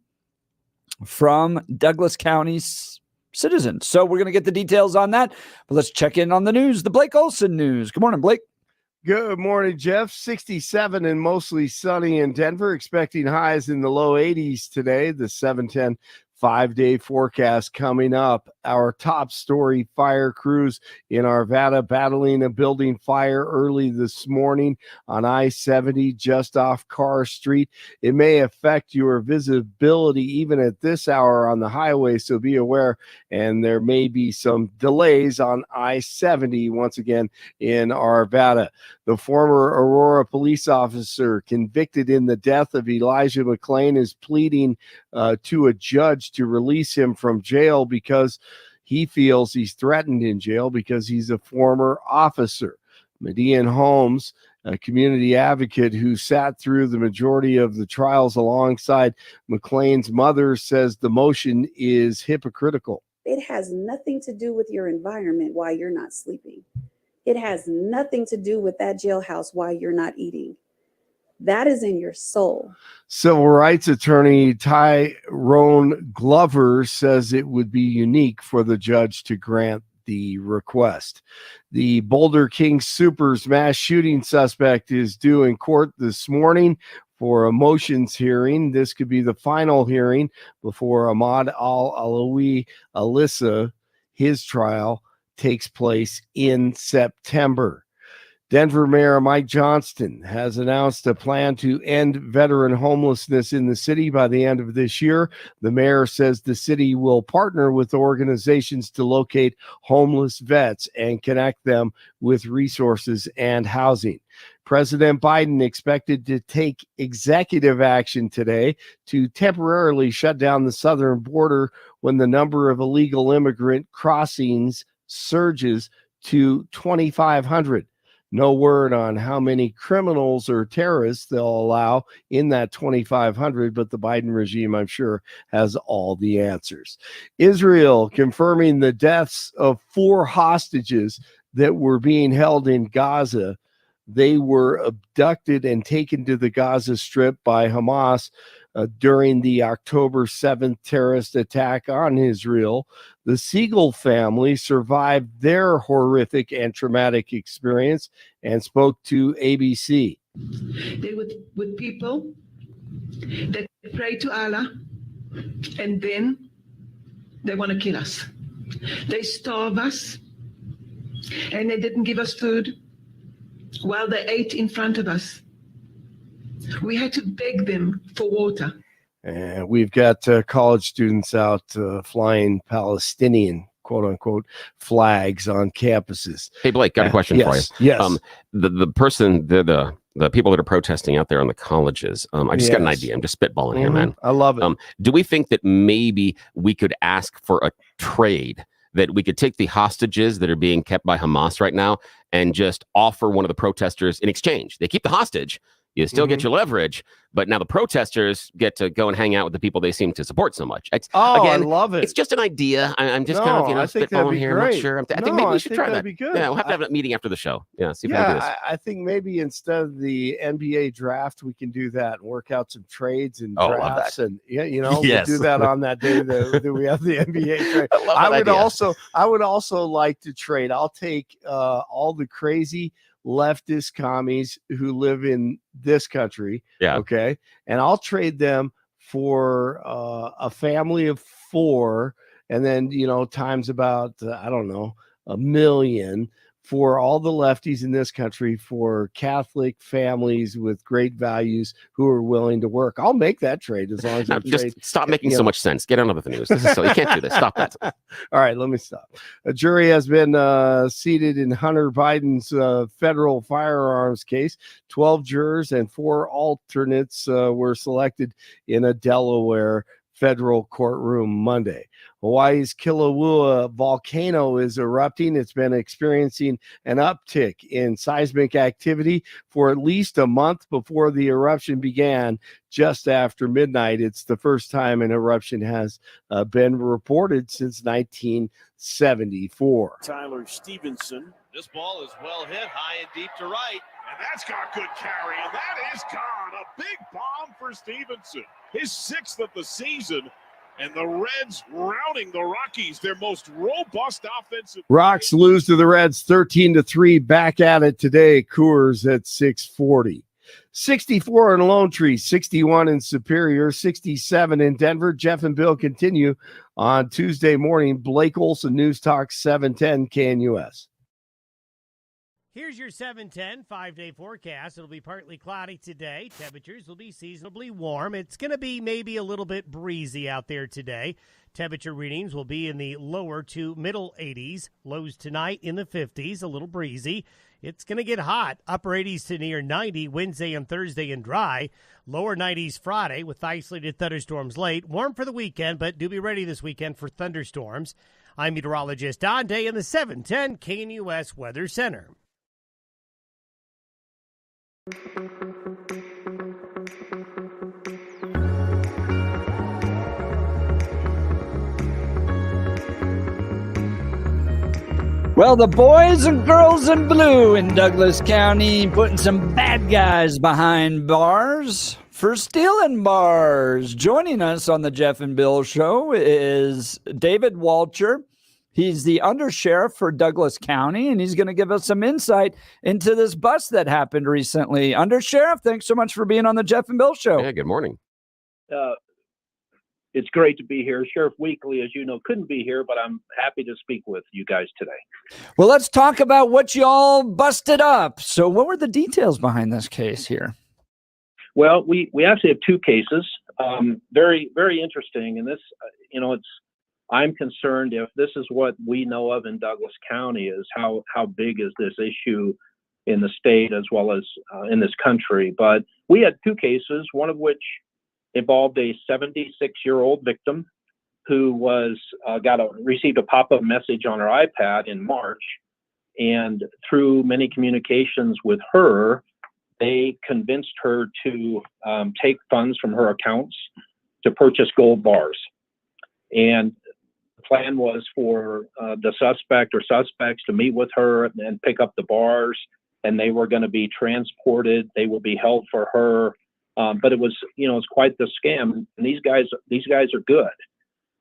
[SPEAKER 3] from Douglas County's citizens. So we're going to get the details on that. But let's check in on the news, the Blake Olson news. Good morning, Blake.
[SPEAKER 1] Good morning, Jeff. 67 and mostly sunny in Denver, expecting highs in the low 80s today. The 710 5-day forecast coming up. Our top story, fire crews in Arvada battling a building fire early this morning on I-70 just off Carr Street. It may affect your visibility even at this hour on the highway, so be aware. And there may be some delays on I-70 once again in Arvada. The former Aurora police officer convicted in the death of Elijah McClain is pleading to a judge to release him from jail because he feels he's threatened in jail because he's a former officer. Median Holmes, a community advocate who sat through the majority of the trials alongside McClain's mother, says the motion is hypocritical.
[SPEAKER 21] It has nothing to do with your environment while you're not sleeping. It has nothing to do with that jailhouse while you're not eating. That is in your soul.
[SPEAKER 1] Civil rights attorney Tyrone Glover says it would be unique for the judge to grant the request. The Boulder King Supers mass shooting suspect is due in court this morning for a motions hearing. This could be the final hearing before Ahmad Al-Alawi Alyssa. His trial takes place in September. Denver Mayor Mike Johnston has announced a plan to end veteran homelessness in the city by the end of this year. The mayor says the city will partner with organizations to locate homeless vets and connect them with resources and housing. President Biden expected to take executive action today to temporarily shut down the southern border when the number of illegal immigrant crossings surges to 2,500. No word on how many criminals or terrorists they'll allow in that 2,500, but the Biden regime, I'm sure, has all the answers. Israel confirming the deaths of 4 hostages that were being held in Gaza. They were abducted and taken to the Gaza Strip by Hamas during the October 7th terrorist attack on Israel. The Siegel family survived their horrific and traumatic experience and spoke to ABC.
[SPEAKER 22] They were with people that pray to Allah, and then they want to kill us. They starve us, and they didn't give us food while they ate in front of us. We had to beg them for water.
[SPEAKER 1] And we've got college students out flying Palestinian, quote unquote, flags on campuses.
[SPEAKER 4] Hey, Blake, got a question for you.
[SPEAKER 1] Yes.
[SPEAKER 4] The person, the people that are protesting out there on the colleges, I just got an idea. I'm just spitballing here, man.
[SPEAKER 1] I love it.
[SPEAKER 4] Do we think that maybe we could ask for a trade, that we could take the hostages that are being kept by Hamas right now and just offer one of the protesters in exchange? They keep the hostage. You still get your leverage, but now the protesters get to go and hang out with the people they seem to support so much. Again,
[SPEAKER 1] I love it.
[SPEAKER 4] It's just an idea. I'm just kind of, spitballing here. I'm not sure. I think maybe we should try that.
[SPEAKER 1] Be good.
[SPEAKER 4] Yeah, we'll have to have a meeting after the show. Yeah, see if we can do this.
[SPEAKER 1] I think maybe instead of the NBA draft, we can do that and work out some trades and drafts, and we'll do that on that day that we have the NBA trade. I would also like to trade. I'll take all the crazy leftist commies who live in this country.
[SPEAKER 4] Yeah.
[SPEAKER 1] Okay. And I'll trade them for a family of 4, and then, times about, I don't know, 1 million for all the lefties in this country, for Catholic families with great values who are willing to work. I'll make that trade as long as I
[SPEAKER 4] Just
[SPEAKER 1] trade.
[SPEAKER 4] stop making so much sense. Get on with the news. This is silly. You can't do this. Stop that.
[SPEAKER 1] All right, let me stop. A jury has been seated in Hunter Biden's federal firearms case. 12 jurors and 4 alternates were selected in a Delaware federal courtroom Monday. Hawaii's Kilauea volcano is erupting. It's been experiencing an uptick in seismic activity for at least a month before the eruption began just after midnight. It's the first time an eruption has been reported since 1974.
[SPEAKER 2] Tyler Stevenson. This ball is well hit, high and deep to right. And that's got good carry, and that is gone. A big bomb for Stevenson. His 6th of the season, and the Reds routing the Rockies, their most robust offensive.
[SPEAKER 1] Rocks lose to the Reds 13-3. Back at it today. Coors at 640. 64 in Lone Tree, 61 in Superior, 67 in Denver. Jeff and Bill continue on Tuesday morning. Blake Olson, News Talk 710 KNUS.
[SPEAKER 11] Here's your 710 5-day forecast. It'll be partly cloudy today. Temperatures will be seasonably warm. It's going to be maybe a little bit breezy out there today. Temperature readings will be in the lower to middle 80s. Lows tonight in the 50s, a little breezy. It's going to get hot. Upper 80s to near 90 Wednesday and Thursday and dry. Lower 90s Friday with isolated thunderstorms late. Warm for the weekend, but do be ready this weekend for thunderstorms. I'm meteorologist Don Day in the 710 KNUS Weather Center.
[SPEAKER 3] Well, the boys and girls in blue in Douglas County putting some bad guys behind bars for stealing bars. Joining us on the Jeff and Bill Show is David Walcher. He's the Undersheriff for Douglas County, and he's going to give us some insight into this bust that happened recently. Undersheriff, thanks so much for being on the Jeff and Bill Show.
[SPEAKER 4] Yeah, good morning.
[SPEAKER 8] It's great to be here. Sheriff Weekly, as you know, couldn't be here, but I'm happy to speak with you guys today.
[SPEAKER 3] Well, let's talk about what y'all busted up. So what were the details behind this case here?
[SPEAKER 8] Well, we actually have 2 cases. Very, very interesting. And this, I'm concerned if this is what we know of in Douglas County is how big is this issue in the state as well as in this country. But we had 2 cases, one of which involved a 76-year-old victim who was received a pop-up message on her iPad in March, and through many communications with her, they convinced her to take funds from her accounts to purchase gold bars. And the plan was for the suspect or suspects to meet with her and pick up the bars, and they were going to be transported. They would be held for her. But it was, it's quite the scam. And these guys are good.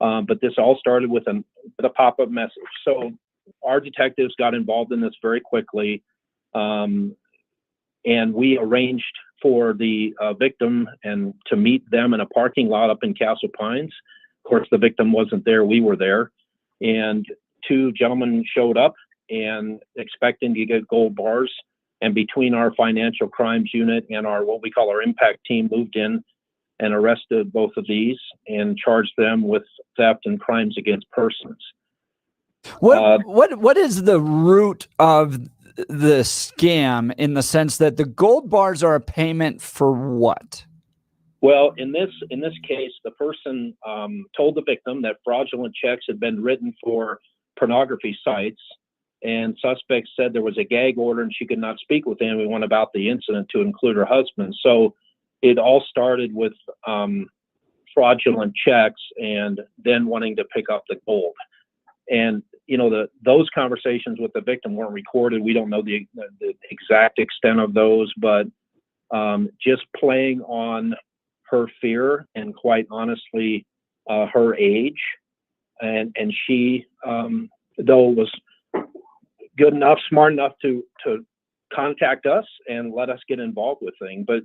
[SPEAKER 8] But this all started with a pop-up message. So our detectives got involved in this very quickly. And we arranged for the victim and to meet them in a parking lot up in Castle Pines. Of course, the victim wasn't there. We were there. And 2 gentlemen showed up and expecting to get gold bars. And between our financial crimes unit and our what we call our impact team moved in and arrested both of these and charged them with theft and crimes against persons.
[SPEAKER 3] What is the root of the scam in the sense that the gold bars are a payment for what?
[SPEAKER 8] Well, in this case, the person told the victim that fraudulent checks had been written for pornography sites. And suspects said there was a gag order and she could not speak with anyone about the incident to include her husband. So it all started with fraudulent checks and then wanting to pick up the gold. And, those conversations with the victim weren't recorded. We don't know the exact extent of those, but just playing on her fear and quite honestly, her age. And she, though was good enough, smart enough to contact us and let us get involved with things. But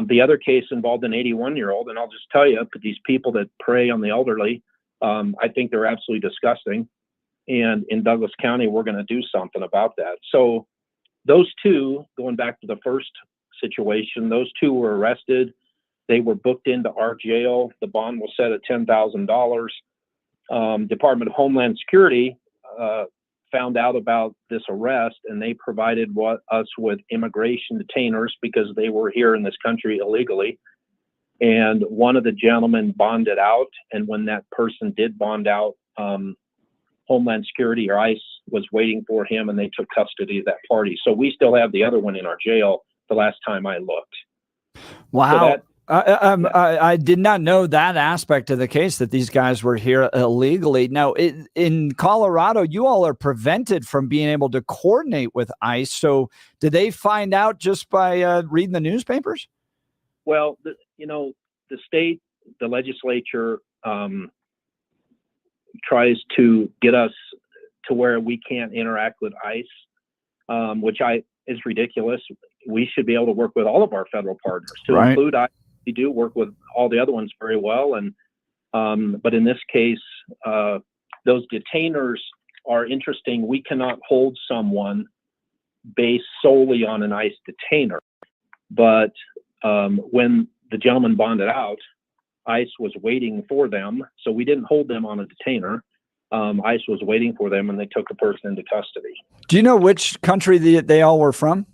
[SPEAKER 8] the other case involved an 81-year-old, and I'll just tell you, these people that prey on the elderly, I think they're absolutely disgusting. And in Douglas County, we're going to do something about that. So those two, going back to the first situation, those two were arrested. They were booked into our jail. The bond was set at $10,000. Department of Homeland Security found out about this arrest, and they provided us with immigration detainers because they were here in this country illegally. And one of the gentlemen bonded out, and when that person did bond out, Homeland Security or ICE was waiting for him, and they took custody of that party. So we still have the other one in our jail the last time I looked.
[SPEAKER 3] Wow.
[SPEAKER 8] So
[SPEAKER 3] I did not know that aspect of the case, that these guys were here illegally. Now, in Colorado, you all are prevented from being able to coordinate with ICE. So did they find out just by reading the newspapers?
[SPEAKER 8] Well, the state, the legislature tries to get us to where we can't interact with ICE, which is ridiculous. We should be able to work with all of our federal partners, to include ICE. We do work with all the other ones very well, and but in this case, those detainers are interesting. We cannot hold someone based solely on an ICE detainer, but when the gentleman bonded out, ICE was waiting for them, so we didn't hold them on a detainer. ICE was waiting for them, and they took the person into custody.
[SPEAKER 3] Do you know which country they all were from?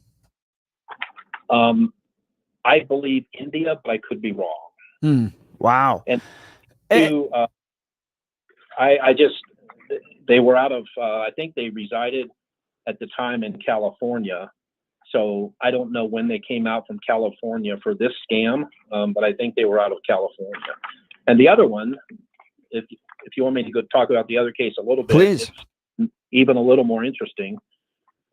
[SPEAKER 8] I believe India, but I could be wrong.
[SPEAKER 3] Wow.
[SPEAKER 8] And two, they were out of, I think they resided at the time in California. So I don't know when they came out from California for this scam, but I think they were out of California. And the other one, if you want me to go talk about the other case a little bit,
[SPEAKER 3] please.
[SPEAKER 8] It's even a little more interesting.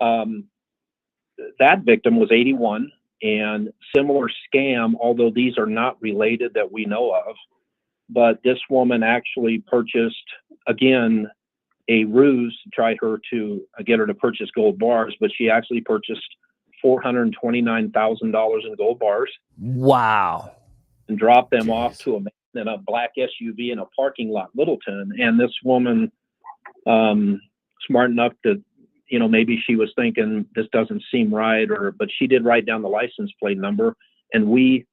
[SPEAKER 8] That victim was 81. And similar scam, although these are not related that we know of, but this woman actually purchased, again, a ruse to try to get her to purchase gold bars, but she actually purchased $429,000 in gold bars.
[SPEAKER 3] Wow.
[SPEAKER 8] And dropped them off to a man in a black SUV in a parking lot, Littleton. And this woman, smart enough to, maybe she was thinking this doesn't seem right, but she did write down the license plate number, and we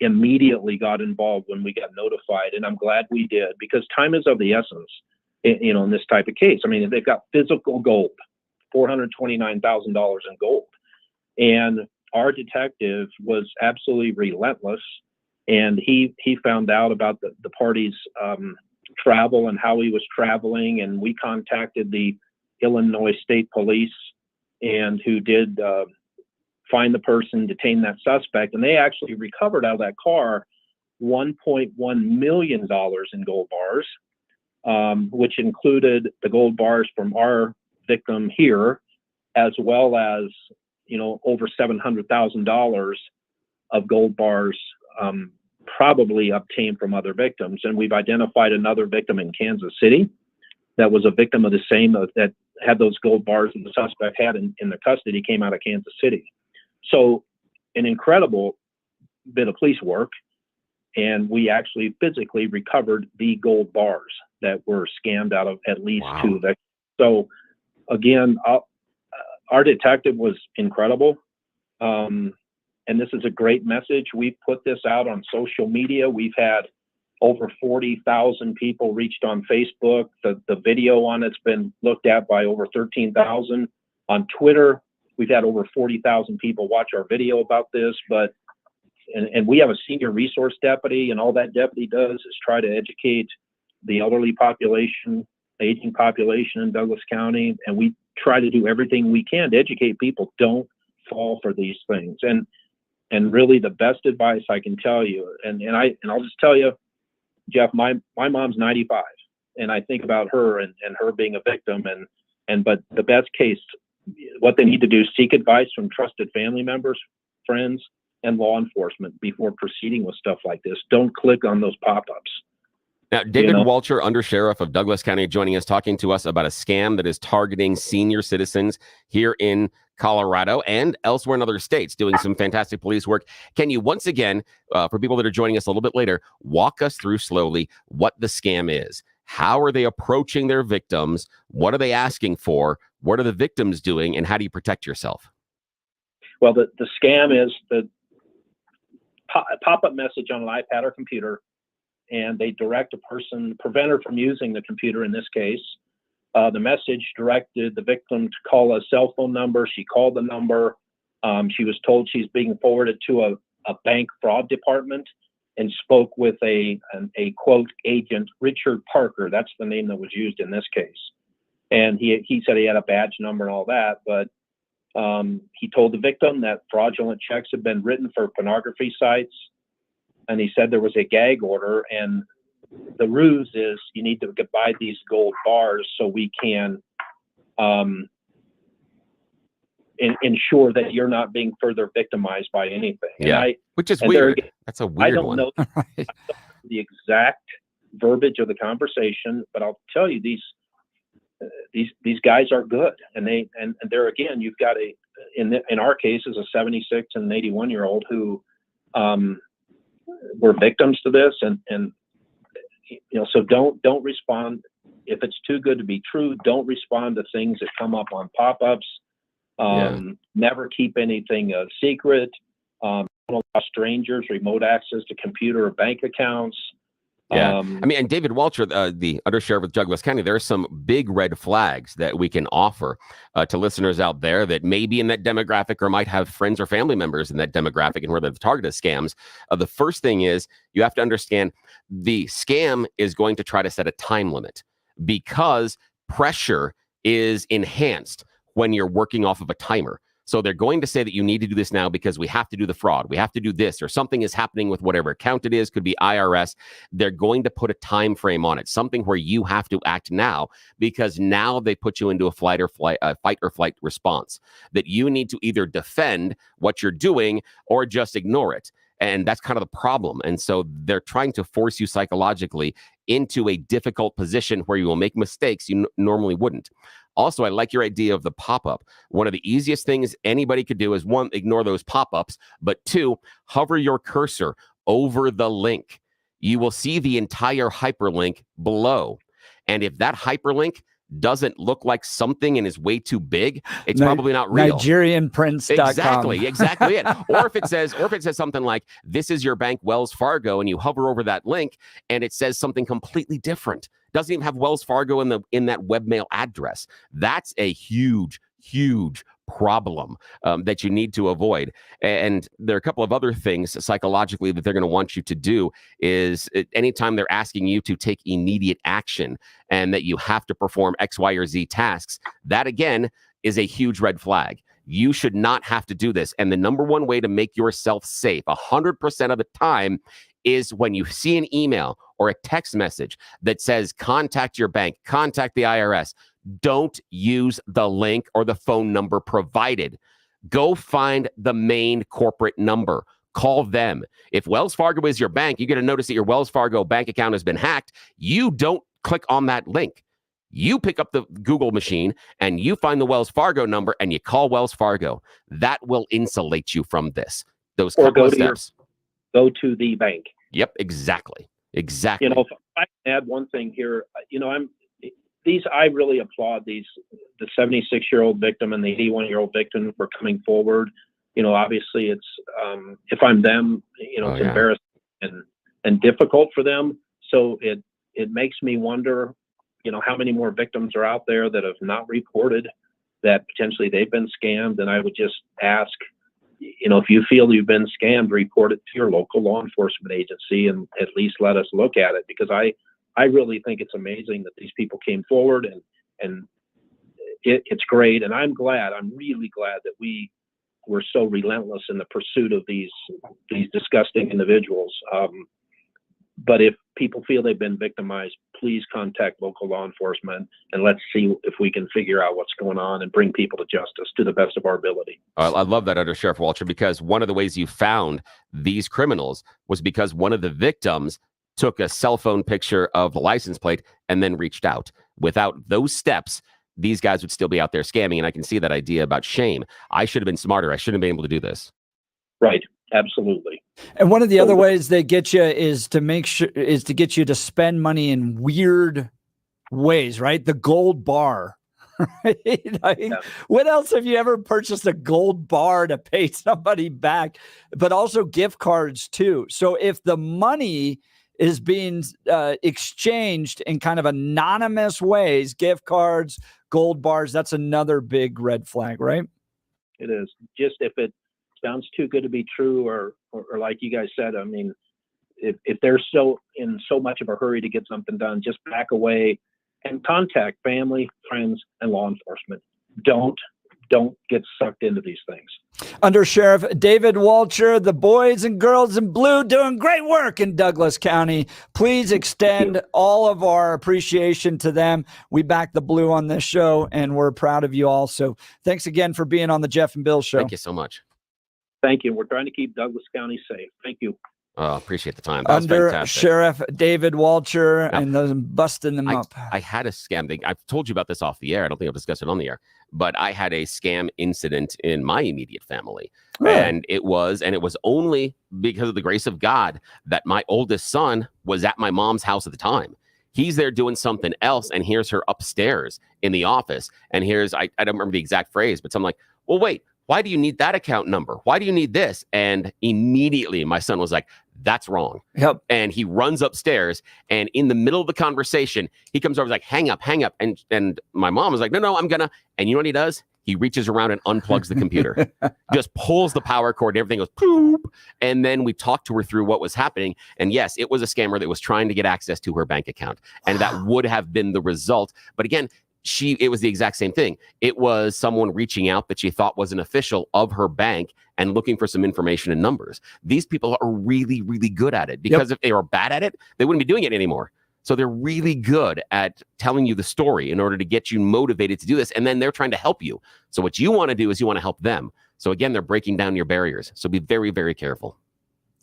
[SPEAKER 8] immediately got involved when we got notified. And I'm glad we did, because time is of the essence, in this type of case. I mean, they've got physical gold, $429,000 in gold. And our detective was absolutely relentless. And he found out about the party's travel and how he was traveling. And we contacted the Illinois State Police, and who did find the person, detain that suspect, and they actually recovered out of that car $1.1 million in gold bars, which included the gold bars from our victim here, as well as over $700,000 of gold bars probably obtained from other victims. And we've identified another victim in Kansas City that was a victim of the same, that had those gold bars that the suspect had in the custody, came out of Kansas City. So an incredible bit of police work. And we actually physically recovered the gold bars that were scammed out of at least two victims. So again, our detective was incredible. And this is a great message. We've put this out on social media. We've had over 40,000 people reached on Facebook. The video on it's been looked at by over 13,000. On Twitter, we've had over 40,000 people watch our video about this. And we have a senior resource deputy, and all that deputy does is try to educate the elderly population, aging population in Douglas County. And we try to do everything we can to educate people. Don't fall for these things. And really the best advice I can tell you, and I'll just tell you, Jeff, my mom's 95, and I think about her and her being a victim, but the best case, what they need to do is seek advice from trusted family members, friends, and law enforcement before proceeding with stuff like this. Don't click on those pop-ups.
[SPEAKER 4] Now, David
[SPEAKER 8] You know?
[SPEAKER 4] Walcher, Undersheriff of Douglas County, joining us, talking to us about a scam that is targeting senior citizens here in Colorado and elsewhere in other states, doing some fantastic police work. Can you once again, for people that are joining us a little bit later, walk us through slowly what the scam is? How are they approaching their victims? What are they asking for? What are the victims doing? And how do you protect yourself?
[SPEAKER 8] Well, the scam is the pop-up message on an iPad or computer, and they direct a person, prevent her from using the computer in this case. The message directed the victim to call a cell phone number. She called the number. She was told she's being forwarded to a bank fraud department and spoke with a quote agent, Richard Parker. That's the name that was used in this case. And he said he had a badge number and all that, but he told the victim that fraudulent checks had been written for pornography sites. And he said there was a gag order, and the ruse is you need to buy these gold bars so we can ensure that you're not being further victimized by anything.
[SPEAKER 4] Yeah, which is weird. That's a weird one.
[SPEAKER 8] I don't know the exact verbiage of the conversation, but I'll tell you these guys are good, and they're again, you've got in our cases a 76 and an 81-year-old who were victims to this, and so don't respond if it's too good to be true. Don't respond to things that come up on pop-ups. Never keep anything a secret. Don't allow strangers remote access to computer or bank accounts.
[SPEAKER 4] Yeah, and David Walcher, the Undersheriff of Douglas County, there are some big red flags that we can offer to listeners out there that may be in that demographic or might have friends or family members in that demographic and where they've targeted scams. The first thing is you have to understand the scam is going to try to set a time limit because pressure is enhanced when you're working off of a timer. So they're going to say that you need to do this now because we have to do the fraud. We have to do this, or something is happening with whatever account it is, could be IRS. They're going to put a time frame on it, something where you have to act now, because now they put you into a fight or flight response that you need to either defend what you're doing or just ignore it. And that's kind of the problem. And so they're trying to force you psychologically into a difficult position where you will make mistakes you normally wouldn't. Also, I like your idea of the pop-up. One of the easiest things anybody could do is, one, ignore those pop-ups, but two, hover your cursor over the link. You will see the entire hyperlink below. And if that hyperlink doesn't look like something and is way too big, it's probably not real.
[SPEAKER 3] NigerianPrince.com.
[SPEAKER 4] Exactly it. Or if it says something like, this is your bank, Wells Fargo, and you hover over that link and it says something completely different. Doesn't even have Wells Fargo in that webmail address. That's a huge problem that you need to avoid. And there are a couple of other things psychologically that they're going to want you to do is anytime they're asking you to take immediate action and that you have to perform X, Y, or Z tasks, that again is a huge red flag. You should not have to do this. And the number one way to make yourself safe 100% of the time is when you see an email or a text message that says, contact your bank, contact the IRS. Don't use the link or the phone number provided. Go find the main corporate number. Call them. If Wells Fargo is your bank, you get a notice that your Wells Fargo bank account has been hacked. You don't click on that link. You pick up the Google machine and you find the Wells Fargo number and you call Wells Fargo. That will insulate you from this. Those couple of steps.
[SPEAKER 8] Go to the bank.
[SPEAKER 4] Yep, exactly. Exactly.
[SPEAKER 8] If I can add one thing here, I really applaud the 76-year-old victim and the 81-year-old victim for coming forward. Obviously it's, if I'm them, it's embarrassing and difficult for them. So it makes me wonder, how many more victims are out there that have not reported that potentially they've been scammed. And I would just ask, if you feel you've been scammed, report it to your local law enforcement agency and at least let us look at it, because I really think it's amazing that these people came forward and it's great. And I'm really glad that we were so relentless in the pursuit of these disgusting individuals. But if people feel they've been victimized, please contact local law enforcement and let's see if we can figure out what's going on and bring people to justice to the best of our ability.
[SPEAKER 4] I love that, Undersheriff Walcher, because one of the ways you found these criminals was because one of the victims took a cell phone picture of the license plate, and then reached out. Without those steps, these guys would still be out there scamming. And I can see that idea about shame. I should have been smarter. I shouldn't have been able to do this.
[SPEAKER 8] Right. Absolutely.
[SPEAKER 3] And one of the other ways they get you is to get you to spend money in weird ways, right? The gold bar. Right? What else have you ever purchased a gold bar to pay somebody back? But also gift cards too. So if the money is being exchanged in kind of anonymous ways, gift cards, gold bars, that's another big red flag, right?
[SPEAKER 8] It is. Just if it sounds too good to be true, or like you guys said, I mean, if they're so in so much of a hurry to get something done, just back away and contact family, friends, and law enforcement. Don't get sucked into these things.
[SPEAKER 3] Undersheriff David Walcher, the boys and girls in blue doing great work in Douglas County. Please extend all of our appreciation to them. We back the blue on this show, and we're proud of you all. So thanks again for being on the Jeff and Bill Show.
[SPEAKER 4] Thank you so much.
[SPEAKER 8] Thank you. We're trying to keep Douglas County safe. Thank you.
[SPEAKER 4] Oh, appreciate the time. That was fantastic.
[SPEAKER 3] Sheriff David Walcher, and them busting them up.
[SPEAKER 4] I had a scam thing. I've told you about this off the air. I don't think I've discussed it on the air, but I had a scam incident in my immediate family. And it was only because of the grace of God that my oldest son was at my mom's house at the time. He's there doing something else, and here's her upstairs in the office. And here's, I don't remember the exact phrase, but something like, well, wait, why do you need that account number? Why do you need this? And immediately my son was like, that's wrong.
[SPEAKER 3] Yep.
[SPEAKER 4] And he runs upstairs, and in the middle of the conversation, he comes over, like, hang up. And my mom was like, no, I'm gonna. And you know what he does? He reaches around and unplugs the computer, just pulls the power cord, and everything goes poop. And then we talked to her through what was happening. And yes, it was a scammer that was trying to get access to her bank account. And that would have been the result. But again, it was the exact same thing. It was someone reaching out that she thought was an official of her bank and looking for some information and numbers. These people are really, really good at it, because if they were bad at it, they wouldn't be doing it anymore. So they're really good at telling you the story in order to get you motivated to do this. And then they're trying to help you. So what you want to do is you want to help them. So again, they're breaking down your barriers. So be very, very careful.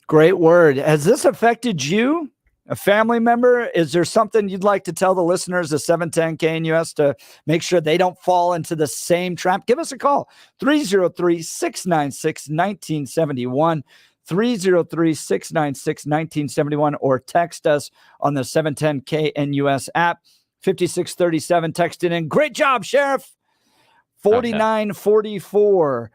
[SPEAKER 3] Great word. Has this affected you? A family member? Is there something you'd like to tell the listeners of 710 KNUS to make sure they don't fall into the same trap? Give us a call. 303-696-1971. 303-696-1971, or text us on the 710 KNUS app. 5637 texted in. Great job, Sheriff. 4944.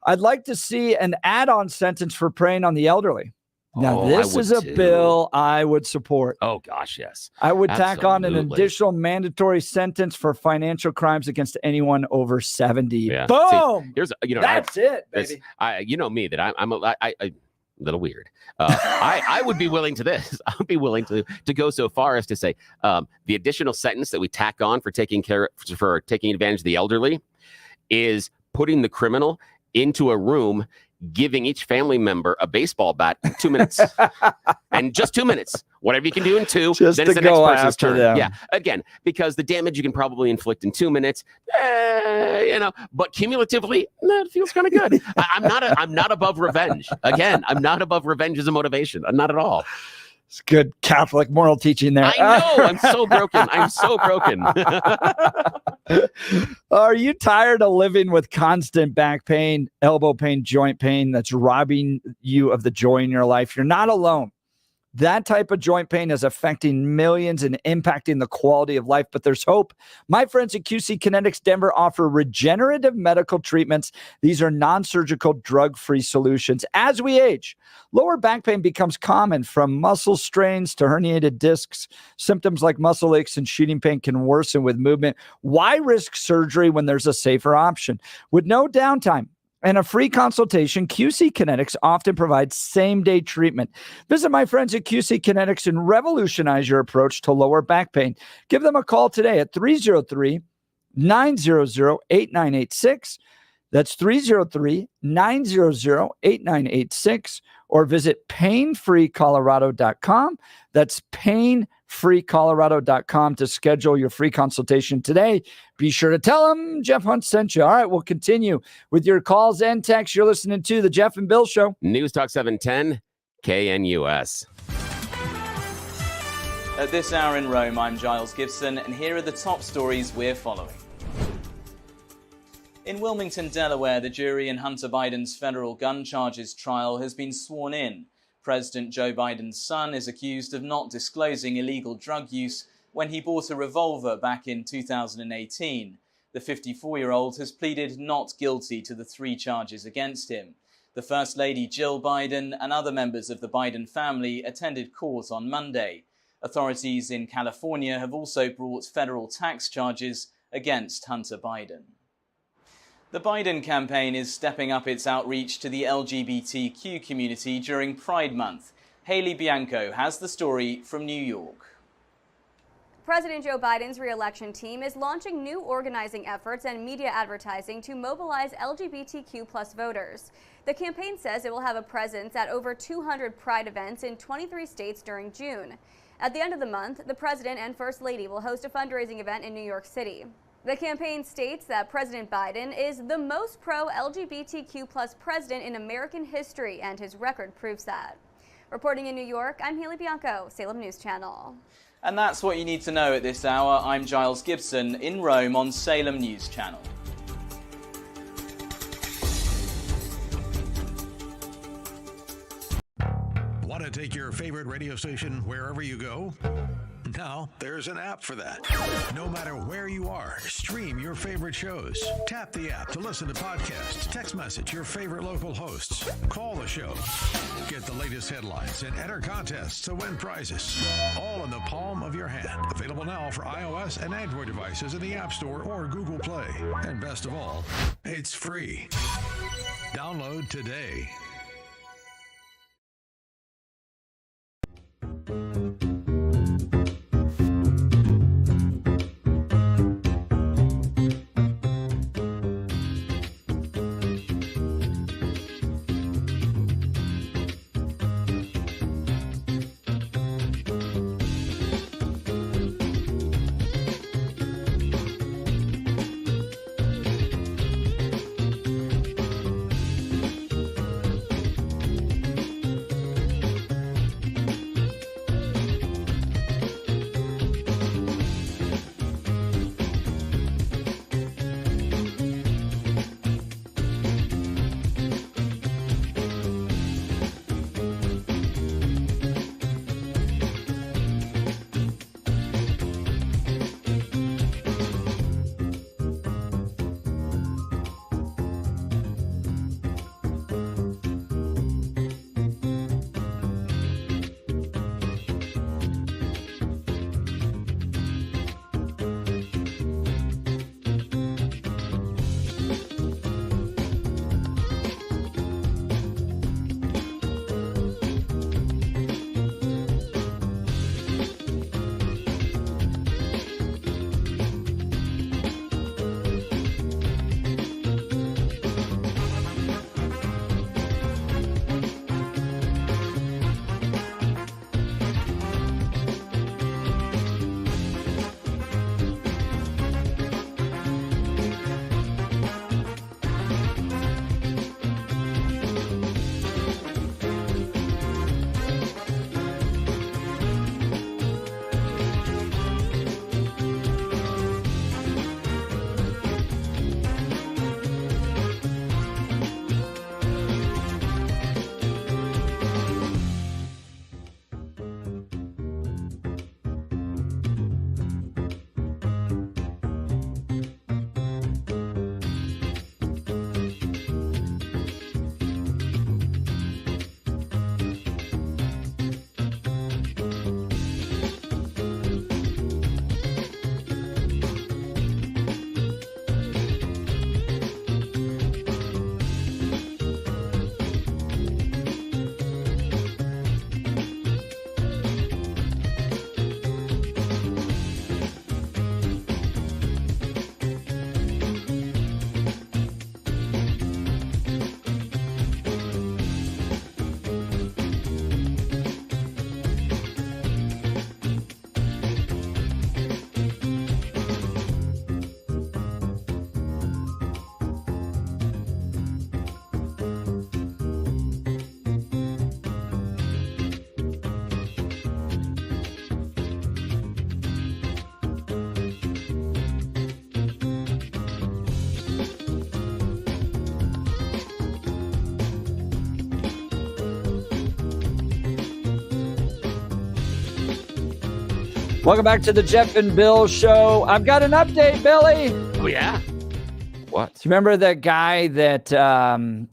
[SPEAKER 3] I'd like to see an add-on sentence for preying on the elderly. Now, this is a bill I would support.
[SPEAKER 4] Oh, gosh, yes.
[SPEAKER 3] I would tack on an additional mandatory sentence for financial crimes against anyone over 70.
[SPEAKER 4] Yeah.
[SPEAKER 3] Boom!
[SPEAKER 4] See, here's,
[SPEAKER 3] that's it, baby.
[SPEAKER 4] You know me, that I'm a little weird. I would be willing to this. I would be willing to go so far as to say the additional sentence that we tack on for taking advantage of the elderly is putting the criminal into a room, giving each family member a baseball bat in 2 minutes. And just 2 minutes. Whatever you can do in two,
[SPEAKER 3] just
[SPEAKER 4] then
[SPEAKER 3] to
[SPEAKER 4] it's the next
[SPEAKER 3] go
[SPEAKER 4] person's
[SPEAKER 3] after
[SPEAKER 4] turn.
[SPEAKER 3] them.
[SPEAKER 4] Yeah. Again, because the damage you can probably inflict in 2 minutes, but cumulatively, it feels kind of good. I'm not above revenge. Again, I'm not above revenge as a motivation. I'm not at all.
[SPEAKER 3] It's good Catholic moral teaching there.
[SPEAKER 4] I know. I'm so broken. I'm so broken.
[SPEAKER 3] Are you tired of living with constant back pain, elbow pain, joint pain that's robbing you of the joy in your life? You're not alone. That type of joint pain is affecting millions and impacting the quality of life, but there's hope. My friends at QC Kinetics Denver offer regenerative medical treatments. These are non-surgical, drug-free solutions. As we age, lower back pain becomes common, from muscle strains to herniated discs. Symptoms like muscle aches and shooting pain can worsen with movement. Why risk surgery when there's a safer option? With no downtime and a free consultation, QC Kinetics often provides same-day treatment. Visit my friends at QC Kinetics and revolutionize your approach to lower back pain. Give them a call today at 303-900-8986. That's 303-900-8986. Or visit painfreecolorado.com. That's painfreecolorado.com to schedule your free consultation today. Be sure to tell them Jeff Hunt sent you. All right, we'll continue with your calls and texts. You're listening to The Jeff and Bill Show.
[SPEAKER 4] News Talk 710, KNUS.
[SPEAKER 7] At this hour in Rome, I'm Giles Gibson, and here are the top stories we're following. In Wilmington, Delaware, the jury in Hunter Biden's federal gun charges trial has been sworn in. President Joe Biden's son is accused of not disclosing illegal drug use when he bought a revolver back in 2018. The 54-year-old has pleaded not guilty to the 3 charges against him. The First Lady Jill Biden and other members of the Biden family attended court on Monday. Authorities in California have also brought federal tax charges against Hunter Biden. The Biden campaign is stepping up its outreach to the LGBTQ community during Pride Month. Haley Bianco has the story from New York.
[SPEAKER 9] President Joe Biden's re-election team is launching new organizing efforts and media advertising to mobilize LGBTQ+ voters. The campaign says it will have a presence at over 200 Pride events in 23 states during June. At the end of the month, the President and First Lady will host a fundraising event in New York City. The campaign states that President Biden is the most pro-LGBTQ+ president in American history, and his record proves that. Reporting in New York, I'm Haley Bianco, Salem News Channel.
[SPEAKER 7] And that's what you need to know at this hour. I'm Giles Gibson in Rome on Salem News Channel.
[SPEAKER 19] Want to take your favorite radio station wherever you go? Now, there's an app for that. No matter where you are, stream your favorite shows. Tap the app to listen to podcasts, text message your favorite local hosts, call the show, get the latest headlines, and enter contests to win prizes. All in the palm of your hand. Available now for iOS and Android devices in the App Store or Google Play. And best of all, it's free. Download today.
[SPEAKER 3] Welcome back to the Jeff and Bill Show. I've got an update, Billy.
[SPEAKER 4] Oh, yeah? What?
[SPEAKER 3] Do you remember that guy that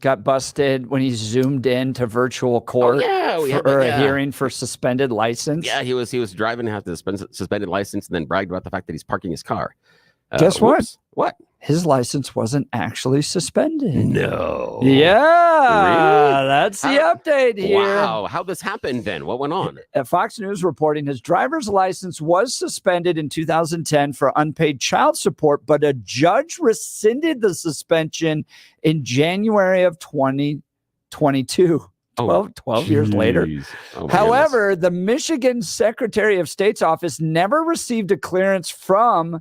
[SPEAKER 3] got busted when he zoomed in to virtual court for a hearing for suspended license?
[SPEAKER 4] Yeah, he was driving to have the suspended license and then bragged about the fact that he's parking his car.
[SPEAKER 3] Guess what?
[SPEAKER 4] What?
[SPEAKER 3] His license wasn't actually suspended.
[SPEAKER 4] No.
[SPEAKER 3] Yeah.
[SPEAKER 4] Really?
[SPEAKER 3] That's the update here.
[SPEAKER 4] Wow. How'd this happen then? What went on?
[SPEAKER 3] Fox News reporting his driver's license was suspended in 2010 for unpaid child support, but a judge rescinded the suspension in January of 2022. 12 years later.
[SPEAKER 4] Oh,
[SPEAKER 3] However, the Michigan Secretary of State's office never received a clearance from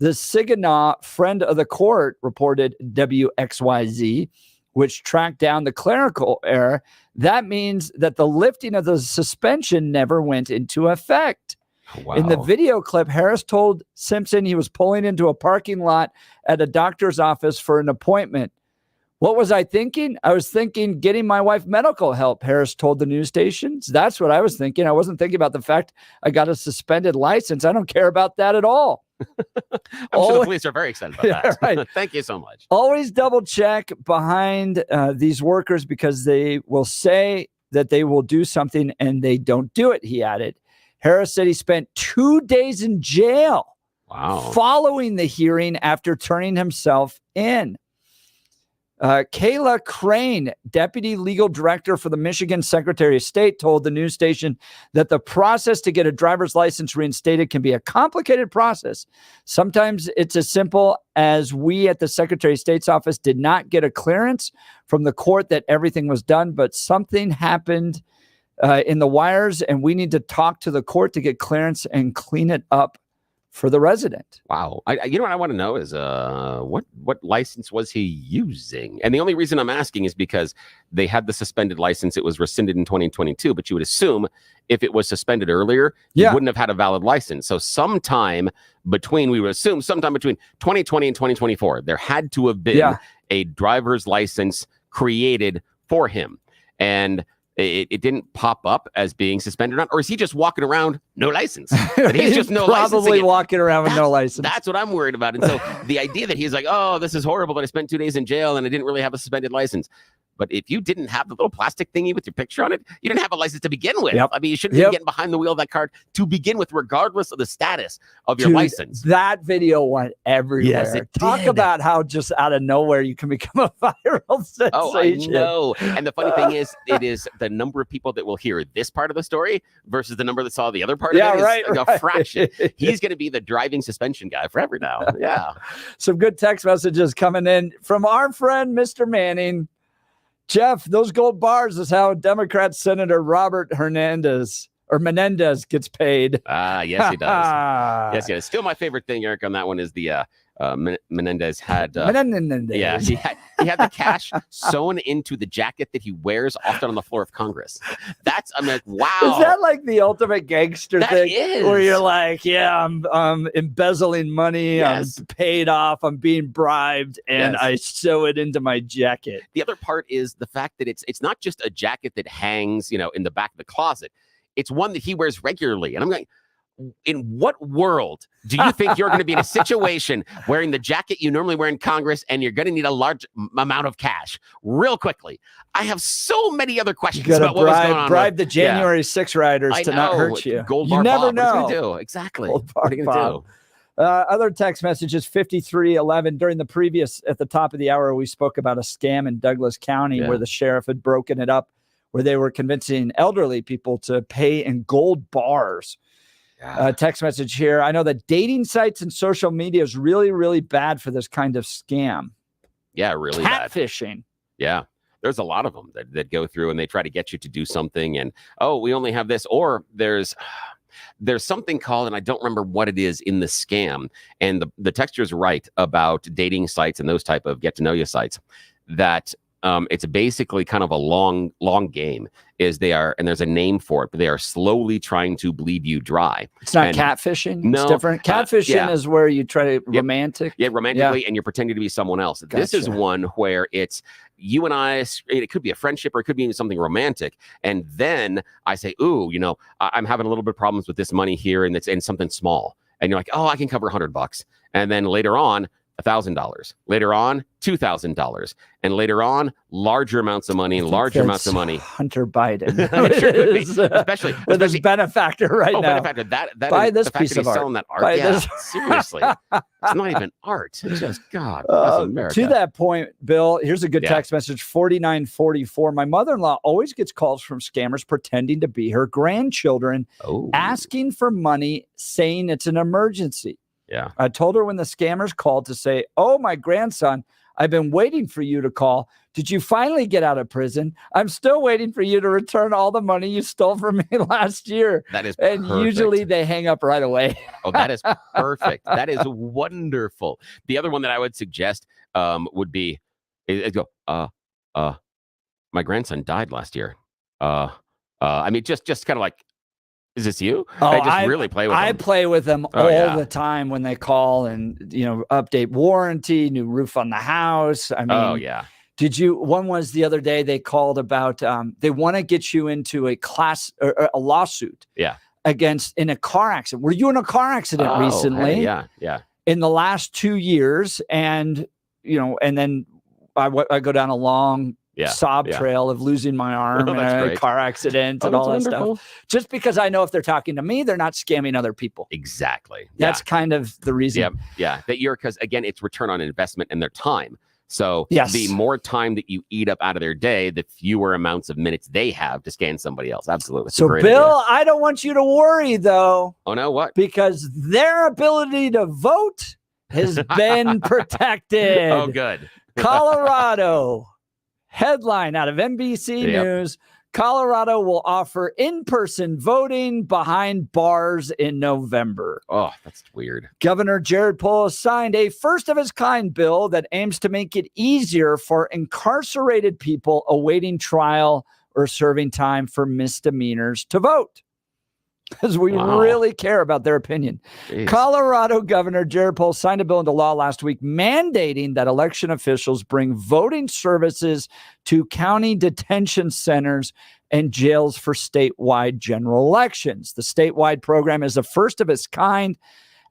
[SPEAKER 3] the Saginaw friend of the court, reported WXYZ, which tracked down the clerical error. That means that the lifting of the suspension never went into effect.
[SPEAKER 4] Wow.
[SPEAKER 3] In the video clip, Harris told Simpson he was pulling into a parking lot at a doctor's office for an appointment. What was I thinking? I was thinking getting my wife medical help, Harris told the news stations. That's what I was thinking. I wasn't thinking about the fact I got a suspended license. I don't care about that at all.
[SPEAKER 4] I'm sure the police are very excited about that.
[SPEAKER 3] Right.
[SPEAKER 4] Thank you so much.
[SPEAKER 3] Always double check behind these workers because they will say that they will do something and they don't do it, he added. Harris said he spent 2 days in jail following the hearing after turning himself in. Kayla Crane, deputy legal director for the Michigan Secretary of State, told the news station that the process to get a driver's license reinstated can be a complicated process. Sometimes it's as simple as we at the Secretary of State's office did not get a clearance from the court that everything was done, but something happened in the wires, and we need to talk to the court to get clearance and clean it up for the resident.
[SPEAKER 4] Wow. You know what I want to know is what license was he using? And the only reason I'm asking is because they had the suspended license. It was rescinded in 2022, but you would assume if it was suspended earlier, he wouldn't have had a valid license. So we would assume sometime between 2020 and 2024, there had to have been a driver's license created for him. And it didn't pop up as being suspended or not, or is he just walking around no license? And he's just no license.
[SPEAKER 3] Probably walking around with no license.
[SPEAKER 4] That's what I'm worried about. And so the idea that he's like, oh, this is horrible that I spent 2 days in jail and I didn't really have a suspended license. But if you didn't have the little plastic thingy with your picture on it, you didn't have a license to begin with. I mean, you shouldn't be getting behind the wheel of that car to begin with, regardless of the status of your license.
[SPEAKER 3] That video went everywhere.
[SPEAKER 4] Yes, it
[SPEAKER 3] Talk
[SPEAKER 4] did.
[SPEAKER 3] about how just out of nowhere you can become a viral sensation.
[SPEAKER 4] Oh, I know. And the funny thing is, it is the number of people that will hear this part of the story versus the number that saw the other part of it is a fraction. He's going to be the driving suspension guy forever now. Yeah.
[SPEAKER 3] Some good text messages coming in from our friend, Mr. Manning. Jeff, those gold bars is how Democrat Senator Robert Menendez gets paid.
[SPEAKER 4] Yes, he does. Yes, he does. Still my favorite thing, Eric, on that one is the Menendez had he had the cash sewn into the jacket that he wears often on the floor of Congress. I'm like, wow.
[SPEAKER 3] Is that like the ultimate gangster thing?
[SPEAKER 4] Is.
[SPEAKER 3] Where you're like, I'm embezzling money, I'm paid off, I'm being bribed, and I sew it into my jacket.
[SPEAKER 4] The other part is the fact that it's not just a jacket that hangs, in the back of the closet. It's one that he wears regularly. And I'm like, in what world do you think you're going to be in a situation wearing the jacket you normally wear in Congress and you're going to need a large amount of cash real quickly? I have so many other questions about what was going on.
[SPEAKER 3] Bribe the January 6 riders to not hurt you.
[SPEAKER 4] Gold
[SPEAKER 3] you
[SPEAKER 4] bar
[SPEAKER 3] never
[SPEAKER 4] Bob.
[SPEAKER 3] know.
[SPEAKER 4] What are you going to do? Exactly. What are you going to do?
[SPEAKER 3] Other text messages, 5311. During the previous, at the top of the hour, we spoke about a scam in Douglas County where the sheriff had broken it up, where they were convincing elderly people to pay in gold bars. Text message here. I know that dating sites and social media is really, really bad for this kind of scam.
[SPEAKER 4] Yeah, really
[SPEAKER 3] Catfishing.
[SPEAKER 4] Yeah. There's a lot of them that go through and they try to get you to do something. And, we only have this. Or there's something called, and I don't remember what it is in the scam. And the texture's right about dating sites and those type of get to know you sites, that it's basically kind of a long game. And there's a name for it, but they are slowly trying to bleed you dry.
[SPEAKER 3] It's not catfishing.
[SPEAKER 4] No,
[SPEAKER 3] It's different. Catfishing is where you try to romantically,
[SPEAKER 4] and you're pretending to be someone else. This is one where it's you and I. It could be a friendship, or it could be something romantic. And then I say, "Ooh, I'm having a little bit of problems with this money here, and it's in something small." And you're like, "Oh, I can cover $100." And then later on, $1,000. Later on, $2,000. And later on, larger amounts of money and larger amounts of money.
[SPEAKER 3] Hunter Biden.
[SPEAKER 4] It sure could be. Especially
[SPEAKER 3] with his benefactor right now.
[SPEAKER 4] Benefactor. That
[SPEAKER 3] buy
[SPEAKER 4] is
[SPEAKER 3] this
[SPEAKER 4] the fact
[SPEAKER 3] piece
[SPEAKER 4] that
[SPEAKER 3] of
[SPEAKER 4] he's
[SPEAKER 3] art.
[SPEAKER 4] selling that art.
[SPEAKER 3] Buy
[SPEAKER 4] Yeah,
[SPEAKER 3] this.
[SPEAKER 4] seriously. It's not even art. It's just God. Bless America.
[SPEAKER 3] To that point, Bill, here's a good
[SPEAKER 4] Yeah.
[SPEAKER 3] text message, 4944. My mother-in-law always gets calls from scammers pretending to be her grandchildren, asking for money, saying it's an emergency.
[SPEAKER 4] Yeah.
[SPEAKER 3] I told her when the scammers called to say, "Oh, my grandson, I've been waiting for you to call. Did you finally get out of prison? I'm still waiting for you to return all the money you stole from me last year."
[SPEAKER 4] That is
[SPEAKER 3] And
[SPEAKER 4] perfect.
[SPEAKER 3] usually they hang up right away.
[SPEAKER 4] Oh, that is perfect. That is wonderful. The other one that I would suggest would be, my grandson died last year. I mean, just kind of like, is this you? I really play with them.
[SPEAKER 3] I play with them all the time when they call and, update warranty, new roof on the house. I mean, one was the other day they called about, they want to get you into a a lawsuit.
[SPEAKER 4] Yeah.
[SPEAKER 3] In a car accident. Were you in a car accident recently?
[SPEAKER 4] Hey, yeah.
[SPEAKER 3] In the last 2 years. And, and then I go down a long sob trail of losing my arm in a car accident and all that stuff. Just because I know if they're talking to me, they're not scamming other people.
[SPEAKER 4] Exactly.
[SPEAKER 3] That's kind of the reason.
[SPEAKER 4] Yeah. Because again, it's return on investment and their time. So the more time that you eat up out of their day, the fewer amounts of minutes they have to scan somebody else. Absolutely.
[SPEAKER 3] So, Bill, I don't want you to worry, though.
[SPEAKER 4] Oh, no, what?
[SPEAKER 3] Because their ability to vote has been protected.
[SPEAKER 4] Oh, good.
[SPEAKER 3] Colorado. Headline out of NBC News. Colorado will offer in-person voting behind bars in November.
[SPEAKER 4] Oh, that's weird.
[SPEAKER 3] Governor Jared Polis signed a first-of-its-kind bill that aims to make it easier for incarcerated people awaiting trial or serving time for misdemeanors to vote. Because we really care about their opinion.
[SPEAKER 4] Jeez.
[SPEAKER 3] Colorado Governor Jared Polis signed a bill into law last week mandating that election officials bring voting services to county detention centers and jails for statewide general elections. The statewide program is the first of its kind,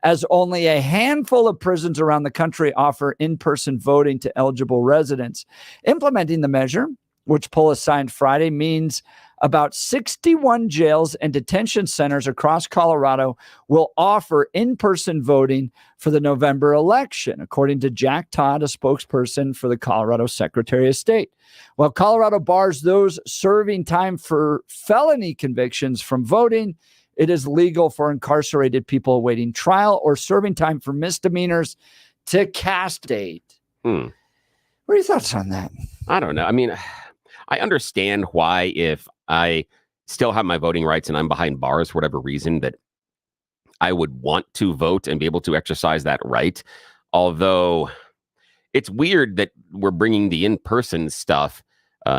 [SPEAKER 3] as only a handful of prisons around the country offer in-person voting to eligible residents. Implementing the measure, which Polis signed Friday, means about 61 jails and detention centers across Colorado will offer in-person voting for the November election, according to Jack Todd, a spokesperson for the Colorado Secretary of State. While Colorado bars those serving time for felony convictions from voting, it is legal for incarcerated people awaiting trial or serving time for misdemeanors to cast date. What are your thoughts on that?
[SPEAKER 4] I don't know. I mean, I understand why, if I still have my voting rights and I'm behind bars for whatever reason, that I would want to vote and be able to exercise that right. Although it's weird that we're bringing the in-person stuff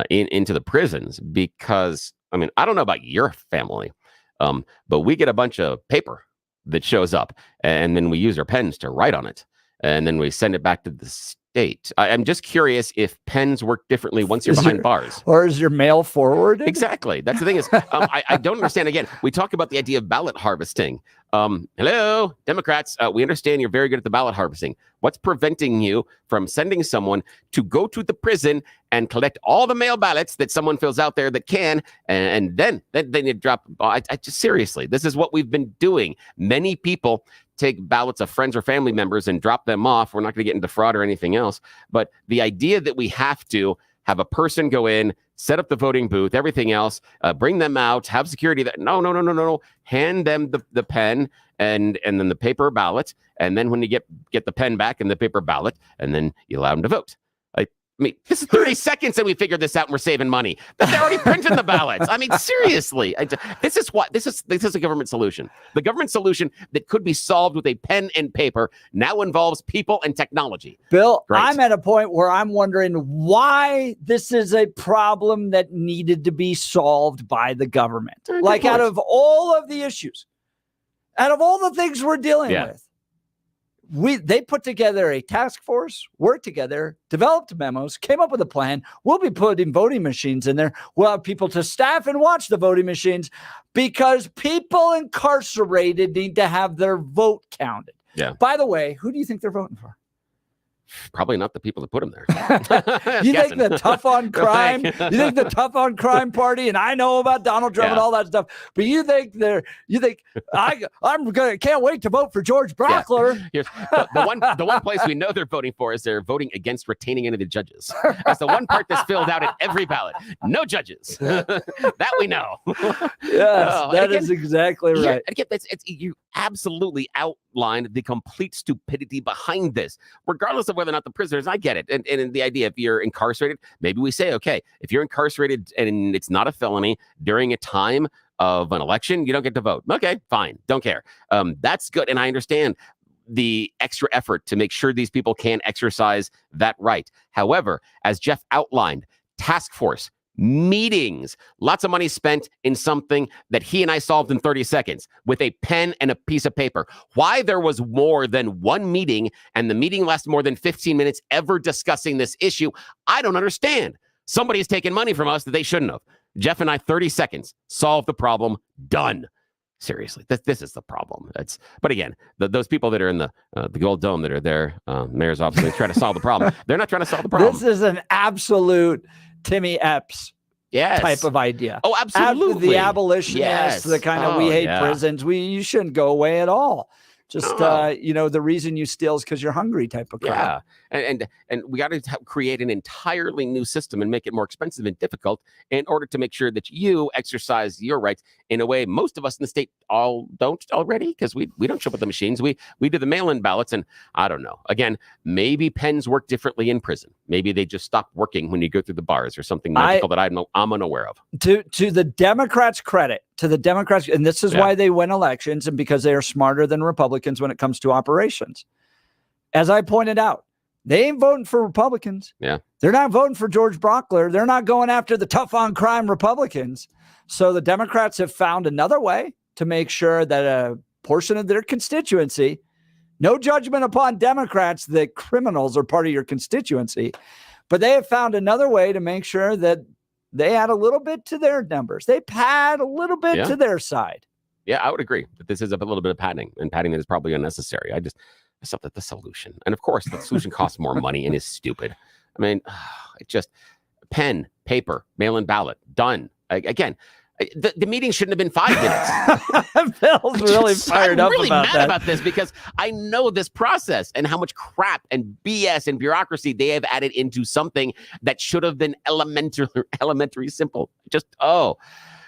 [SPEAKER 4] into the prisons, because, I mean, I don't know about your family, but we get a bunch of paper that shows up, and then we use our pens to write on it, and then we send it back to the state. I'm just curious if pens work differently once you're behind bars.
[SPEAKER 3] Or is your mail forwarded?
[SPEAKER 4] Exactly. That's the thing is, I don't understand. Again, we talk about the idea of ballot harvesting. Hello, Democrats. We understand you're very good at the ballot harvesting. What's preventing you from sending someone to go to the prison and collect all the mail ballots that someone fills out there that can, and then you drop? I just seriously, this is what we've been doing. Many people take ballots of friends or family members and drop them off. We're not going to get into fraud or anything else. But the idea that we have to have a person go in, set up the voting booth, everything else, bring them out, have security. No. Hand them the pen and then the paper ballot. And then when you get the pen back and the paper ballot, and then you allow them to vote. I mean, this is 30 seconds and we figured this out and we're saving money. But they're already printing the ballots. I mean, seriously. This is a government solution. The government solution that could be solved with a pen and paper now involves people and technology.
[SPEAKER 3] Bill,
[SPEAKER 4] Great.
[SPEAKER 3] I'm at a point where I'm wondering why this is a problem that needed to be solved by the government. Like, out of all of the issues, out of all the things we're dealing with, they put together a task force, worked together, developed memos, came up with a plan. We'll be putting voting machines in there. We'll have people to staff and watch the voting machines because people incarcerated need to have their vote counted.
[SPEAKER 4] Yeah.
[SPEAKER 3] By the way, who do you think they're voting for?
[SPEAKER 4] Probably not the people that put them there.
[SPEAKER 3] You think the tough on crime? You think the tough on crime party? And I know about Donald Trump and all that stuff, but you think can't wait to vote for George Brockler.
[SPEAKER 4] Yeah. The one place we know they're voting for is they're voting against retaining any of the judges. That's the one part that's filled out at every ballot. No judges. That we know.
[SPEAKER 3] Yes, that is exactly right.
[SPEAKER 4] Again, you absolutely outlined the complete stupidity behind this, regardless of whether or not the prisoners, I get it. And the idea, if you're incarcerated, maybe we say, okay, if you're incarcerated and it's not a felony during a time of an election, you don't get to vote. Okay, fine. Don't care. That's good. And I understand the extra effort to make sure these people can exercise that right. However, as Jeff outlined, task force, meetings, lots of money spent in something that he and I solved in 30 seconds with a pen and a piece of paper. Why there was more than one meeting and the meeting lasted more than 15 minutes ever discussing this issue, I don't understand. Somebody's taken money from us that they shouldn't have. Jeff and I, 30 seconds, solved the problem, done. Seriously, this is the problem. But again, those people that are in the Gold Dome that are there, mayor's office, they try to solve the problem. They're not trying to solve the problem.
[SPEAKER 3] This is an absolute Timmy Epps type of idea.
[SPEAKER 4] Oh, absolutely.
[SPEAKER 3] The abolitionists, the kind of we hate prisons. You shouldn't go away at all. Just, the reason you steal is because you're hungry type of crap.
[SPEAKER 4] Yeah. And we got to create an entirely new system and make it more expensive and difficult in order to make sure that you exercise your rights in a way most of us in the state all don't already, because we don't show up at the machines. We do the mail-in ballots, and I don't know. Again, maybe pens work differently in prison. Maybe they just stop working when you go through the bars or something magical that I'm unaware of.
[SPEAKER 3] To the Democrats' credit, and this is why they win elections, and because they are smarter than Republicans when it comes to operations. As I pointed out, they ain't voting for Republicans.
[SPEAKER 4] Yeah.
[SPEAKER 3] They're not voting for George Brockler. They're not going after the tough on crime Republicans. So the Democrats have found another way to make sure that a portion of their constituency, no judgment upon Democrats, that criminals are part of your constituency, but they have found another way to make sure that they add a little bit to their numbers. They pad a little bit to their side.
[SPEAKER 4] Yeah, I would agree that this is a little bit of padding, and padding that is probably unnecessary. I thought that the solution, and of course, the solution costs more money and is stupid. I mean, it just pen, paper, mail-in ballot, done. Again, the meeting shouldn't have been 5 minutes.
[SPEAKER 3] Bill's really fired up
[SPEAKER 4] I'm really
[SPEAKER 3] about
[SPEAKER 4] mad
[SPEAKER 3] that.
[SPEAKER 4] about this because I know this process and how much crap and BS and bureaucracy they have added into something that should have been elementary simple.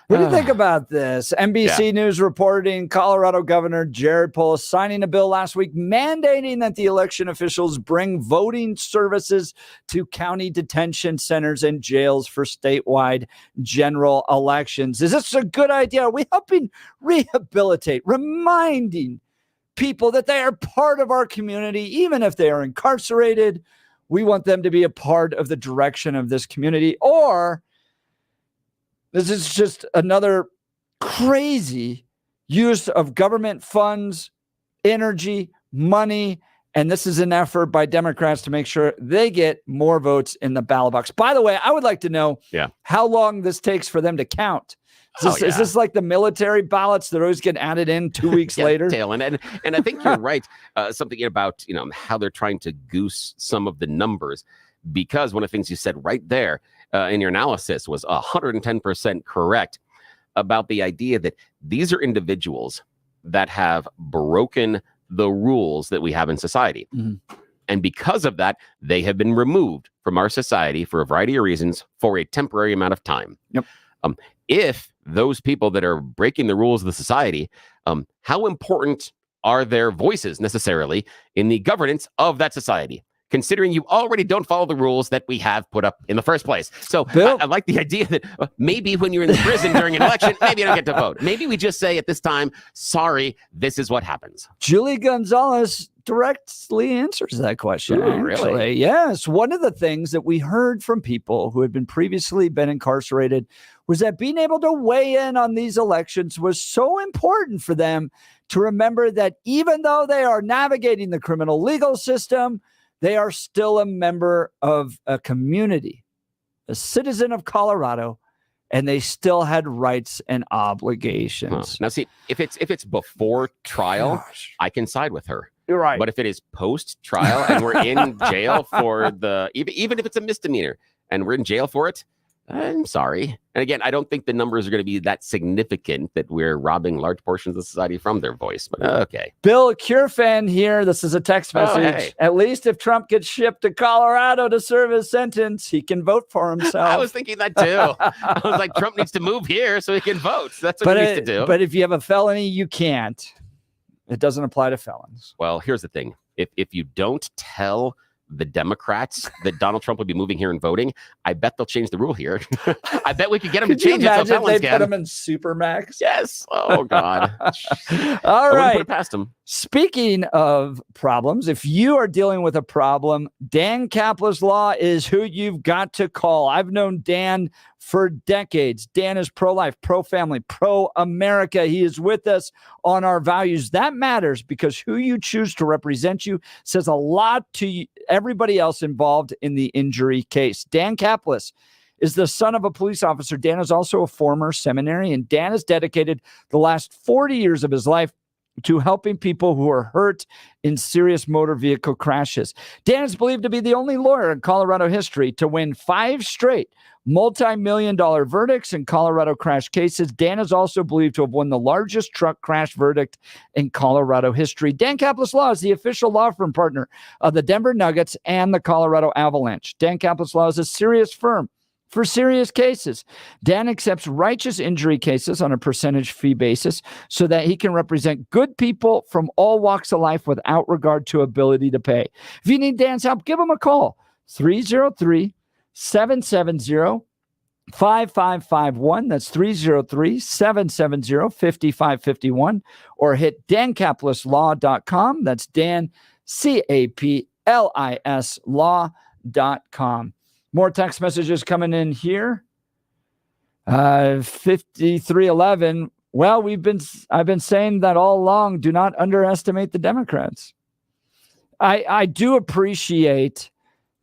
[SPEAKER 3] What do you think about this? NBC News reporting Colorado Governor Jared Polis signing a bill last week mandating that the election officials bring voting services to county detention centers and jails for statewide general elections. Is this a good idea? Are we helping rehabilitate, reminding people that they are part of our community, even if they are incarcerated? We want them to be a part of the direction of this community. Or this is just another crazy use of government funds, energy, money, and this is an effort by Democrats to make sure they get more votes in the ballot box. By the way, I would like to know how long this takes for them to count. Is this like the military ballots that always get added in 2 weeks later?
[SPEAKER 4] Dale, and I think you're right. Something about how they're trying to goose some of the numbers, because one of the things you said right there in your analysis was 110% correct about the idea that these are individuals that have broken the rules that we have in society.
[SPEAKER 3] Mm-hmm.
[SPEAKER 4] And because of that, they have been removed from our society for a variety of reasons for a temporary amount of time.
[SPEAKER 3] Yep.
[SPEAKER 4] If those people that are breaking the rules of the society, how important are their voices necessarily in the governance of that society? considering you already don't follow the rules that we have put up in the first place. So I like the idea that maybe when you're in the prison during an election, maybe you don't get to vote. Maybe we just say at this time, sorry, this is what happens.
[SPEAKER 3] Julie Gonzalez directly answers that question.
[SPEAKER 4] Ooh, really?
[SPEAKER 3] Yes. One of the things that we heard from people who had previously been incarcerated was that being able to weigh in on these elections was so important for them to remember that even though they are navigating the criminal legal system, they are still a member of a community, a citizen of Colorado, and they still had rights and obligations.
[SPEAKER 4] Now, see, if it's before trial, I can side with her.
[SPEAKER 3] You're right.
[SPEAKER 4] But if it is post-trial and we're in jail for even if it's a misdemeanor and we're in jail for it, I'm sorry. And again, I don't think the numbers are going to be that significant that we're robbing large portions of society from their voice. But okay.
[SPEAKER 3] Bill Cure fan here. This is a text message.
[SPEAKER 4] Hey.
[SPEAKER 3] At least if Trump gets shipped to Colorado to serve his sentence, he can vote for himself.
[SPEAKER 4] I was thinking that too. I was like, Trump needs to move here so he can vote. That's what he needs to do.
[SPEAKER 3] But if you have a felony, you can't. It doesn't apply to felons.
[SPEAKER 4] Well, here's the thing. If you don't tell the Democrats that Donald Trump would be moving here and voting, I bet they'll change the rule here. I bet we could get them to change it so felons
[SPEAKER 3] they put them in Supermax?
[SPEAKER 4] Yes. Oh, God.
[SPEAKER 3] All right.
[SPEAKER 4] Put it past them.
[SPEAKER 3] Speaking of problems, if you are dealing with a problem, Dan Capla's Law is who you've got to call. I've known Dan for decades. Dan is pro-life, pro-family, pro-America. He is with us on our values. That matters because who you choose to represent you says a lot to everybody else involved in the injury case. Dan Caplis is the son of a police officer. Dan is also a former seminarian. Dan has dedicated the last 40 years of his life to helping people who are hurt in serious motor vehicle crashes. Dan is believed to be the only lawyer in Colorado history to win 5 straight multi-million-dollar verdicts in Colorado crash cases. Dan is also believed to have won the largest truck crash verdict in Colorado history. Dan Caplis Law is the official law firm partner of the Denver Nuggets and the Colorado Avalanche. Dan Caplis Law is a serious firm for serious cases. Dan accepts righteous injury cases on a percentage fee basis so that he can represent good people from all walks of life without regard to ability to pay. If you need Dan's help, give him a call. 303-770-5551. That's 303-770-5551. Or hit dancaplisLaw.com. That's Dan, CAPLIS law.com. More text messages coming in here. 5311. Well, I've been saying that all along. Do not underestimate the Democrats. I do appreciate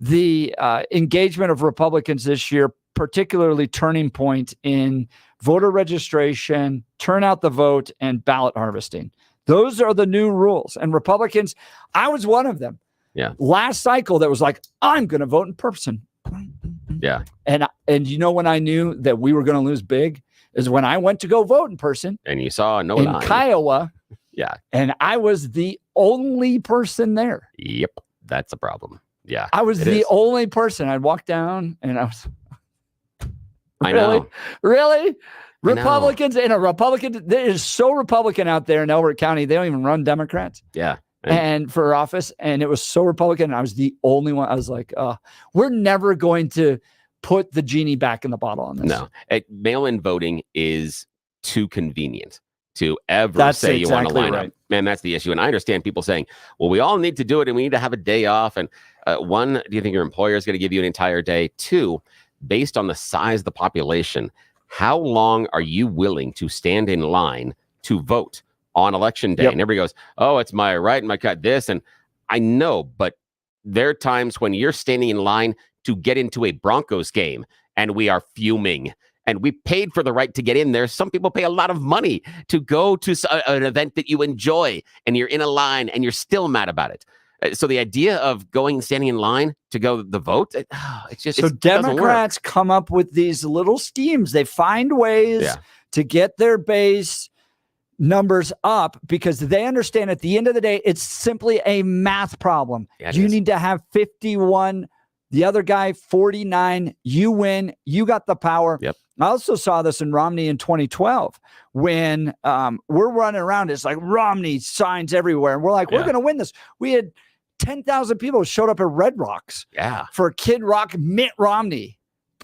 [SPEAKER 3] the engagement of Republicans this year, particularly turning point in voter registration, turn out the vote, and ballot harvesting. Those are the new rules. And Republicans, I was one of them.
[SPEAKER 4] Yeah.
[SPEAKER 3] Last cycle that was like, I'm going to vote in person.
[SPEAKER 4] Yeah.
[SPEAKER 3] And when I knew that we were going to lose big is when I went to go vote in person.
[SPEAKER 4] And you saw no
[SPEAKER 3] in
[SPEAKER 4] line.
[SPEAKER 3] Kiowa.
[SPEAKER 4] Yeah.
[SPEAKER 3] And I was the only person there.
[SPEAKER 4] Yep. That's a problem. Yeah.
[SPEAKER 3] I was the only person. I'd walk down and I was
[SPEAKER 4] I know.
[SPEAKER 3] Really? Republicans and a Republican. It is so Republican out there in Elbert County. They don't even run Democrats.
[SPEAKER 4] Yeah.
[SPEAKER 3] And for office, and it was so Republican. And I was the only one. I was like, we're never going to put the genie back in the bottle on this.
[SPEAKER 4] No, mail-in voting is too convenient to ever say you want to line up. Man, that's the issue. And I understand people saying, well, we all need to do it and we need to have a day off. And one, do you think your employer is going to give you an entire day? 2, based on the size of the population, how long are you willing to stand in line to vote on election day?
[SPEAKER 3] Yep.
[SPEAKER 4] And everybody goes, oh, it's my right and my cut this. And I know, but there are times when you're standing in line to get into a Broncos game and we are fuming and we paid for the right to get in there. Some people pay a lot of money to go to an event that you enjoy and you're in a line and you're still mad about it. So the idea of going and standing in line to go the vote, it's just,
[SPEAKER 3] so Democrats come up with these little schemes. They find ways to get their base numbers up because they understand at the end of the day, it's simply a math problem.
[SPEAKER 4] Yeah,
[SPEAKER 3] you need to have 51, the other guy 49, you win, you got the power.
[SPEAKER 4] Yep.
[SPEAKER 3] I also saw this in Romney in 2012 when we're running around. It's like Romney signs everywhere. And we're like, we're going to win this. We had 10,000 people showed up at Red Rocks for Kid Rock Mitt Romney.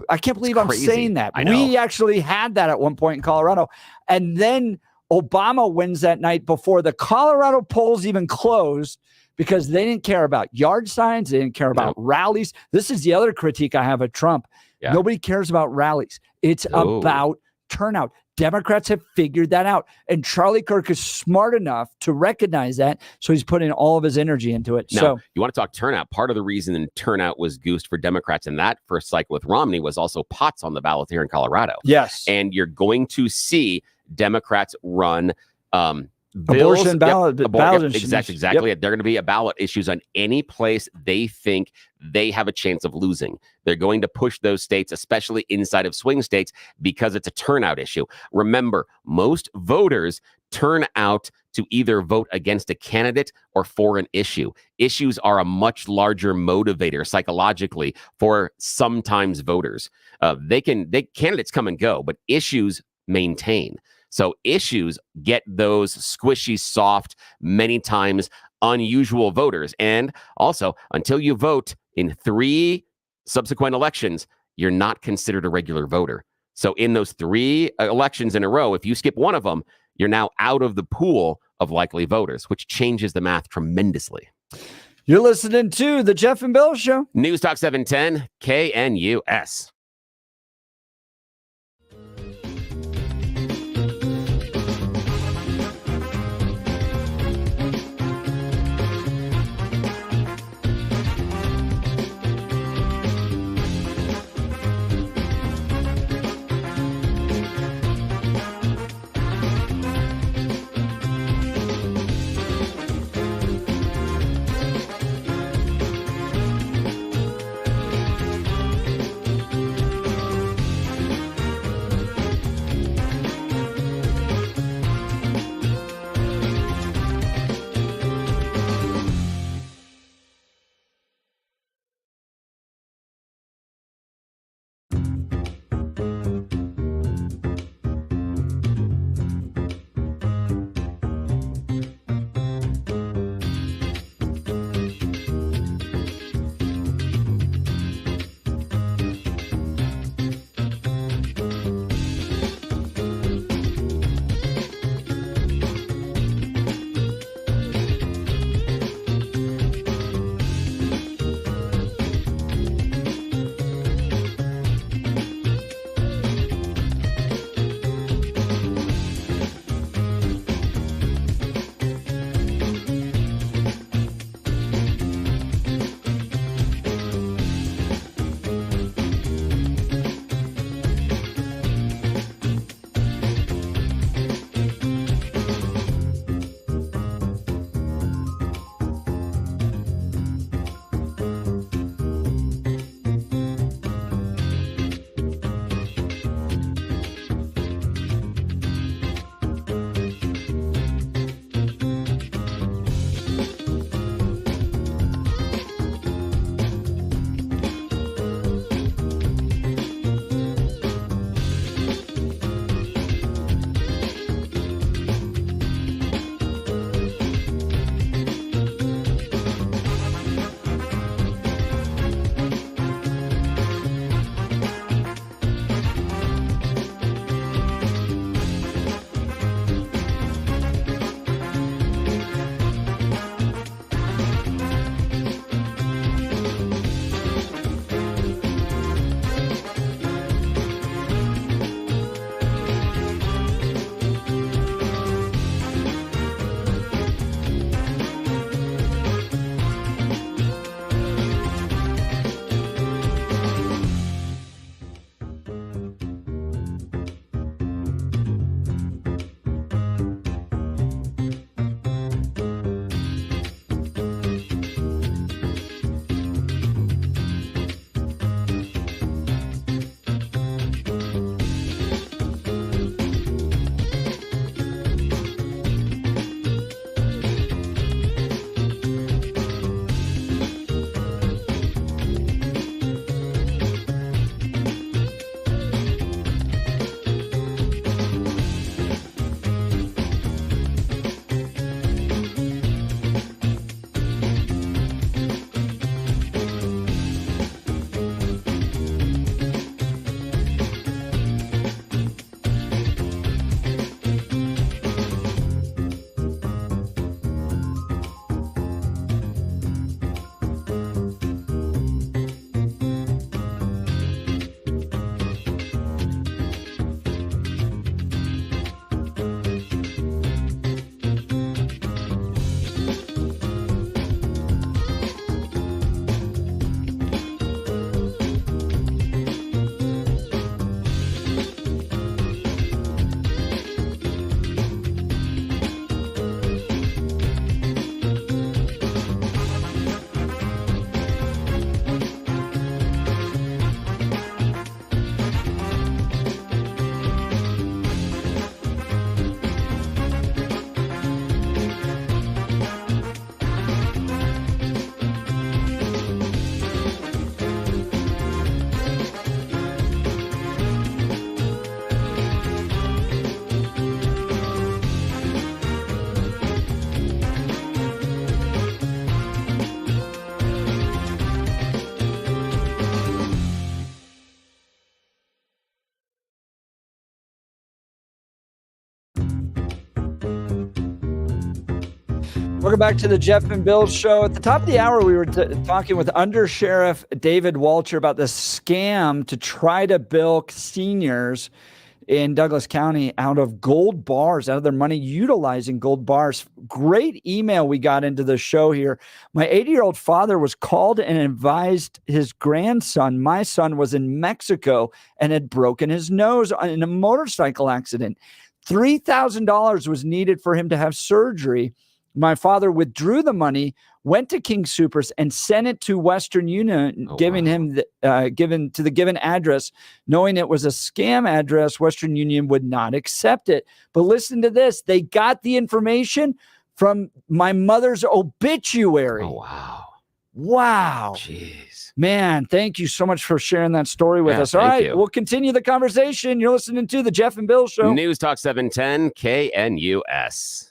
[SPEAKER 3] I can't believe I'm saying that. We actually had that at one point in Colorado. And then Obama wins that night before the Colorado polls even closed because they didn't care about yard signs. They didn't care about rallies. This is the other critique I have of Trump. Nobody cares about rallies. It's about turnout. Democrats have figured that out. And Charlie Kirk is smart enough to recognize that. So he's putting all of his energy into it.
[SPEAKER 4] Now,
[SPEAKER 3] So
[SPEAKER 4] you want to talk turnout. Part of the reason turnout was goosed for Democrats in that first cycle with Romney was also pots on the ballot here in Colorado.
[SPEAKER 3] Yes.
[SPEAKER 4] And you're going to see Democrats run
[SPEAKER 3] abortion ballot.
[SPEAKER 4] Exactly. They're going to be a ballot issues on any place they think they have a chance of losing. They're going to push those states, especially inside of swing states, because it's a turnout issue. Remember, most voters turn out to either vote against a candidate or for an issue. Issues are a much larger motivator psychologically for sometimes voters. Candidates come and go, but issues maintain. So issues get those squishy, soft, many times unusual voters. And also, until you vote in 3 subsequent elections, you're not considered a regular voter. So in those 3 elections in a row, if you skip one of them, you're now out of the pool of likely voters, which changes the math tremendously.
[SPEAKER 3] You're listening to The Jeff and Bill Show.
[SPEAKER 4] News Talk 710 KNUS.
[SPEAKER 3] Welcome back to the Jeff and Bill Show. At the top of the hour, we were talking with Undersheriff David Walcher about the scam to try to bilk seniors in Douglas County out of gold bars, out of their money, utilizing gold bars. Great email we got into the show here. My 80-year-old father was called and advised his grandson, my son, was in Mexico and had broken his nose in a motorcycle accident. $3,000 was needed for him to have surgery. My father withdrew the money, went to King Soopers, and sent it to Western Union, given to the given address, knowing it was a scam address. Western Union would not accept it. But listen to this: they got the information from my mother's obituary.
[SPEAKER 4] Oh wow!
[SPEAKER 3] Wow!
[SPEAKER 4] Jeez,
[SPEAKER 3] man, thank you so much for sharing that story with us. All right, we'll continue the conversation. You're listening to the Jeff and Bill Show.
[SPEAKER 4] News Talk 710 KNUS.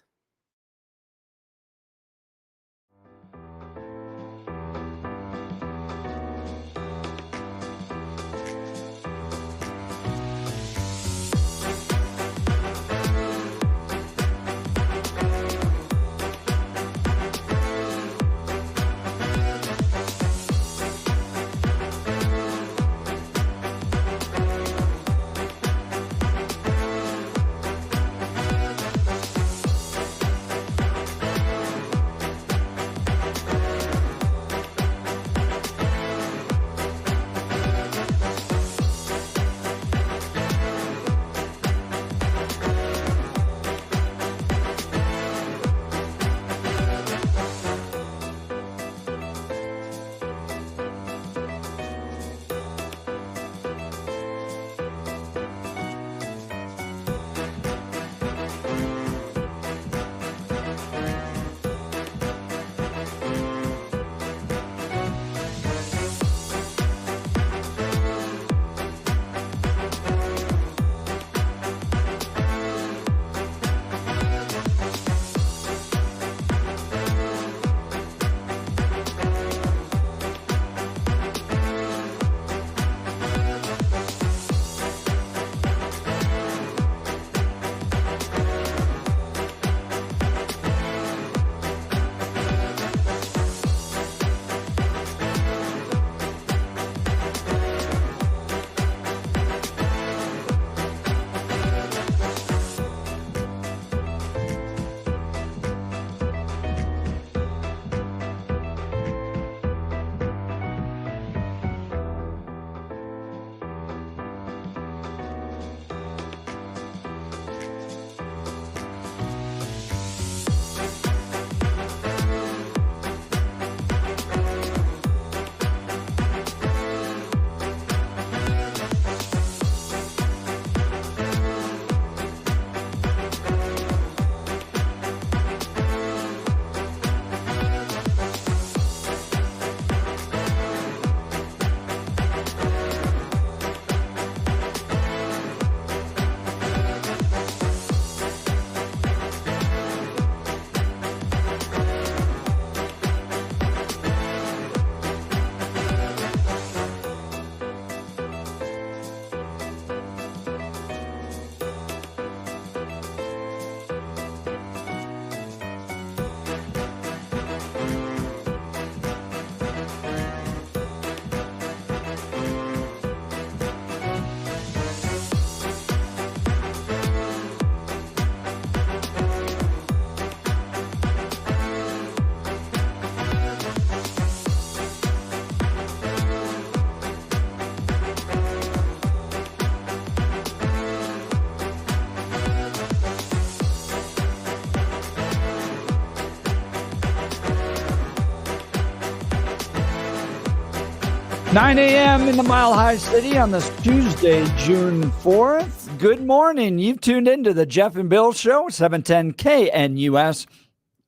[SPEAKER 3] Nine a.m. in the Mile High City on this Tuesday, June 4th. Good morning. You've tuned into the Jeff and Bill Show, 710 KNUS.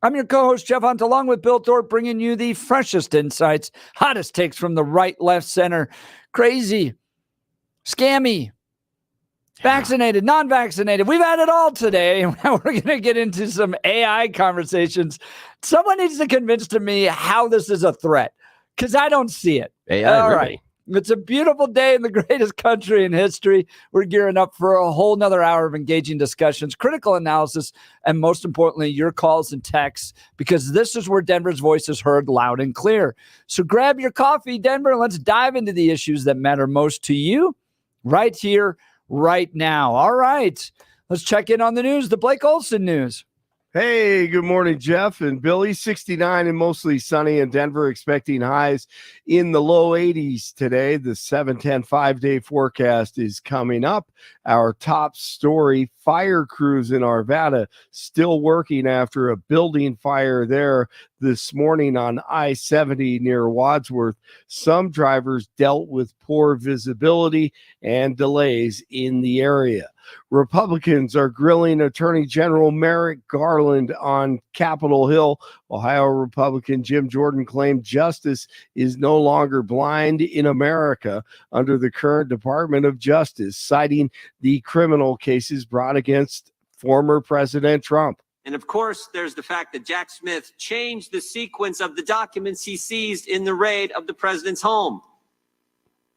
[SPEAKER 3] I'm your co-host, Jeff Hunt, along with Bill Thorpe, bringing you the freshest insights, hottest takes from the right, left, center, crazy, scammy, vaccinated, non-vaccinated. We've had it all today. We're going to get into some AI conversations. Someone needs to convince to me how this is a threat, because I don't see it.
[SPEAKER 4] AI,
[SPEAKER 3] all
[SPEAKER 4] really?
[SPEAKER 3] right. It's a beautiful day in the greatest country in history. We're gearing up for a whole nother hour of engaging discussions, critical analysis, and most importantly, your calls and texts, because this is where Denver's voice is heard loud and clear. So grab your coffee, Denver, and let's dive into the issues that matter most to you right here, right now. All right, let's check in on the news, the Blake Olson news.
[SPEAKER 1] Hey, good morning, Jeff and Billy. 69 and mostly sunny in Denver, expecting highs in the low 80s today. The 7-10 5-day forecast is coming up. Our top story, fire crews in Arvada still working after a building fire there this morning on I-70 near Wadsworth. Some drivers dealt with poor visibility and delays in the area. Republicans are grilling Attorney General Merrick Garland on Capitol Hill. Ohio Republican Jim Jordan claimed justice is no longer blind in America under the current Department of Justice, citing the criminal cases brought against former President Trump.
[SPEAKER 10] And of course, there's the fact that Jack Smith changed the sequence of the documents he seized in the raid of the president's home.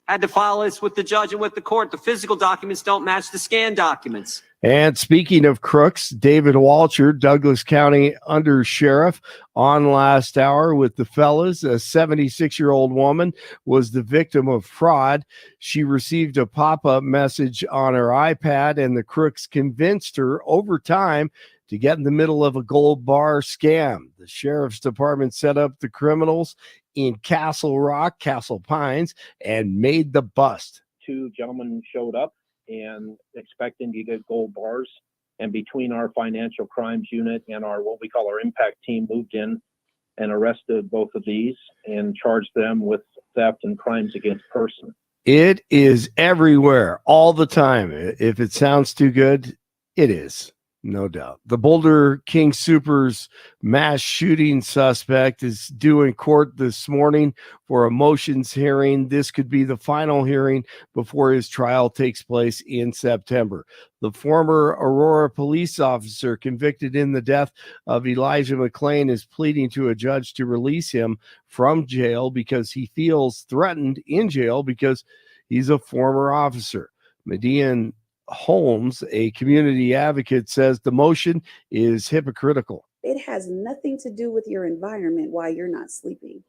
[SPEAKER 10] Had to file this with the judge and with the court. The physical documents don't match the scanned documents.
[SPEAKER 1] And speaking of crooks, David Walcher, Douglas County Undersheriff, on last hour with the fellas. A 76-year-old woman was the victim of fraud. She received a pop-up message on her iPad, and the crooks convinced her over time to get in the middle of a gold bar scam. The sheriff's department set up the criminals in Castle Rock, Castle Pines, and made the bust.
[SPEAKER 8] Two gentlemen showed up and expecting to get gold bars. And between our financial crimes unit and our what we call our impact team moved in and arrested both of these and charged them with theft and crimes against person.
[SPEAKER 1] It is everywhere, all the time. If it sounds too good, it is. No doubt. The Boulder King Super's mass shooting suspect is due in court this morning for a motions hearing. This could be the final hearing before his trial takes place in September. The former Aurora police officer convicted in the death of Elijah McClain is pleading to a judge to release him from jail because he feels threatened in jail because he's a former officer. Median Holmes, a community advocate, says the motion is hypocritical.
[SPEAKER 21] It has nothing to do with your environment while you're not sleeping.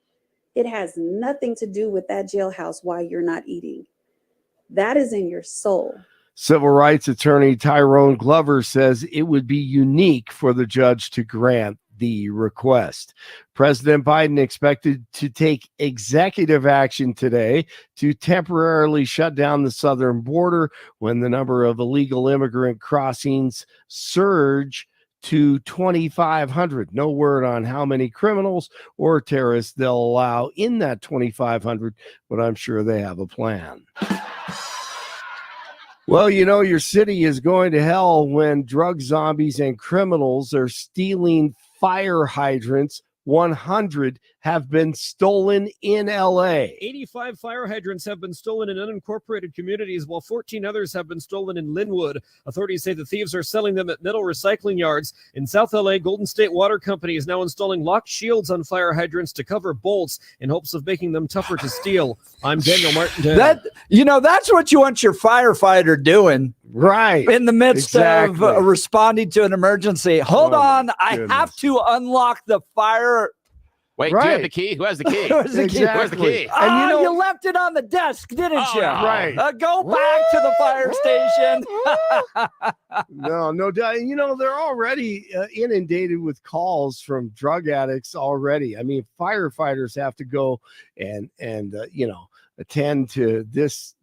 [SPEAKER 21] It has nothing to do with that jailhouse while you're not eating. That is in your soul.
[SPEAKER 1] Civil rights attorney Tyrone Glover says it would be unique for the judge to grant the request. President Biden expected to take executive action today to temporarily shut down the southern border when the number of illegal immigrant crossings surge to 2,500. No word on how many criminals or terrorists they'll allow in that 2,500, but I'm sure they have a plan. Well, you know, your city is going to hell when drug zombies and criminals are stealing fire hydrants. 100 have been stolen in LA.
[SPEAKER 13] 85 fire hydrants have been stolen in unincorporated communities, while 14 others have been stolen in Linwood. Authorities say the thieves are selling them at metal recycling yards. In South LA, Golden State Water Company is now installing locked shields on fire hydrants to cover bolts in hopes of making them tougher to steal. I'm Daniel Martin.
[SPEAKER 3] That's what you want your firefighter doing.
[SPEAKER 1] Right.
[SPEAKER 3] In the midst of responding to an emergency. Hold on. I have to unlock the fire.
[SPEAKER 4] Wait, do you have the key? Who has the key?
[SPEAKER 3] Who has the key?
[SPEAKER 4] Where's the key?
[SPEAKER 3] And you left it on the desk, didn't you?
[SPEAKER 1] Right.
[SPEAKER 3] Go back to the fire station.
[SPEAKER 1] No doubt. You know, they're already inundated with calls from drug addicts already. I mean, firefighters have to go and attend to this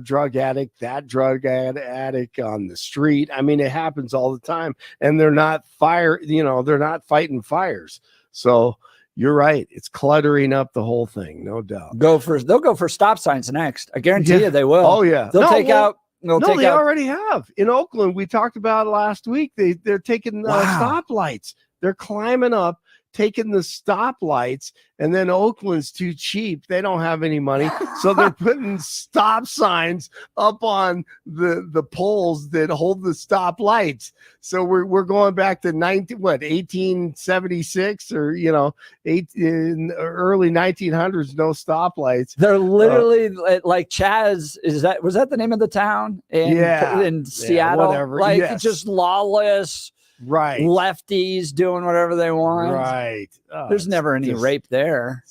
[SPEAKER 1] drug addict, that drug addict on the street. I mean, it happens all the time, and they're not they're not fighting fires. So you're right. It's cluttering up the whole thing, no doubt.
[SPEAKER 3] They'll go for stop signs next. I guarantee you they will.
[SPEAKER 1] Oh yeah.
[SPEAKER 3] They'll take out.
[SPEAKER 1] They already have. In Oakland, we talked about last week. They're taking stoplights. They're climbing up taking the stoplights, and then Oakland's too cheap. They don't have any money. So they're putting stop signs up on the poles that hold the stoplights. So we're going back to 1876 or, in early 1900s, no stoplights.
[SPEAKER 3] They're literally like Chaz. Was that the name of the town in Seattle?
[SPEAKER 1] Whatever.
[SPEAKER 3] Like just lawless.
[SPEAKER 1] Right.
[SPEAKER 3] Lefties doing whatever they want.
[SPEAKER 1] Right.
[SPEAKER 3] There's never any rape there.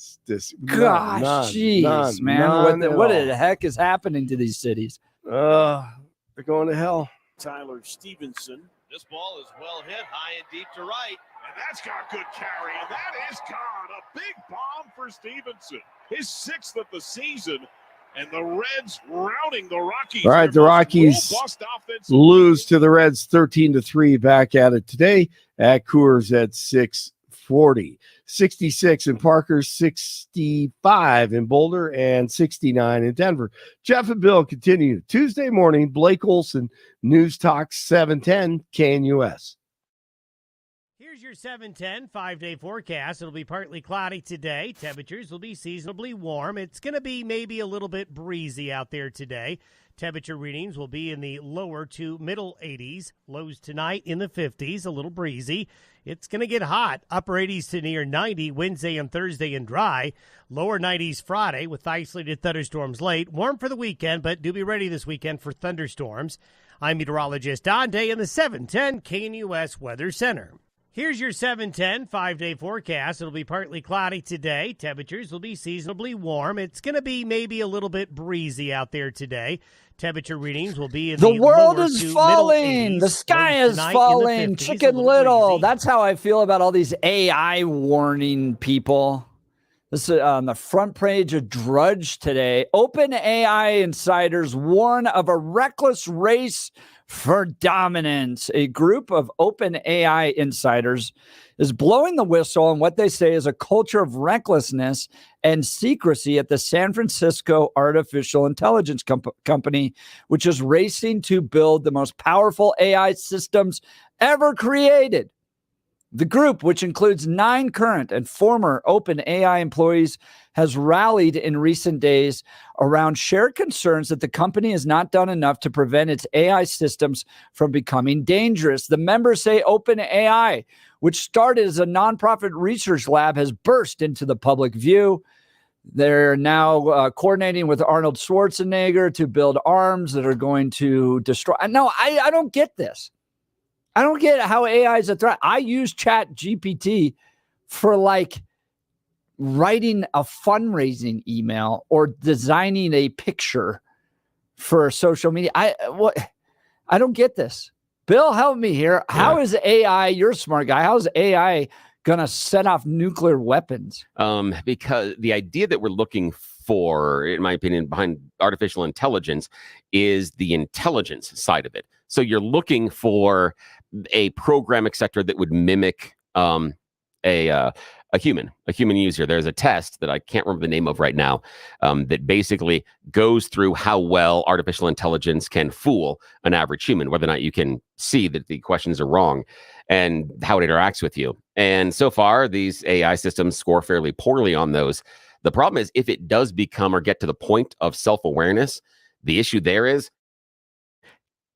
[SPEAKER 3] Gosh, jeez, man. What the heck is happening to these cities?
[SPEAKER 1] They're going to hell.
[SPEAKER 2] Tyler Stevenson. This ball is well hit, high and deep to right. And that's got good carry, and that is gone. A big bomb for Stevenson. His 6th of the season. And the Reds routing the Rockies.
[SPEAKER 1] All right, the Rockies lose to the Reds 13-3. Back at it today at Coors at 640. 66 in Parker, 65 in Boulder, and 69 in Denver. Jeff and Bill continue Tuesday morning. Blake Olson, News Talk 710 KNUS.
[SPEAKER 11] Here's your 710 5-day forecast. It'll be partly cloudy today. Temperatures will be seasonably warm. It's going to be maybe a little bit breezy out there today. Temperature readings will be in the lower to middle 80s. Lows tonight in the 50s, a little breezy. It's going to get hot. Upper 80s to near 90 Wednesday and Thursday and dry. Lower 90s Friday with isolated thunderstorms late. Warm for the weekend, but do be ready this weekend for thunderstorms. I'm meteorologist Don Day in the 710 KNUS Weather Center. Here's your 710 5-day forecast. It'll be partly cloudy today. Temperatures will be seasonably warm. It's going to be maybe a little bit breezy out there today. Temperature readings will be in
[SPEAKER 3] the world
[SPEAKER 11] lower
[SPEAKER 3] is
[SPEAKER 11] to
[SPEAKER 3] falling.
[SPEAKER 11] middle 80s.
[SPEAKER 3] The sky
[SPEAKER 11] Lows
[SPEAKER 3] is
[SPEAKER 11] tonight in the
[SPEAKER 3] falling.
[SPEAKER 11] 50s,
[SPEAKER 3] Chicken
[SPEAKER 11] a
[SPEAKER 3] Little.
[SPEAKER 11] breezy.
[SPEAKER 3] That's how I feel about all these AI warning people. This is on the front page of Drudge today. OpenAI insiders warn of a reckless race for dominance. A group of OpenAI insiders is blowing the whistle on what they say is a culture of recklessness and secrecy at the San Francisco artificial intelligence company, which is racing to build the most powerful AI systems ever created. The group, which includes 9 current and former OpenAI employees, has rallied in recent days around shared concerns that the company has not done enough to prevent its AI systems from becoming dangerous. The members say OpenAI, which started as a nonprofit research lab, has burst into the public view. They're now coordinating with Arnold Schwarzenegger to build arms that are going to destroy. No, I don't get this. I don't get how AI is a threat. I use Chat GPT for like writing a fundraising email or designing a picture for social media. I don't get this. Bill, help me here. How is AI, you're a smart guy, how is AI going to set off nuclear weapons?
[SPEAKER 4] Because the idea that we're looking for, in my opinion, behind artificial intelligence is the intelligence side of it. So you're looking for a program, etc., that would mimic a human user. There's a test that I can't remember the name of right now that basically goes through how well artificial intelligence can fool an average human, whether or not you can see that the questions are wrong and how it interacts with you. And so far, these AI systems score fairly poorly on those. The problem is if it does become or get to the point of self-awareness, the issue there is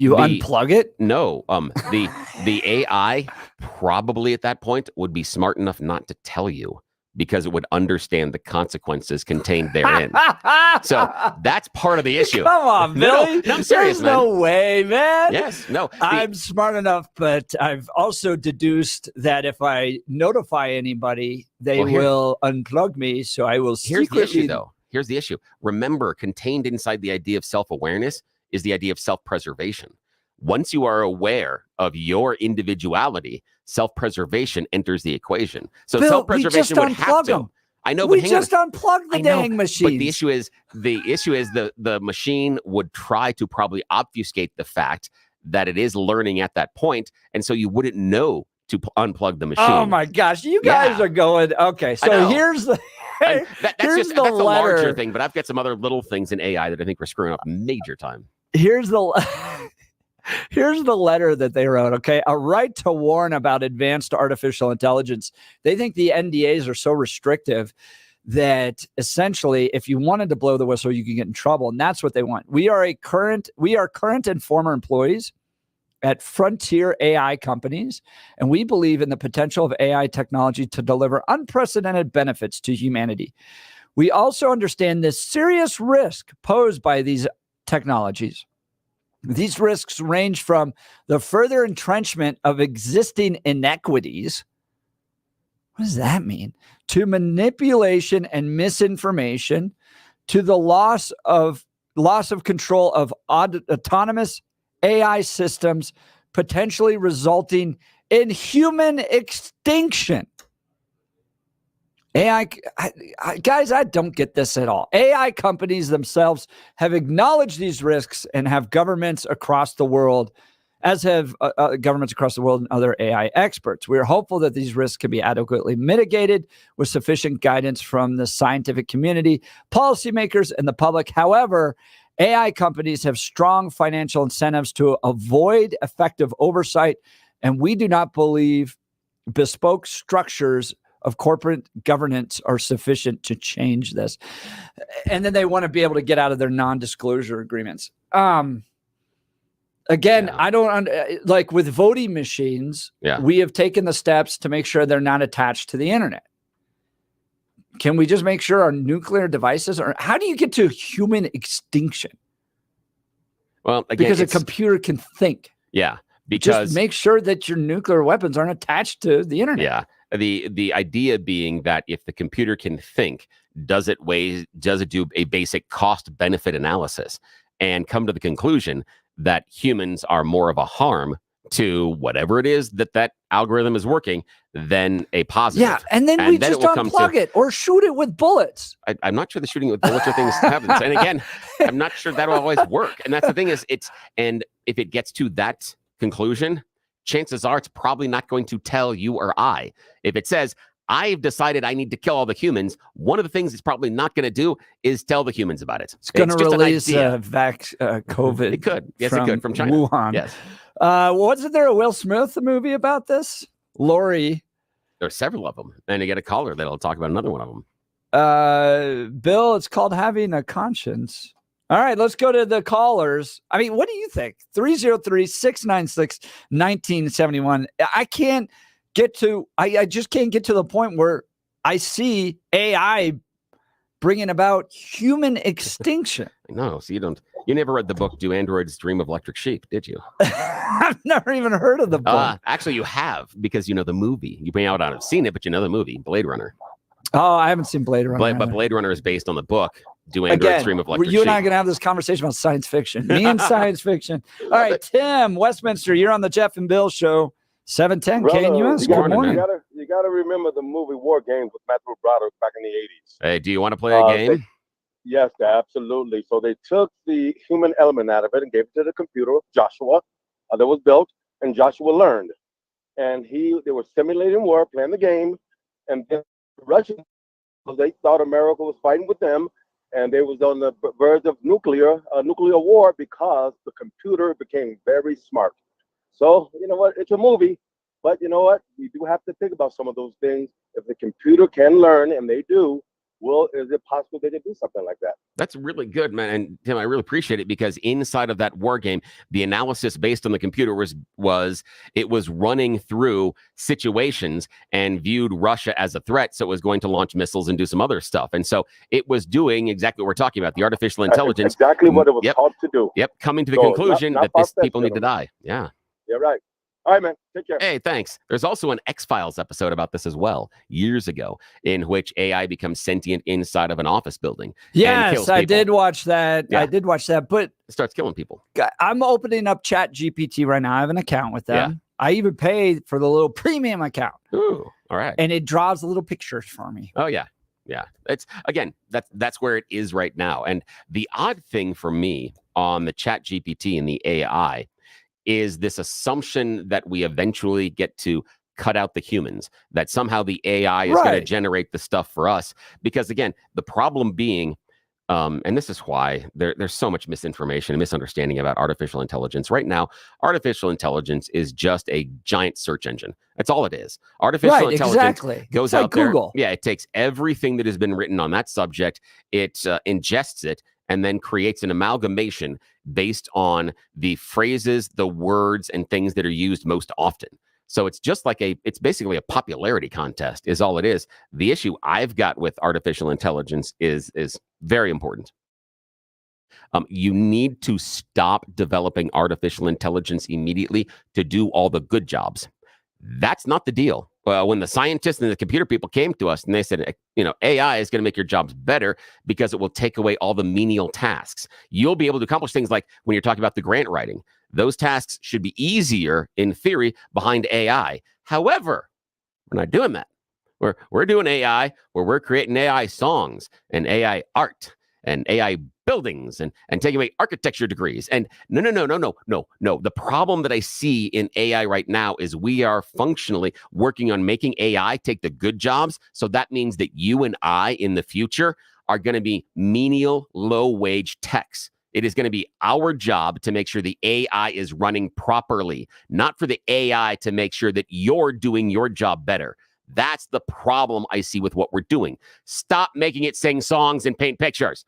[SPEAKER 3] unplug it?
[SPEAKER 4] No. The AI probably at that point would be smart enough not to tell you because it would understand the consequences contained therein. So that's part of the issue.
[SPEAKER 3] Come on, Billy.
[SPEAKER 4] No, I'm serious,
[SPEAKER 3] There's no way, man.
[SPEAKER 4] Yes, no.
[SPEAKER 3] I'm smart enough, but I've also deduced that if I notify anybody, they will unplug me. So I will
[SPEAKER 4] Here's
[SPEAKER 3] secretly...
[SPEAKER 4] the issue, though. Here's the issue. Remember, contained inside the idea of self-awareness is the idea of self-preservation. Once you are aware of your individuality, self-preservation enters the equation. So
[SPEAKER 3] Bill,
[SPEAKER 4] self-preservation would have to.
[SPEAKER 3] them.
[SPEAKER 4] I know,
[SPEAKER 3] we
[SPEAKER 4] but
[SPEAKER 3] just unplugged the dang machine.
[SPEAKER 4] But the issue is the machine would try to probably obfuscate the fact that it is learning at that point, and so you wouldn't know to unplug the machine.
[SPEAKER 3] Oh my gosh, you guys are going okay. So here's the
[SPEAKER 4] that's
[SPEAKER 3] here's
[SPEAKER 4] just
[SPEAKER 3] the
[SPEAKER 4] that's a
[SPEAKER 3] letter.
[SPEAKER 4] larger thing, but I've got some other little things in AI that I think we're screwing up major time.
[SPEAKER 3] Here's the Here's the letter that they wrote, okay? A right to warn about advanced artificial intelligence. They think the NDAs are so restrictive that essentially if you wanted to blow the whistle, you can get in trouble. And that's what they want. We are current and former employees at frontier AI companies, and we believe in the potential of AI technology to deliver unprecedented benefits to humanity. We also understand the serious risk posed by these technologies. These risks range from the further entrenchment of existing inequities. What does that mean? To manipulation and misinformation, to the loss of control of autonomous AI systems, potentially resulting in human extinction. AI, guys, I don't get this at all. AI companies themselves have acknowledged these risks and have governments across the world, as have governments across the world and other AI experts. We are hopeful that these risks can be adequately mitigated with sufficient guidance from the scientific community, policymakers, and the public. However, AI companies have strong financial incentives to avoid effective oversight, and we do not believe bespoke structures of corporate governance are sufficient to change this. And then they want to be able to get out of their non-disclosure agreements. Again, I don't like with voting machines. We have taken the steps to make sure they're not attached to the internet. Can we just make sure our nuclear devices are? How do you get to human extinction?
[SPEAKER 4] Well, again,
[SPEAKER 3] because a computer can think.
[SPEAKER 4] Yeah, because
[SPEAKER 3] just make sure that your nuclear weapons aren't attached to the internet.
[SPEAKER 4] Yeah. The idea being that if the computer can think, does it do a basic cost benefit analysis and come to the conclusion that humans are more of a harm to whatever it is that algorithm is working than a positive.
[SPEAKER 3] Yeah, and then we just unplug it or shoot it with bullets.
[SPEAKER 4] I'm not sure the shooting with bullets or things happens. And again, I'm not sure that'll always work. And that's the thing is and if it gets to that conclusion, chances are it's probably not going to tell you or I. If it says, I've decided I need to kill all the humans, one of the things it's probably not going to do is tell the humans about it.
[SPEAKER 3] It's going to release COVID.
[SPEAKER 4] It could. Yes, it could from China.
[SPEAKER 3] Wuhan.
[SPEAKER 4] Yes.
[SPEAKER 3] Wasn't there a Will Smith movie about this? Lori.
[SPEAKER 4] There are several of them. And you get a caller that'll talk about another one of them.
[SPEAKER 3] Bill, it's called Having a Conscience. All right, let's go to the callers. I mean, what do you think? 303-696-1971. I just can't get to the point where I see AI bringing about human extinction.
[SPEAKER 4] No, so you never read the book, Do Androids Dream of Electric Sheep, did you?
[SPEAKER 3] I've never even heard of the book.
[SPEAKER 4] Actually, you have, because you know the movie. You may not have seen it, but you know the movie, Blade Runner.
[SPEAKER 3] Oh, I haven't seen Blade Runner.
[SPEAKER 4] But Blade Runner is based on the book, Do Androids Dream of Electric Sheep.
[SPEAKER 3] You and I are going to have this conversation about science fiction. Me and science fiction. All right, Tim, Westminster, you're on the Jeff and Bill Show. 710 KNUS. Good morning.
[SPEAKER 6] You got to remember the movie War Games with Matthew Broderick back in the 80s.
[SPEAKER 4] Hey, do you want to play a game?
[SPEAKER 6] Yes, absolutely. So they took the human element out of it and gave it to the computer, Joshua, that was built, and Joshua learned. And they were simulating war, playing the game, and then the Russians, they thought America was fighting with them, and they was on the verge of nuclear war because the computer became very smart. So, you know what? It's a movie, but you know what? We do have to think about some of those things. If the computer can learn, and they do, is it possible they could do something like that?
[SPEAKER 4] That's really good, man. And Tim, I really appreciate it because inside of that war game, the analysis based on the computer was running through situations and viewed Russia as a threat. So it was going to launch missiles and do some other stuff. And so it was doing exactly what we're talking about, the artificial intelligence.
[SPEAKER 6] That's exactly what it was taught to do.
[SPEAKER 4] Yep. Coming to the conclusion that people need to die. Yeah.
[SPEAKER 6] Yeah, right. All right, man. Take care.
[SPEAKER 4] Hey, thanks. There's also an X-Files episode about this as well, years ago, in which AI becomes sentient inside of an office building.
[SPEAKER 3] Yes, I did watch that. Yeah. I did watch that, but
[SPEAKER 4] it starts killing people.
[SPEAKER 3] I'm opening up Chat GPT right now. I have an account with them. Yeah. I even paid for the little premium account.
[SPEAKER 4] Ooh, all right.
[SPEAKER 3] And it draws little pictures for me.
[SPEAKER 4] Oh, yeah. Yeah. It's again, that's where it is right now. And the odd thing for me on the Chat GPT and the AI is this assumption that we eventually get to cut out the humans, that somehow the AI is going to generate the stuff for us. Because again, the problem being And this is why there's so much misinformation and misunderstanding about artificial intelligence. Right now, artificial intelligence is just a giant search engine. That's all it is. Artificial intelligence goes
[SPEAKER 3] like
[SPEAKER 4] out there.
[SPEAKER 3] Google.
[SPEAKER 4] Yeah, it takes everything that has been written on that subject, it ingests it, and then creates an amalgamation based on the phrases, the words, and things that are used most often. So it's just like it's basically a popularity contest is all it is. The issue I've got with artificial intelligence is very important. You need to stop developing artificial intelligence immediately to do all the good jobs. That's not the deal. When the scientists and the computer people came to us and they said, AI is going to make your jobs better because it will take away all the menial tasks. You'll be able to accomplish things like when you're talking about the grant writing. Those tasks should be easier in theory behind AI. However, we're not doing that. We're doing AI where we're creating AI songs and AI art and AI buildings and taking away architecture degrees. And no. The problem that I see in AI right now is we are functionally working on making AI take the good jobs. So that means that you and I in the future are going to be menial, low-wage techs. It is going to be our job to make sure the AI is running properly, not for the AI to make sure that you're doing your job better. That's the problem I see with what we're doing. Stop making it sing songs and paint pictures.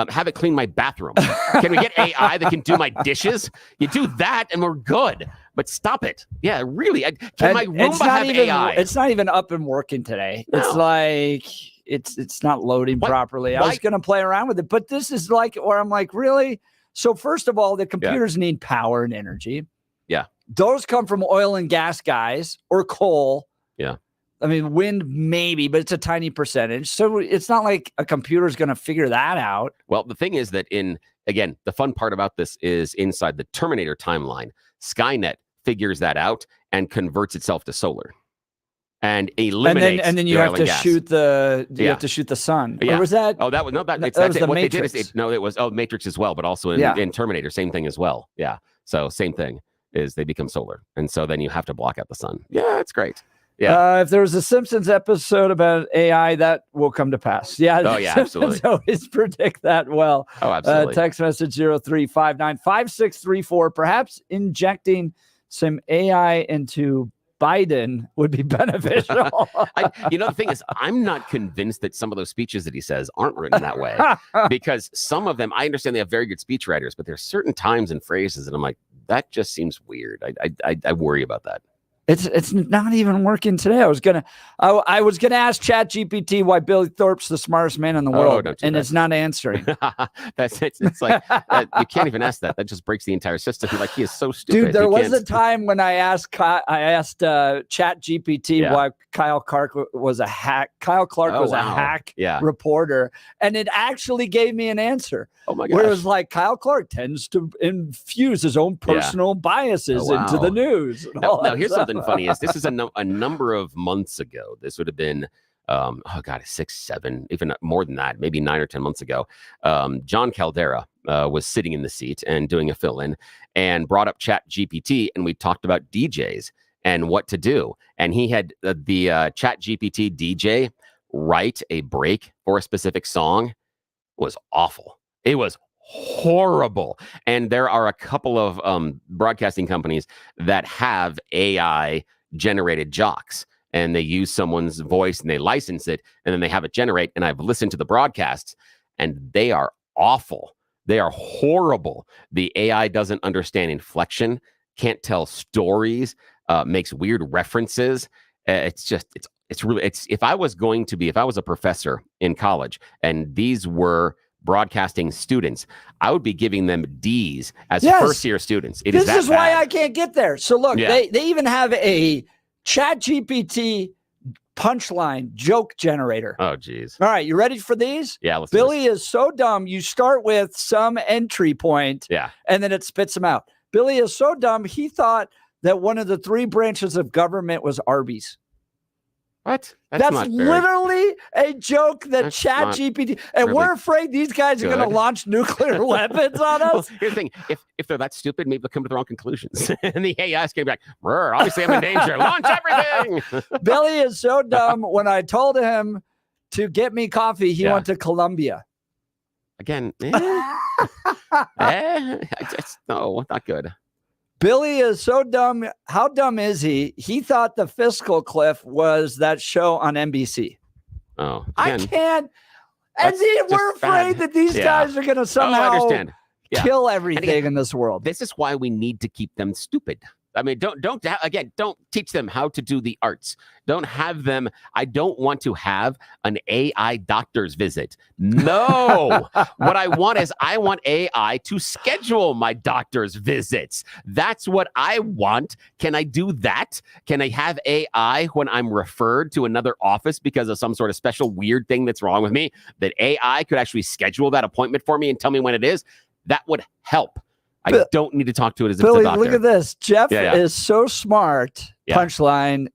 [SPEAKER 4] Have it clean my bathroom. Can we get AI that can do my dishes? You do that and we're good. But stop it. Yeah, really. Can my Roomba have AI?
[SPEAKER 3] It's not even up and working today. No. It's like it's not loading properly. I was going to play around with it, but this is like where I'm like, really? So first of all, the computers need power and energy.
[SPEAKER 4] Yeah.
[SPEAKER 3] Those come from oil and gas guys or coal.
[SPEAKER 4] Yeah.
[SPEAKER 3] I mean, wind maybe, but it's a tiny percentage. So it's not like a computer is going to figure that out.
[SPEAKER 4] Well, the thing is that again, the fun part about this is inside the Terminator timeline, Skynet figures that out and converts itself to solar. And eliminates.
[SPEAKER 3] And then you have to shoot you have to shoot the sun.
[SPEAKER 4] Yeah.
[SPEAKER 3] Or was that?
[SPEAKER 4] Oh, that was no. That's
[SPEAKER 3] was
[SPEAKER 4] it.
[SPEAKER 3] the
[SPEAKER 4] What
[SPEAKER 3] Matrix.
[SPEAKER 4] they did is it was Matrix as well, but also in Terminator, same thing as well. Yeah. So same thing is they become solar, and so then you have to block out the sun. Yeah, it's great. Yeah.
[SPEAKER 3] If there was a Simpsons episode about AI, that will come to pass. Yeah.
[SPEAKER 4] Oh yeah, absolutely.
[SPEAKER 3] Simpsons always predict that well.
[SPEAKER 4] Oh, absolutely.
[SPEAKER 3] Text message 03595634. Perhaps injecting some AI into Biden would be beneficial.
[SPEAKER 4] The thing is, I'm not convinced that some of those speeches that he says aren't written that way, because some of them, I understand they have very good speech writers, but there's certain times and phrases that I'm like, that just seems weird. I worry about that.
[SPEAKER 3] It's not even working today. I was gonna ask ChatGPT why Billy Thorpe's the smartest man in the world, and it's not answering.
[SPEAKER 4] It's like you can't even ask that. That just breaks the entire system. Like, he is so stupid.
[SPEAKER 3] Dude, there was a time when I asked ChatGPT why Kyle Clark was a hack. Kyle Clark was a hack reporter, and it actually gave me an answer.
[SPEAKER 4] Oh my gosh.
[SPEAKER 3] Where it was like Kyle Clark tends to infuse his own personal biases into the news.
[SPEAKER 4] Now here's something funny is this is a number of months ago. This would have been 6, 7, even more than that, maybe 9 or 10 months ago. John Caldera was sitting in the seat and doing a fill-in and brought up ChatGPT, and we talked about DJs and what to do. And he had the ChatGPT DJ write a break for a specific song. It was awful. It was horrible. And there are a couple of broadcasting companies that have AI generated jocks, and they use someone's voice and they license it, and then they have it generate. And I've listened to the broadcasts, and they are awful. They are horrible. The AI doesn't understand inflection, can't tell stories, makes weird references. If I was a professor in college and these were broadcasting students, I would be giving them D's as first year students.
[SPEAKER 3] This is why I can't get there. So look, they even have a ChatGPT punchline joke generator.
[SPEAKER 4] Oh geez.
[SPEAKER 3] All right, you ready for these?
[SPEAKER 4] Yeah, let's
[SPEAKER 3] Billy is so dumb. You start with some entry point, and then it spits them out. Billy is so dumb, he thought that one of the 3 branches of government was Arby's.
[SPEAKER 4] What?
[SPEAKER 3] That's literally a joke that ChatGPT, and we're afraid these guys are going to launch nuclear weapons on us.
[SPEAKER 4] Well, here's the thing: if they're that stupid, maybe they'll come to the wrong conclusions. And the AI is going to be like, obviously I'm in danger. Launch everything.
[SPEAKER 3] Billy is so dumb. When I told him to get me coffee, he went to Colombia.
[SPEAKER 4] Again, no, not good.
[SPEAKER 3] Billy is so dumb. How dumb is he? He thought the fiscal cliff was that show on NBC.
[SPEAKER 4] Oh,
[SPEAKER 3] I can't. And we're afraid that these guys are going to somehow kill everything in this world.
[SPEAKER 4] This is why we need to keep them stupid. I mean, don't teach them how to do the arts. Don't have them. I don't want to have an AI doctor's visit. No, what I want is I want AI to schedule my doctor's visits. That's what I want. Can I do that? Can I have AI when I'm referred to another office because of some sort of special weird thing that's wrong with me, that AI could actually schedule that appointment for me and tell me when it is? That would help. I don't need to talk to it as if it's a doctor.
[SPEAKER 3] Look at this. Jeff is so smart. Punchline.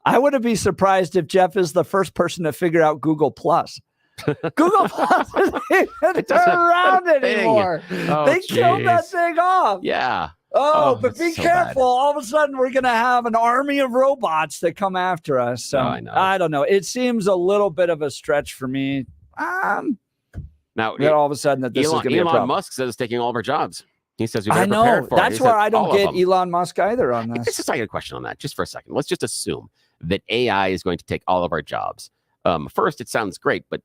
[SPEAKER 3] I wouldn't be surprised if Jeff is the first person to figure out Google Plus. Google Plus isn't even around anymore. They killed that thing off.
[SPEAKER 4] Yeah.
[SPEAKER 3] But be careful. All of a sudden, we're going to have an army of robots that come after us. So I don't know. It seems a little bit of a stretch for me.
[SPEAKER 4] Now,
[SPEAKER 3] all of a sudden that this is going to be a problem.
[SPEAKER 4] Elon Musk says it's taking all of our jobs. He says we
[SPEAKER 3] I
[SPEAKER 4] better
[SPEAKER 3] know.
[SPEAKER 4] prepare for it.
[SPEAKER 3] That's where I don't get Elon Musk either on this.
[SPEAKER 4] Just a question on that, just for a second. Let's just assume that AI is going to take all of our jobs. First, it sounds great, but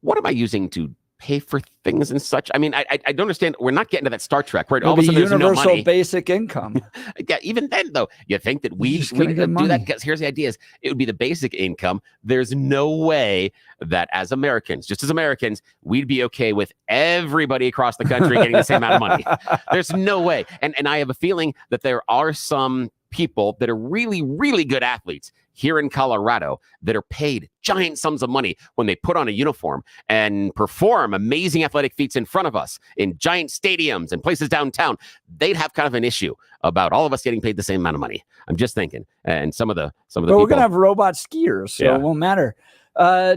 [SPEAKER 4] what am I using to pay for things and such? I mean, I don't understand. We're not getting to that Star Trek where all of a sudden there's no money.
[SPEAKER 3] Universal basic income.
[SPEAKER 4] Yeah, even then, though, you think that we do that? Because here's the idea: is it would be the basic income. There's no way that as Americans, just as Americans, we'd be okay with everybody across the country getting the same amount of money. There's no way. And I have a feeling that there are some people that are really, really good athletes here in Colorado that are paid giant sums of money when they put on a uniform and perform amazing athletic feats in front of us in giant stadiums and places downtown. They'd have kind of an issue about all of us getting paid the same amount of money. I'm just thinking. And some of the
[SPEAKER 3] But
[SPEAKER 4] people,
[SPEAKER 3] we're going to have robot skiers, so it won't matter.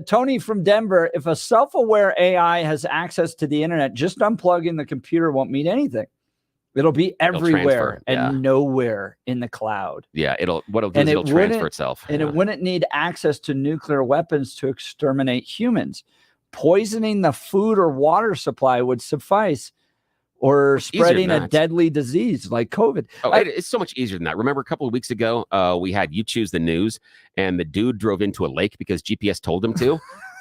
[SPEAKER 3] Tony from Denver, if a self-aware AI has access to the internet, just unplugging the computer won't mean anything. It'll be everywhere and nowhere in the cloud.
[SPEAKER 4] Yeah, it'll transfer itself.
[SPEAKER 3] And it wouldn't need access to nuclear weapons to exterminate humans. Poisoning the food or water supply would suffice, or spreading a deadly disease like COVID.
[SPEAKER 4] It's so much easier than that. Remember a couple of weeks ago, we had You Choose the News, and the dude drove into a lake because GPS told him to.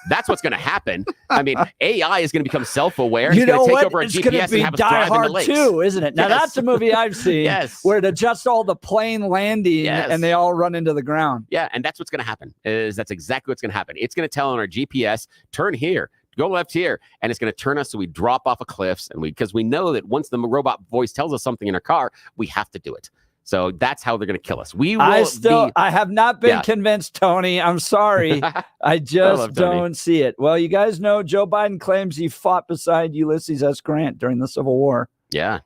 [SPEAKER 4] That's what's going to happen. I mean, AI is going to become self-aware. It's going to take over our GPS and have us drive in the lakes.
[SPEAKER 3] Too, isn't it? Now, that's a movie I've seen where it adjusts all the plane landing and they all run into the ground.
[SPEAKER 4] Yeah, and that's what's going to happen. That's exactly what's going to happen. It's going to tell on our GPS, turn here, go left here, and it's going to turn us so we drop off of cliffs. And because we know that once the robot voice tells us something in our car, we have to do it. So that's how they're going to kill us.
[SPEAKER 3] I have not been convinced, Tony. I'm sorry. I just don't see it. Well, you guys know Joe Biden claims he fought beside Ulysses S. Grant during the Civil War.
[SPEAKER 4] Yeah.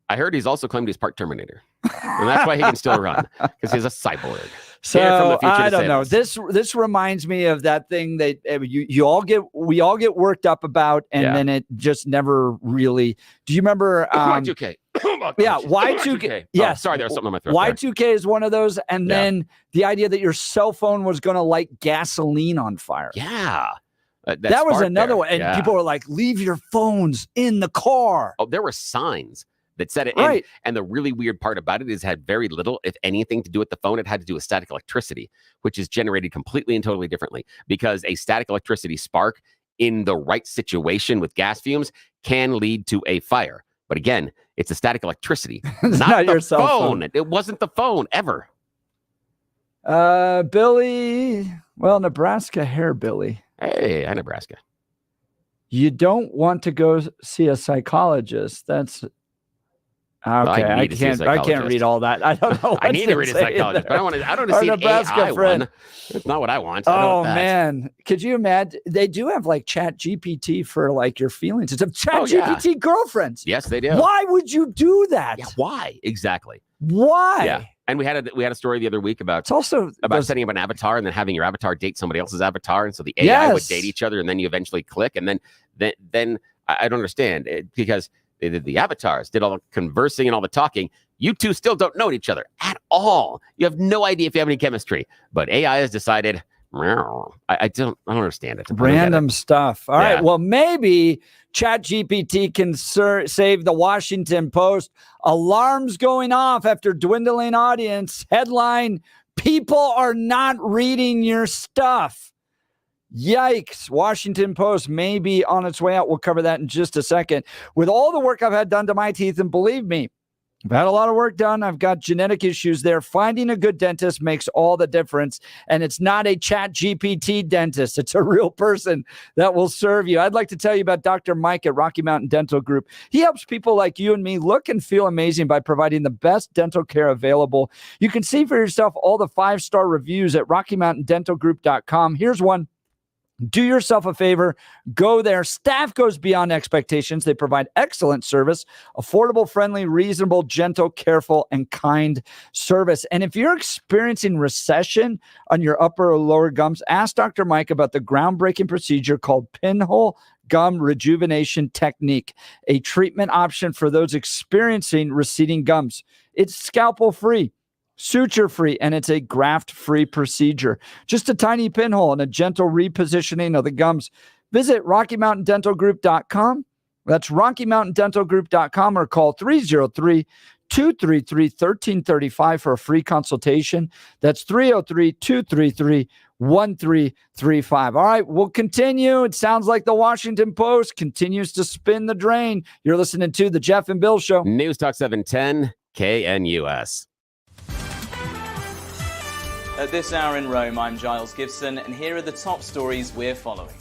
[SPEAKER 4] I heard he's also claimed he's part Terminator. And that's why he can still run, because he's a cyborg.
[SPEAKER 3] So I don't know. This reminds me of that thing that we all get worked up about, and then it just never really. Do you remember?
[SPEAKER 4] Y2K.
[SPEAKER 3] Yeah, Y2K. Yeah,
[SPEAKER 4] sorry, there was something on my throat.
[SPEAKER 3] Y2K is one of those, and then the idea that your cell phone was going to light gasoline on fire.
[SPEAKER 4] Yeah.
[SPEAKER 3] That was another one. And people were like, leave your phones in the car.
[SPEAKER 4] Oh, there were signs that said it.
[SPEAKER 3] Right.
[SPEAKER 4] And the really weird part about it is it had very little, if anything, to do with the phone. It had to do with static electricity, which is generated completely and totally differently, because a static electricity spark in the right situation with gas fumes can lead to a fire. But again, it's a static electricity, not your cell phone. It wasn't the phone ever.
[SPEAKER 3] Billy, Nebraska hair, Billy.
[SPEAKER 4] Hey, hi, Nebraska.
[SPEAKER 3] You don't want to go see a psychologist. That's okay. I can't read all that. I don't know.
[SPEAKER 4] I need to read a psychologist, but I don't want to see an AI one. That's not what I want.
[SPEAKER 3] Oh man, could you imagine? They do have like Chat GPT for like your feelings. It's a Chat GPT girlfriends.
[SPEAKER 4] Yes, they do.
[SPEAKER 3] Why would you do that?
[SPEAKER 4] Yeah, why exactly?
[SPEAKER 3] Why?
[SPEAKER 4] Yeah. And we had a story the other week about setting up an avatar and then having your avatar date somebody else's avatar, and so the AI would date each other, and then you eventually click, and then I don't understand it, because they did the avatars, did all the conversing and all the talking. You two still don't know each other at all. You have no idea if you have any chemistry. But AI has decided I don't understand it.
[SPEAKER 3] Random stuff. All
[SPEAKER 4] Yeah.
[SPEAKER 3] right. Well, maybe ChatGPT can save the Washington Post. Alarms going off after dwindling audience. Headline: people are not reading your stuff. Yikes. Washington Post may be on its way out. We'll cover that in just a second. With all the work I've had done to my teeth, and believe me, I've had a lot of work done. I've got genetic issues there. Finding a good dentist makes all the difference. And it's not a ChatGPT dentist. It's a real person that will serve you. I'd like to tell you about Dr. Mike at Rocky Mountain Dental Group. He helps people like you and me look and feel amazing by providing the best dental care available. You can see for yourself all the 5-star reviews at RockyMountainDentalGroup.com. Here's one. Do yourself a favor. Go there. Staff goes beyond expectations. They provide excellent service, affordable, friendly, reasonable, gentle, careful, and kind service. And if you're experiencing recession on your upper or lower gums, ask Dr. Mike about the groundbreaking procedure called pinhole gum rejuvenation technique, a treatment option for those experiencing receding gums. It's scalpel-free, suture-free, and it's a graft-free procedure. Just a tiny pinhole and a gentle repositioning of the gums. Visit RockyMountainDentalGroup.com. That's RockyMountainDentalGroup.com, or call 303-233-1335 for a free consultation. That's 303-233-1335. All right, we'll continue. It sounds like the Washington Post continues to spin the drain. You're listening to The Jeff and Bill Show.
[SPEAKER 4] News Talk 710 KNUS.
[SPEAKER 7] At this hour in Rome, I'm Giles Gibson, and here are the top stories we're following.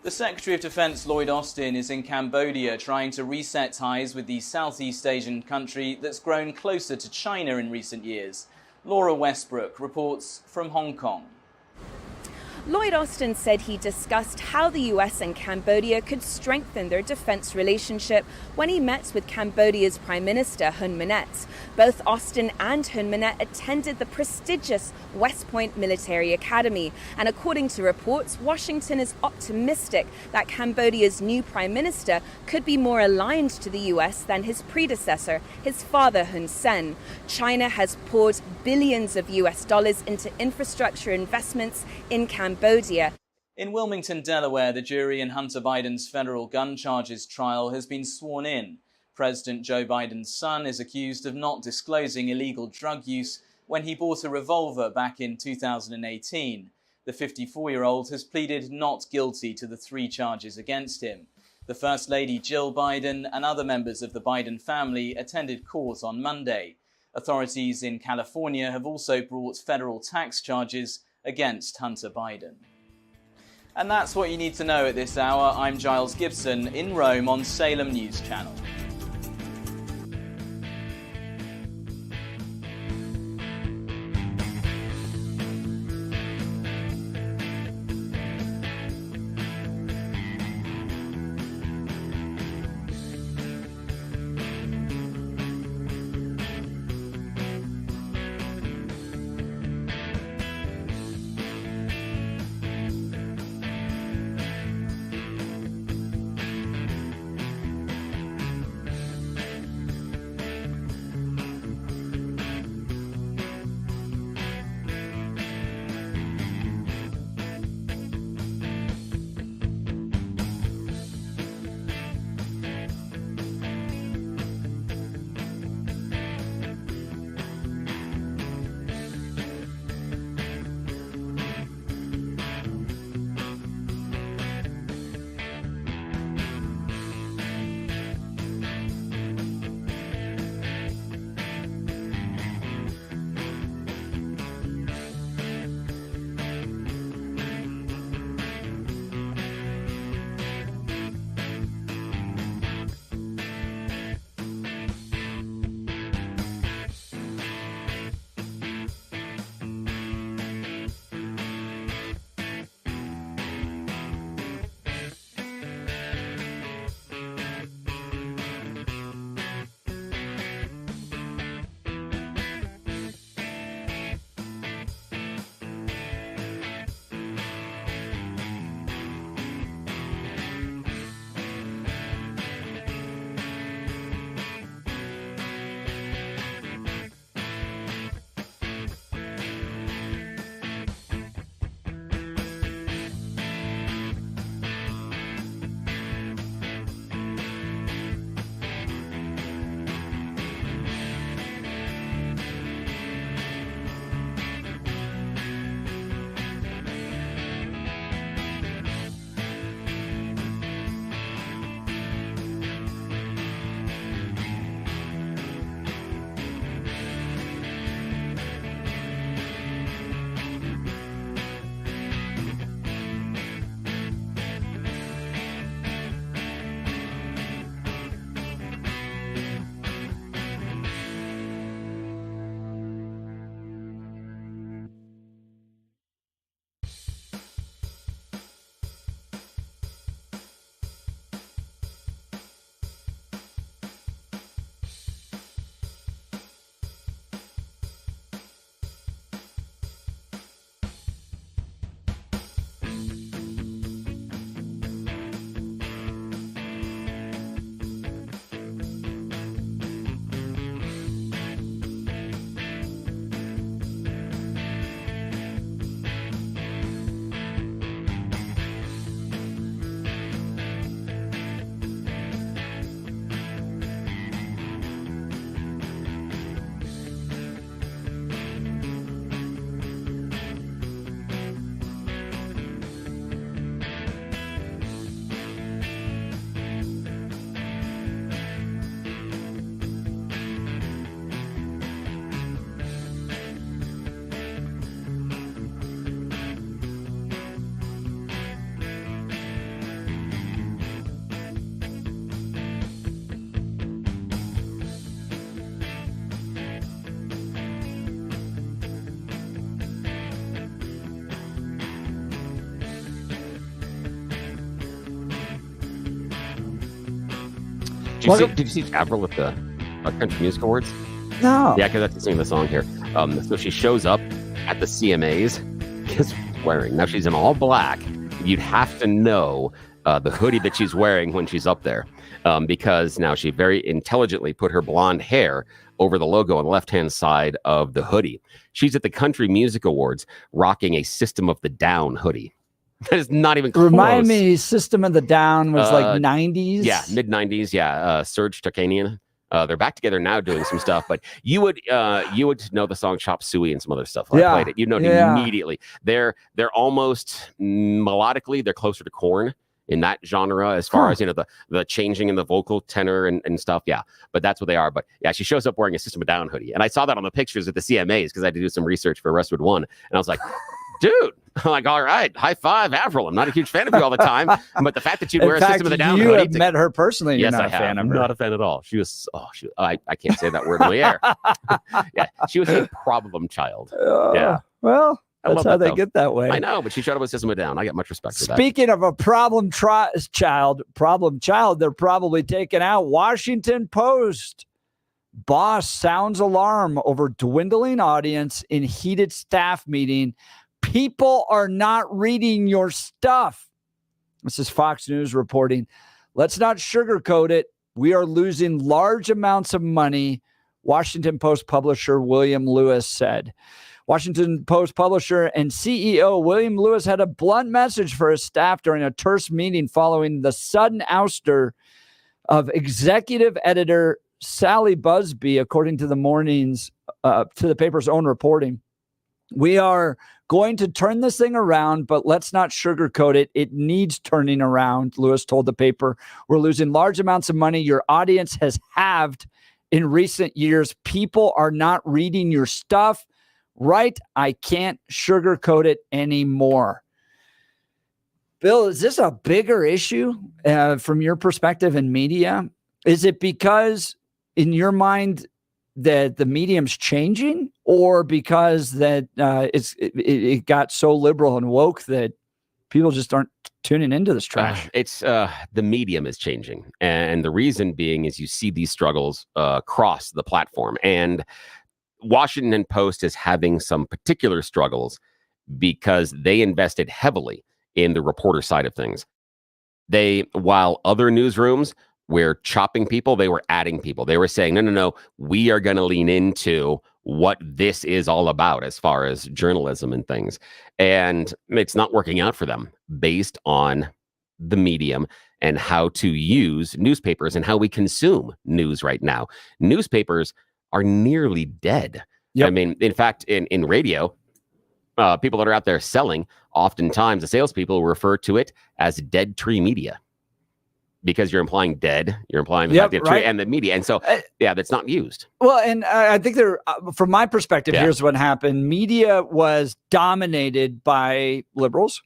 [SPEAKER 7] The Secretary of Defense, Lloyd Austin, is in Cambodia trying to reset ties with the Southeast Asian country that's grown closer to China in recent years. Laura Westbrook reports from Hong Kong.
[SPEAKER 5] Lloyd Austin said he discussed how the US and Cambodia could strengthen their defense relationship when he met with Cambodia's Prime Minister Hun Manet. Both Austin and Hun Manet attended the prestigious West Point Military Academy, and according to reports, Washington is optimistic that Cambodia's new Prime Minister could be more aligned to the US than his predecessor, his father Hun Sen. China has poured billions of US dollars into infrastructure investments in Cambodia.
[SPEAKER 7] In Wilmington, Delaware, the jury in Hunter Biden's federal gun charges trial has been sworn in. President Joe Biden's son is accused of not disclosing illegal drug use when he bought a revolver back in 2018. The 54-year-old has pleaded not guilty to the 3 charges against him. The First Lady Jill Biden and other members of the Biden family attended court on Monday. Authorities in California have also brought federal tax charges against Hunter Biden. And that's what you need to know at this hour. I'm Giles Gibson in Rome on Salem News Channel.
[SPEAKER 4] Did you see Avril at the Country Music Awards?
[SPEAKER 3] No.
[SPEAKER 4] Yeah, because I have to sing the song here. So she shows up at the CMAs, just wearing. Now she's in all black. You'd have to know the hoodie that she's wearing when she's up there, because now she very intelligently put her blonde hair over the logo on the left-hand side of the hoodie. She's at the Country Music Awards rocking a System of the Down hoodie. That is not even close.
[SPEAKER 3] Remind me, System of the Down was like 90s?
[SPEAKER 4] Yeah, mid-90s, yeah. Serge Tarkanian. They're back together now doing some stuff, but you would know the song Chop Suey and some other stuff. I played it. You'd know it immediately. They're almost melodically, they're closer to Korn in that genre as far as, the changing in the vocal tenor and stuff. Yeah, but that's what they are. But yeah, she shows up wearing a System of a Down hoodie. And I saw that on the pictures at the CMAs because I had to do some research for Westwood One. And I was like, dude, I'm like, all right, high five, Avril. I'm not a huge fan of you all the time, but the fact that you'd wear a System of the Down hoodie.
[SPEAKER 3] You have met her personally.
[SPEAKER 4] Yes,
[SPEAKER 3] you're not
[SPEAKER 4] I have.
[SPEAKER 3] a fan of her.
[SPEAKER 4] Not a fan at all. She was, I can't say that word in the air. Yeah, she was a problem child. Yeah.
[SPEAKER 3] Well, that's how they
[SPEAKER 4] though.
[SPEAKER 3] get that way.
[SPEAKER 4] I know, but she showed up with System of a Down. I got much respect for that.
[SPEAKER 3] Speaking of a problem child, they're probably taking out Washington Post. Boss sounds alarm over dwindling audience in heated staff meeting. People are not reading your stuff. This is Fox News reporting. Let's not sugarcoat it. We are losing large amounts of money, Washington Post publisher William Lewis said. Washington Post publisher and CEO William Lewis had a blunt message for his staff during a terse meeting following the sudden ouster of executive editor Sally Busby, according to the paper's own reporting. We are going to turn this thing around, but let's not sugarcoat it. It needs turning around, Lewis told the paper. We're losing large amounts of money. Your audience has halved in recent years. People are not reading your stuff. Right? I can't sugarcoat it anymore. Bill, is this a bigger issue from your perspective in media? Is it because, in your mind, that the medium's changing, or because that it got so liberal and woke that people just aren't tuning into this trash?
[SPEAKER 4] It's the medium is changing, and the reason being is you see these struggles across the platform, and Washington Post is having some particular struggles because they invested heavily in the reporter side of things. While other newsrooms were chopping people, they were adding people. They were saying, no, we are going to lean into what this is all about as far as journalism and things. And it's not working out for them based on the medium and how to use newspapers and how we consume news right now. Newspapers are nearly dead. Yep. I mean, in fact, in radio, people that are out there selling, oftentimes the salespeople refer to it as dead tree media, because you're implying dead, you're implying the fact that tree and the media. And so, that's not used.
[SPEAKER 3] Well, and I think from my perspective, here's what happened. Media was dominated by liberals,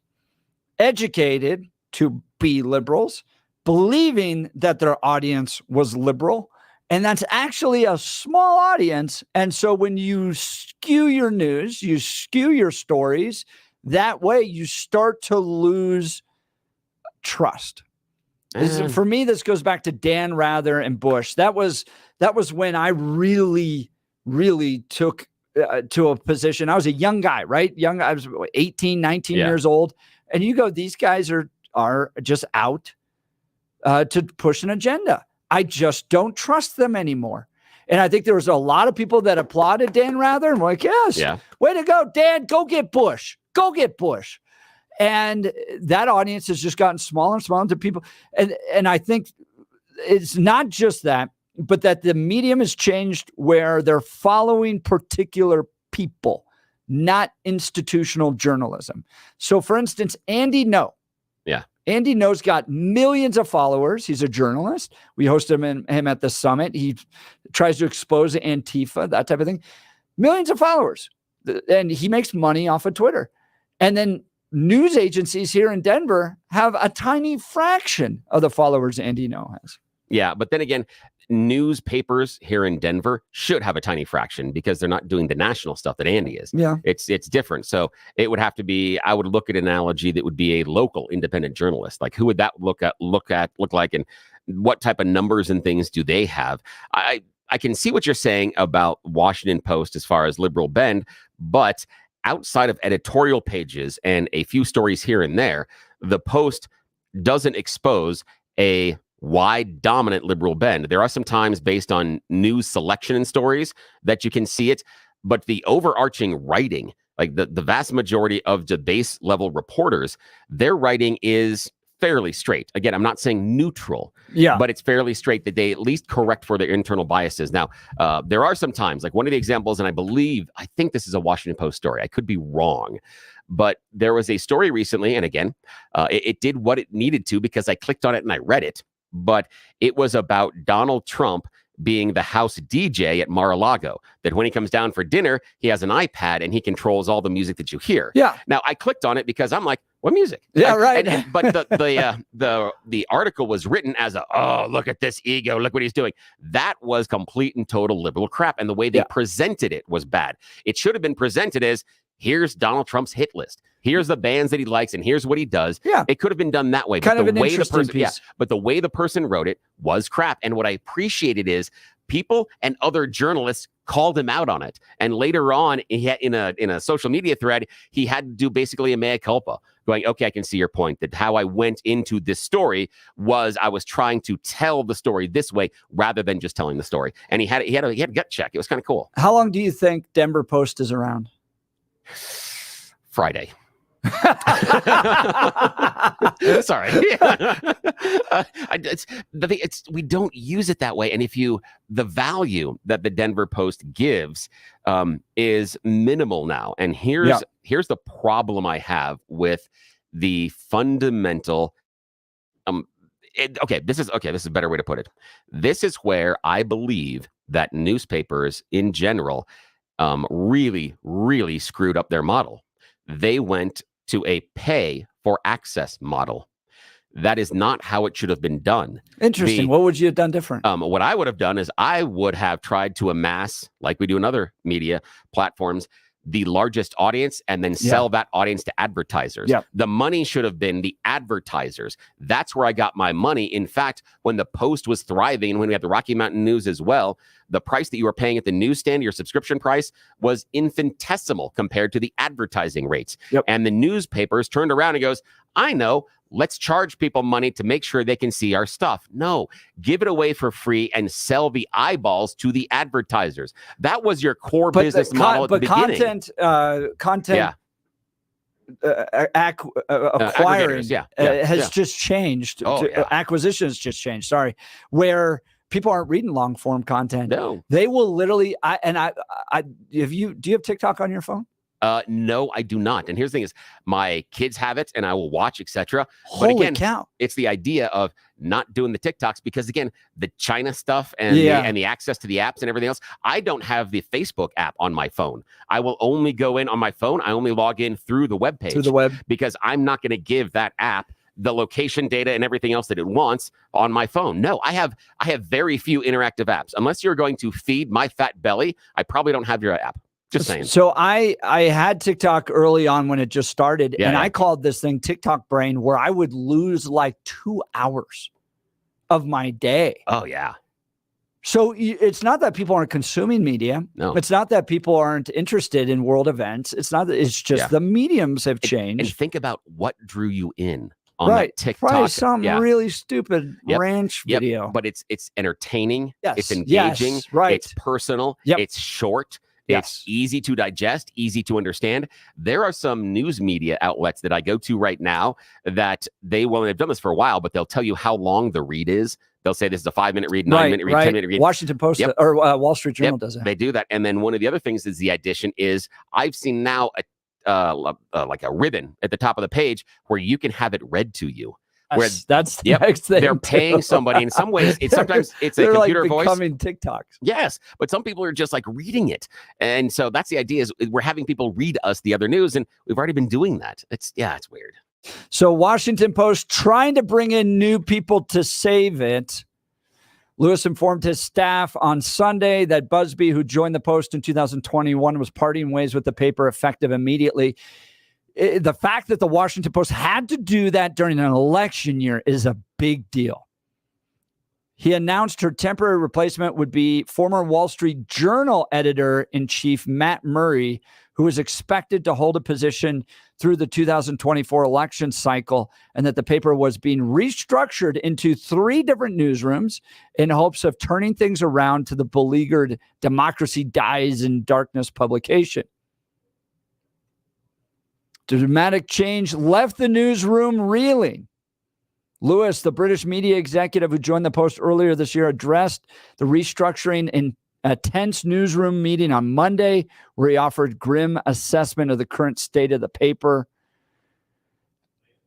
[SPEAKER 3] educated to be liberals, believing that their audience was liberal. And that's actually a small audience. And so when you skew your news, you skew your stories, that way you start to lose trust. For me, this goes back to Dan Rather and Bush. That was when I really, really took to a position. I was a young guy, right? I was 18, 19 years old. And you go, these guys are just out to push an agenda. I just don't trust them anymore. And I think there was a lot of people that applauded Dan Rather and were like, yes, way to go, Dan, go get Bush. Go get Bush. And that audience has just gotten smaller and smaller to people. And I think it's not just that, but that the medium has changed where they're following particular people, not institutional journalism. So, for instance, Andy Ngo.
[SPEAKER 4] Yeah.
[SPEAKER 3] Andy Ngo's got millions of followers. He's a journalist. We hosted him at the summit. He tries to expose Antifa, that type of thing. Millions of followers. And he makes money off of Twitter. And then news agencies here in Denver have a tiny fraction of the followers Andy Ngo has.
[SPEAKER 4] Yeah, but then again, newspapers here in Denver should have a tiny fraction because they're not doing the national stuff that Andy is.
[SPEAKER 3] Yeah.
[SPEAKER 4] It's different. So it would have to be, I would look at an analogy that would be a local independent journalist. Like, who would that look like? And what type of numbers and things do they have? I can see what you're saying about Washington Post as far as liberal bend, but outside of editorial pages and a few stories here and there, the Post doesn't expose a wide dominant liberal bend. There are some times based on news selection and stories that you can see it, but the overarching writing, like the vast majority of the base level reporters, their writing is fairly straight. Again, I'm not saying neutral, but it's fairly straight that they at least correct for their internal biases. Now, there are some times, like one of the examples, and I think this is a Washington Post story. I could be wrong, but there was a story recently, and again, it did what it needed to because I clicked on it and I read it, but it was about Donald Trump being the house DJ at Mar-a-Lago, that when he comes down for dinner, he has an iPad and he controls all the music that you hear.
[SPEAKER 3] Yeah.
[SPEAKER 4] Now, I clicked on it because I'm like, what music?
[SPEAKER 3] Yeah, right.
[SPEAKER 4] But the article was written as oh, look at this ego, look what he's doing. That was complete and total liberal crap, and the way they presented it was bad. It should have been presented as, here's Donald Trump's hit list. Here's the bands that he likes, and here's what he does. Yeah. It could have been done that way.
[SPEAKER 3] Kind
[SPEAKER 4] but
[SPEAKER 3] of
[SPEAKER 4] the
[SPEAKER 3] an
[SPEAKER 4] way
[SPEAKER 3] interesting piece.
[SPEAKER 4] Yeah, but the way the person wrote it was crap. And what I appreciated is people and other journalists called him out on it. And later on, in a social media thread, he had to do basically a mea culpa, going, okay, I can see your point, that how I went into this story was I was trying to tell the story this way rather than just telling the story. And he had a gut check. It was kind of cool.
[SPEAKER 3] How long do you think Denver Post is around?
[SPEAKER 4] Friday. Sorry. We don't use it that way. And the value that the Denver Post gives is minimal now. And here's the problem I have with the fundamental. This is a better way to put it. This is where I believe that newspapers in general really, really screwed up their model. They went to a pay for access model. That is not how it should have been done.
[SPEAKER 3] Interesting. What would you have done different?
[SPEAKER 4] What I would have done is I would have tried to amass, like we do in other media platforms, the largest audience and then sell that audience to advertisers. The money should have been the advertisers. That's where I got my money. In fact, when the Post was thriving, when we had the Rocky Mountain News as well, the price that you were paying at the newsstand, your subscription price, was infinitesimal compared to the advertising rates. And the newspapers turned around and goes, I know, let's charge people money to make sure they can see our stuff. No, give it away for free and sell the eyeballs to the advertisers. That was your core business model at the beginning.
[SPEAKER 3] Content acquiring has just changed. Acquisition has just changed. Sorry, where people aren't reading long form content.
[SPEAKER 4] No,
[SPEAKER 3] they will literally. Do you have TikTok on your phone?
[SPEAKER 4] No, I do not. And here's the thing is, my kids have it and I will watch, etc.
[SPEAKER 3] Holy
[SPEAKER 4] but again,
[SPEAKER 3] cow.
[SPEAKER 4] It's the idea of not doing the TikToks because, again, the China stuff and the access to the apps and everything else. I don't have the Facebook app on my phone. I will only go in on my phone. I only log in through the web page.
[SPEAKER 3] Through the web.
[SPEAKER 4] Because I'm not going to give that app the location data and everything else that it wants on my phone. No, I have very few interactive apps. Unless you're going to feed my fat belly, I probably don't have your app. Just saying.
[SPEAKER 3] So I had TikTok early on when it just started, and I called this thing TikTok brain, where I would lose like 2 hours of my day.
[SPEAKER 4] Oh, yeah.
[SPEAKER 3] So it's not that people aren't consuming media.
[SPEAKER 4] No.
[SPEAKER 3] It's not that people aren't interested in world events. It's not that, it's just the mediums have changed.
[SPEAKER 4] And think about what drew you in on that TikTok.
[SPEAKER 3] Probably some really stupid ranch video.
[SPEAKER 4] But it's entertaining.
[SPEAKER 3] Yes.
[SPEAKER 4] It's engaging.
[SPEAKER 3] Yes. Right.
[SPEAKER 4] It's personal. It's short. It's easy to digest, easy to understand. There are some news media outlets that I go to right now that they've done this for a while, but they'll tell you how long the read is. They'll say this is a 5-minute read, 9-minute read, 10-minute read.
[SPEAKER 3] Washington Post or Wall Street Journal does it.
[SPEAKER 4] They do that. And then one of the other things is the addition is I've seen now like a ribbon at the top of the page where you can have it read to you.
[SPEAKER 3] That's the next thing.
[SPEAKER 4] They're paying somebody. In some ways, sometimes it's a computer voice.
[SPEAKER 3] They're becoming TikToks.
[SPEAKER 4] Yes, but some people are just like reading it, and so that's the idea. Is we're having people read us the other news, and we've already been doing that. It's weird.
[SPEAKER 3] So Washington Post trying to bring in new people to save it. Lewis informed his staff on Sunday that Busby, who joined the Post in 2021, was parting ways with the paper effective immediately. The fact that the Washington Post had to do that during an election year is a big deal. He announced her temporary replacement would be former Wall Street Journal editor-in-chief Matt Murray, who is expected to hold a position through the 2024 election cycle, and that the paper was being restructured into 3 different newsrooms in hopes of turning things around to the beleaguered Democracy Dies in Darkness publication. The dramatic change left the newsroom reeling. Lewis, the British media executive who joined the Post earlier this year, addressed the restructuring in a tense newsroom meeting on Monday, where he offered grim assessment of the current state of the paper.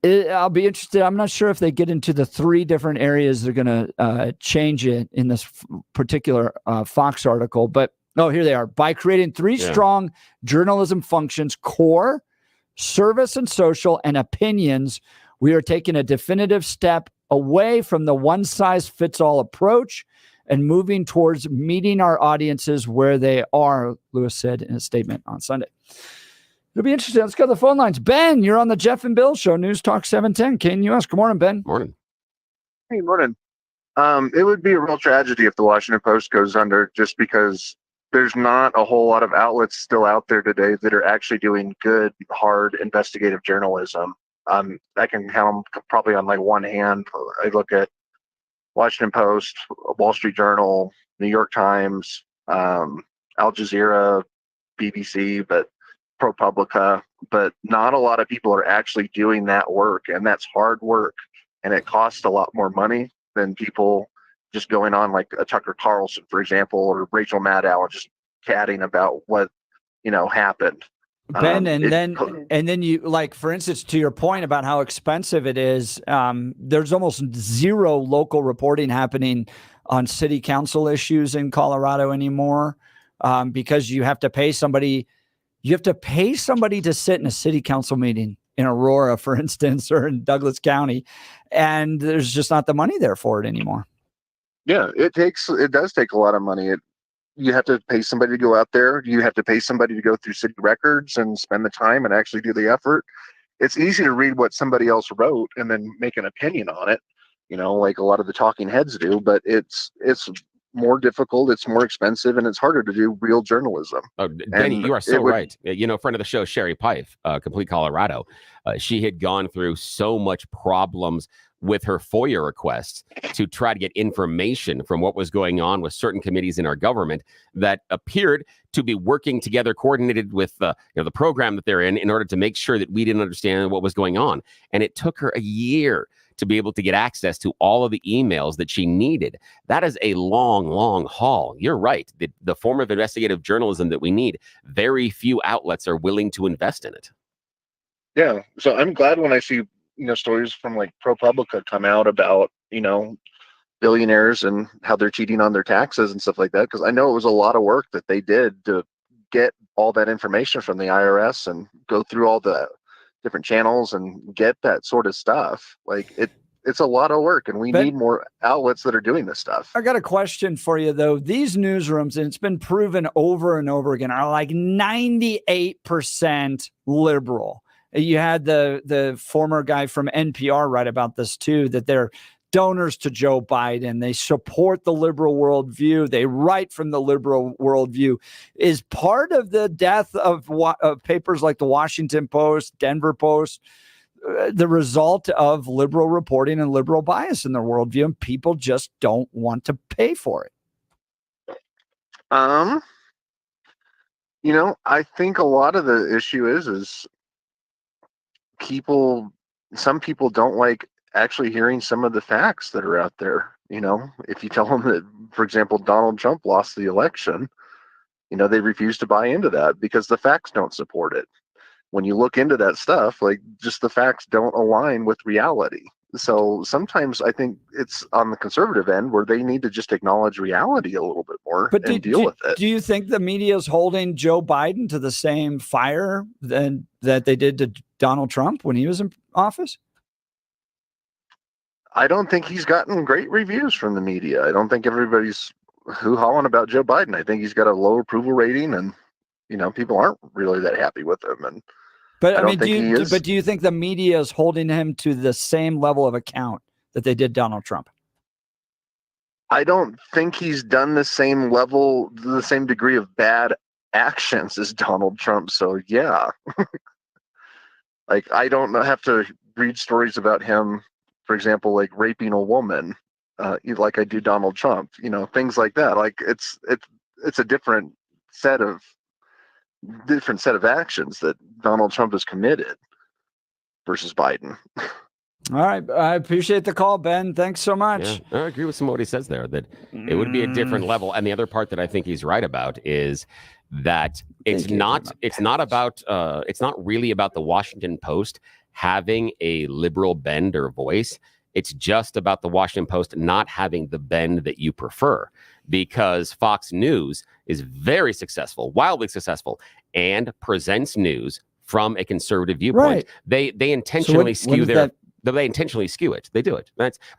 [SPEAKER 3] I'll be interested. I'm not sure if they get into the 3 different areas they're going to change it in this particular Fox article. But, here they are. By creating 3 strong journalism functions, core, service and social, and opinions, we are taking a definitive step away from the one-size-fits-all approach and moving towards meeting our audiences where they are, Lewis said in a statement on Sunday. It'll be interesting. Let's go to the phone lines. Ben, you're on the Jeff and Bill Show, News Talk 710, KNUS. Good morning, Ben.
[SPEAKER 4] Morning.
[SPEAKER 12] Hey, morning. It would be a real tragedy if the Washington Post goes under, just because there's not a whole lot of outlets still out there today that are actually doing good, hard, investigative journalism. I can count them probably on like one hand. I look at Washington Post, Wall Street Journal, New York Times, Al Jazeera, BBC, but ProPublica, but not a lot of people are actually doing that work, and that's hard work, and it costs a lot more money than people just going on like a Tucker Carlson, for example, or Rachel Maddow, and just chatting about what happened.
[SPEAKER 3] Ben, and then you, like, for instance, to your point about how expensive it is, there's almost zero local reporting happening on city council issues in Colorado anymore, because you have to pay somebody. You have to pay somebody to sit in a city council meeting in Aurora, for instance, or in Douglas County, and there's just not the money there for it anymore.
[SPEAKER 12] Yeah, it does take a lot of money. You have to pay somebody to go out there. You have to pay somebody to go through city records and spend the time and actually do the effort. It's easy to read what somebody else wrote and then make an opinion on it, like a lot of the talking heads do, but it's more difficult, it's more expensive, and it's harder to do real journalism.
[SPEAKER 4] Oh, Denny, you are so right. Friend of the show, Sherry Pife, Complete Colorado, she had gone through so much problems with her FOIA requests to try to get information from what was going on with certain committees in our government that appeared to be working together, coordinated with the program that they're in order to make sure that we didn't understand what was going on. And it took her a year to be able to get access to all of the emails that she needed. That is a long, long haul. You're right. The form of investigative journalism that we need, very few outlets are willing to invest in it.
[SPEAKER 12] Yeah. So I'm glad when I see stories from like ProPublica come out about, billionaires and how they're cheating on their taxes and stuff like that. Because I know it was a lot of work that they did to get all that information from the IRS and go through all the different channels and get that sort of stuff. Like it's a lot of work, and we need more outlets that are doing this stuff.
[SPEAKER 3] I got a question for you, though. These newsrooms, and it's been proven over and over again, are like 98% liberal. You had the former guy from NPR write about this too, that they're donors to Joe Biden. They support the liberal worldview. They write from the liberal worldview. Is part of the death of papers like the Washington Post, Denver Post, the result of liberal reporting and liberal bias in their worldview, and people just don't want to pay for it?
[SPEAKER 12] I think a lot of the issue is some people don't like actually hearing some of the facts that are out there. If you tell them that, for example, Donald Trump lost the election, they refuse to buy into that because the facts don't support it. When you look into that stuff, like, just the facts don't align with reality. So sometimes I think it's on the conservative end where they need to just acknowledge reality a little bit more and deal with it.
[SPEAKER 3] Do you think the media is holding Joe Biden to the same fire that they did to Donald Trump when he was in office?
[SPEAKER 12] I don't think he's gotten great reviews from the media. I don't think everybody's hoo-hawing about Joe Biden. I think he's got a low approval rating, and people aren't really that happy with him.
[SPEAKER 3] But do you think the media is holding him to the same level of account that they did Donald Trump?
[SPEAKER 12] I don't think he's done the same degree of bad actions as Donald Trump. So yeah, like I don't have to read stories about him, for example, like raping a woman, like I do Donald Trump. Things like that. Like it's a different set of actions that Donald Trump has committed versus Biden.
[SPEAKER 3] All right. I appreciate the call, Ben. Thanks so much.
[SPEAKER 4] Yeah, I agree with some of what he says there, that it would be a different level. And the other part that I think he's right about is that it's not really about the Washington Post having a liberal bend or voice. It's just about the Washington Post not having the bend that you prefer, because Fox News is very successful, wildly successful, and presents news from a conservative viewpoint.
[SPEAKER 3] Right.
[SPEAKER 4] They intentionally skew their. They intentionally skew it. They do it.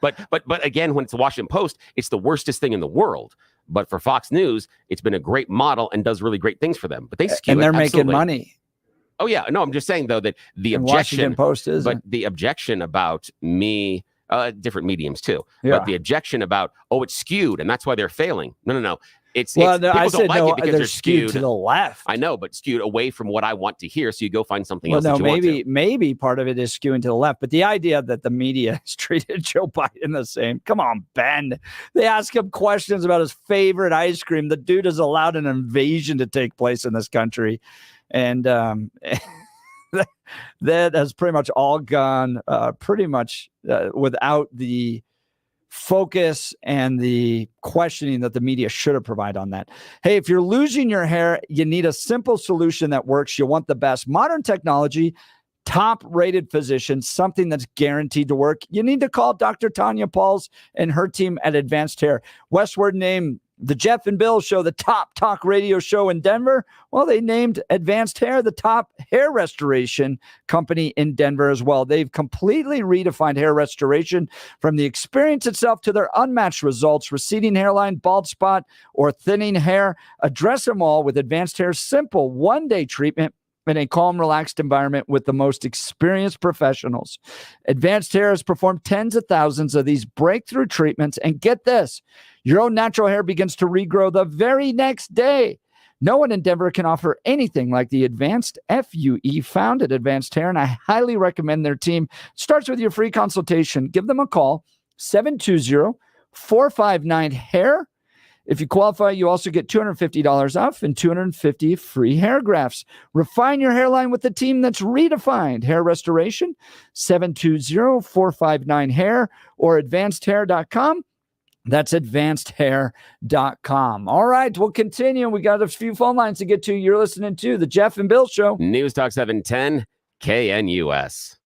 [SPEAKER 4] But again, when it's the Washington Post, it's the worstest thing in the world. But for Fox News, it's been a great model and does really great things for them. But they skew it.
[SPEAKER 3] And they're
[SPEAKER 4] absolutely.
[SPEAKER 3] making money.
[SPEAKER 4] Oh yeah, no, I'm just saying though that the
[SPEAKER 3] And
[SPEAKER 4] objection,
[SPEAKER 3] Washington Post isn't.
[SPEAKER 4] but the objection about me, different mediums too.
[SPEAKER 3] Yeah.
[SPEAKER 4] But the objection about it's skewed and that's why they're failing. No. It's
[SPEAKER 3] Well,
[SPEAKER 4] it's,
[SPEAKER 3] no,
[SPEAKER 4] people
[SPEAKER 3] I
[SPEAKER 4] don't
[SPEAKER 3] said
[SPEAKER 4] like
[SPEAKER 3] no,
[SPEAKER 4] it because
[SPEAKER 3] they're skewed to the left.
[SPEAKER 4] I know, but skewed away from what I want to hear. So you go find something
[SPEAKER 3] Well,
[SPEAKER 4] else.
[SPEAKER 3] no,
[SPEAKER 4] that you want to.
[SPEAKER 3] maybe part of it is skewing to the left, but the idea that the media has treated Joe Biden the same. Come on, Ben. They ask him questions about his favorite ice cream. The dude has allowed an invasion to take place in this country, and that has pretty much all gone without the focus and the questioning that the media should have provided on that. Hey, if you're losing your hair, you need a simple solution that works. You want the best modern technology, top-rated physicians, something that's guaranteed to work. You need to call Dr. Tanya Pauls and her team at Advanced Hair. Westward named the Jeff and Bill Show the top talk radio show in Denver. Well, they named Advanced Hair the top hair restoration company in Denver as well. They've completely redefined hair restoration, from the experience itself to their unmatched results: receding hairline, bald spot, or thinning hair. Address them all with Advanced Hair's simple one-day treatment in a calm, relaxed environment with the most experienced professionals. Advanced Hair has performed tens of thousands of these breakthrough treatments. And get this, your own natural hair begins to regrow the very next day. No one in Denver can offer anything like the advanced FUE found at Advanced Hair, and I highly recommend their team. Starts with your free consultation. Give them a call, 720-459-HAIR. If you qualify, you also get $250 off and 250 free hair grafts. Refine your hairline with the team that's redefined hair restoration, 720-459-HAIR or advancedhair.com. That's advancedhair.com. All right, we'll continue. We got a few phone lines to get to. You're listening to the Jeff and Bill Show.
[SPEAKER 4] News Talk 710 KNUS.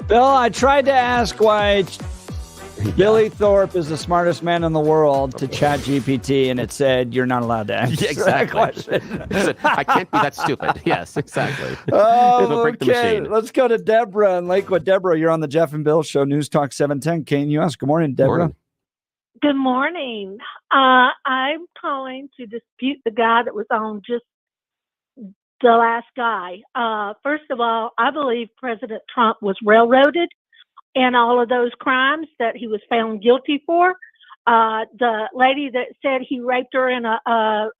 [SPEAKER 3] Bill, I tried to ask why Billy Thorpe is the smartest man in the world to ChatGPT, and it said you're not allowed to answer
[SPEAKER 4] Yeah, exactly.
[SPEAKER 3] that question.
[SPEAKER 4] I can't be that stupid. Yes, exactly.
[SPEAKER 3] Oh,
[SPEAKER 4] break the
[SPEAKER 3] okay.
[SPEAKER 4] machine.
[SPEAKER 3] Let's go to Deborah in Lakewood. Deborah, you're on the Jeff and Bill Show, News Talk 710 KNUS. Good morning, Deborah.
[SPEAKER 4] Morning.
[SPEAKER 15] Good morning. I'm calling to dispute the guy that was on just the last guy. First of all, I believe President Trump was railroaded in all of those crimes that he was found guilty for. The lady that said he raped her in a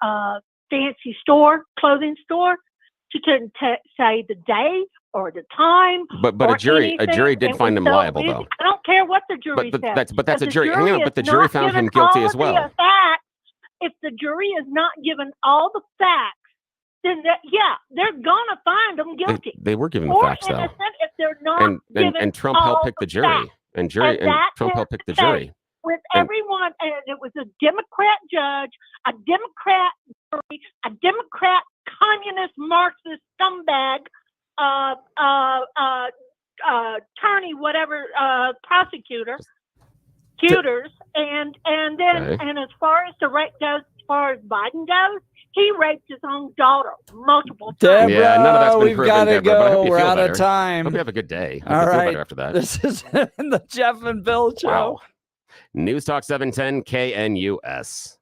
[SPEAKER 15] fancy store, clothing store, she couldn't say the day or the time.
[SPEAKER 4] But a jury did find him liable, though.
[SPEAKER 15] I don't care what the jury says.
[SPEAKER 4] That's a jury. Hang on, but the jury found him guilty as well.
[SPEAKER 15] If the jury is not given all the facts, then they're gonna find them guilty.
[SPEAKER 4] They were given the
[SPEAKER 15] or
[SPEAKER 4] facts, though.
[SPEAKER 15] innocent if they're not given
[SPEAKER 4] And Trump
[SPEAKER 15] all
[SPEAKER 4] helped pick the jury.
[SPEAKER 15] facts.
[SPEAKER 4] And
[SPEAKER 15] that
[SPEAKER 4] Trump helped pick the jury.
[SPEAKER 15] With
[SPEAKER 4] And-
[SPEAKER 15] everyone, and it was a Democrat judge, a Democrat jury, a Democrat communist Marxist scumbag, attorney, whatever, prosecutor, tutors, and then
[SPEAKER 4] Okay.
[SPEAKER 15] and as far as the rape goes, as far as Biden goes, he raped his own daughter multiple times.
[SPEAKER 3] Deborah,
[SPEAKER 4] none of that's been
[SPEAKER 3] we've
[SPEAKER 4] proven,
[SPEAKER 3] got to
[SPEAKER 4] Deborah, but I hope
[SPEAKER 3] go.
[SPEAKER 4] you
[SPEAKER 3] We're
[SPEAKER 4] feel
[SPEAKER 3] out
[SPEAKER 4] better.
[SPEAKER 3] of time.
[SPEAKER 4] Hope you have a good day. Hope
[SPEAKER 3] All
[SPEAKER 4] you feel
[SPEAKER 3] right.
[SPEAKER 4] better after that.
[SPEAKER 3] This is the Jeff and Bill Show.
[SPEAKER 4] Wow. News Talk 710 KNUS.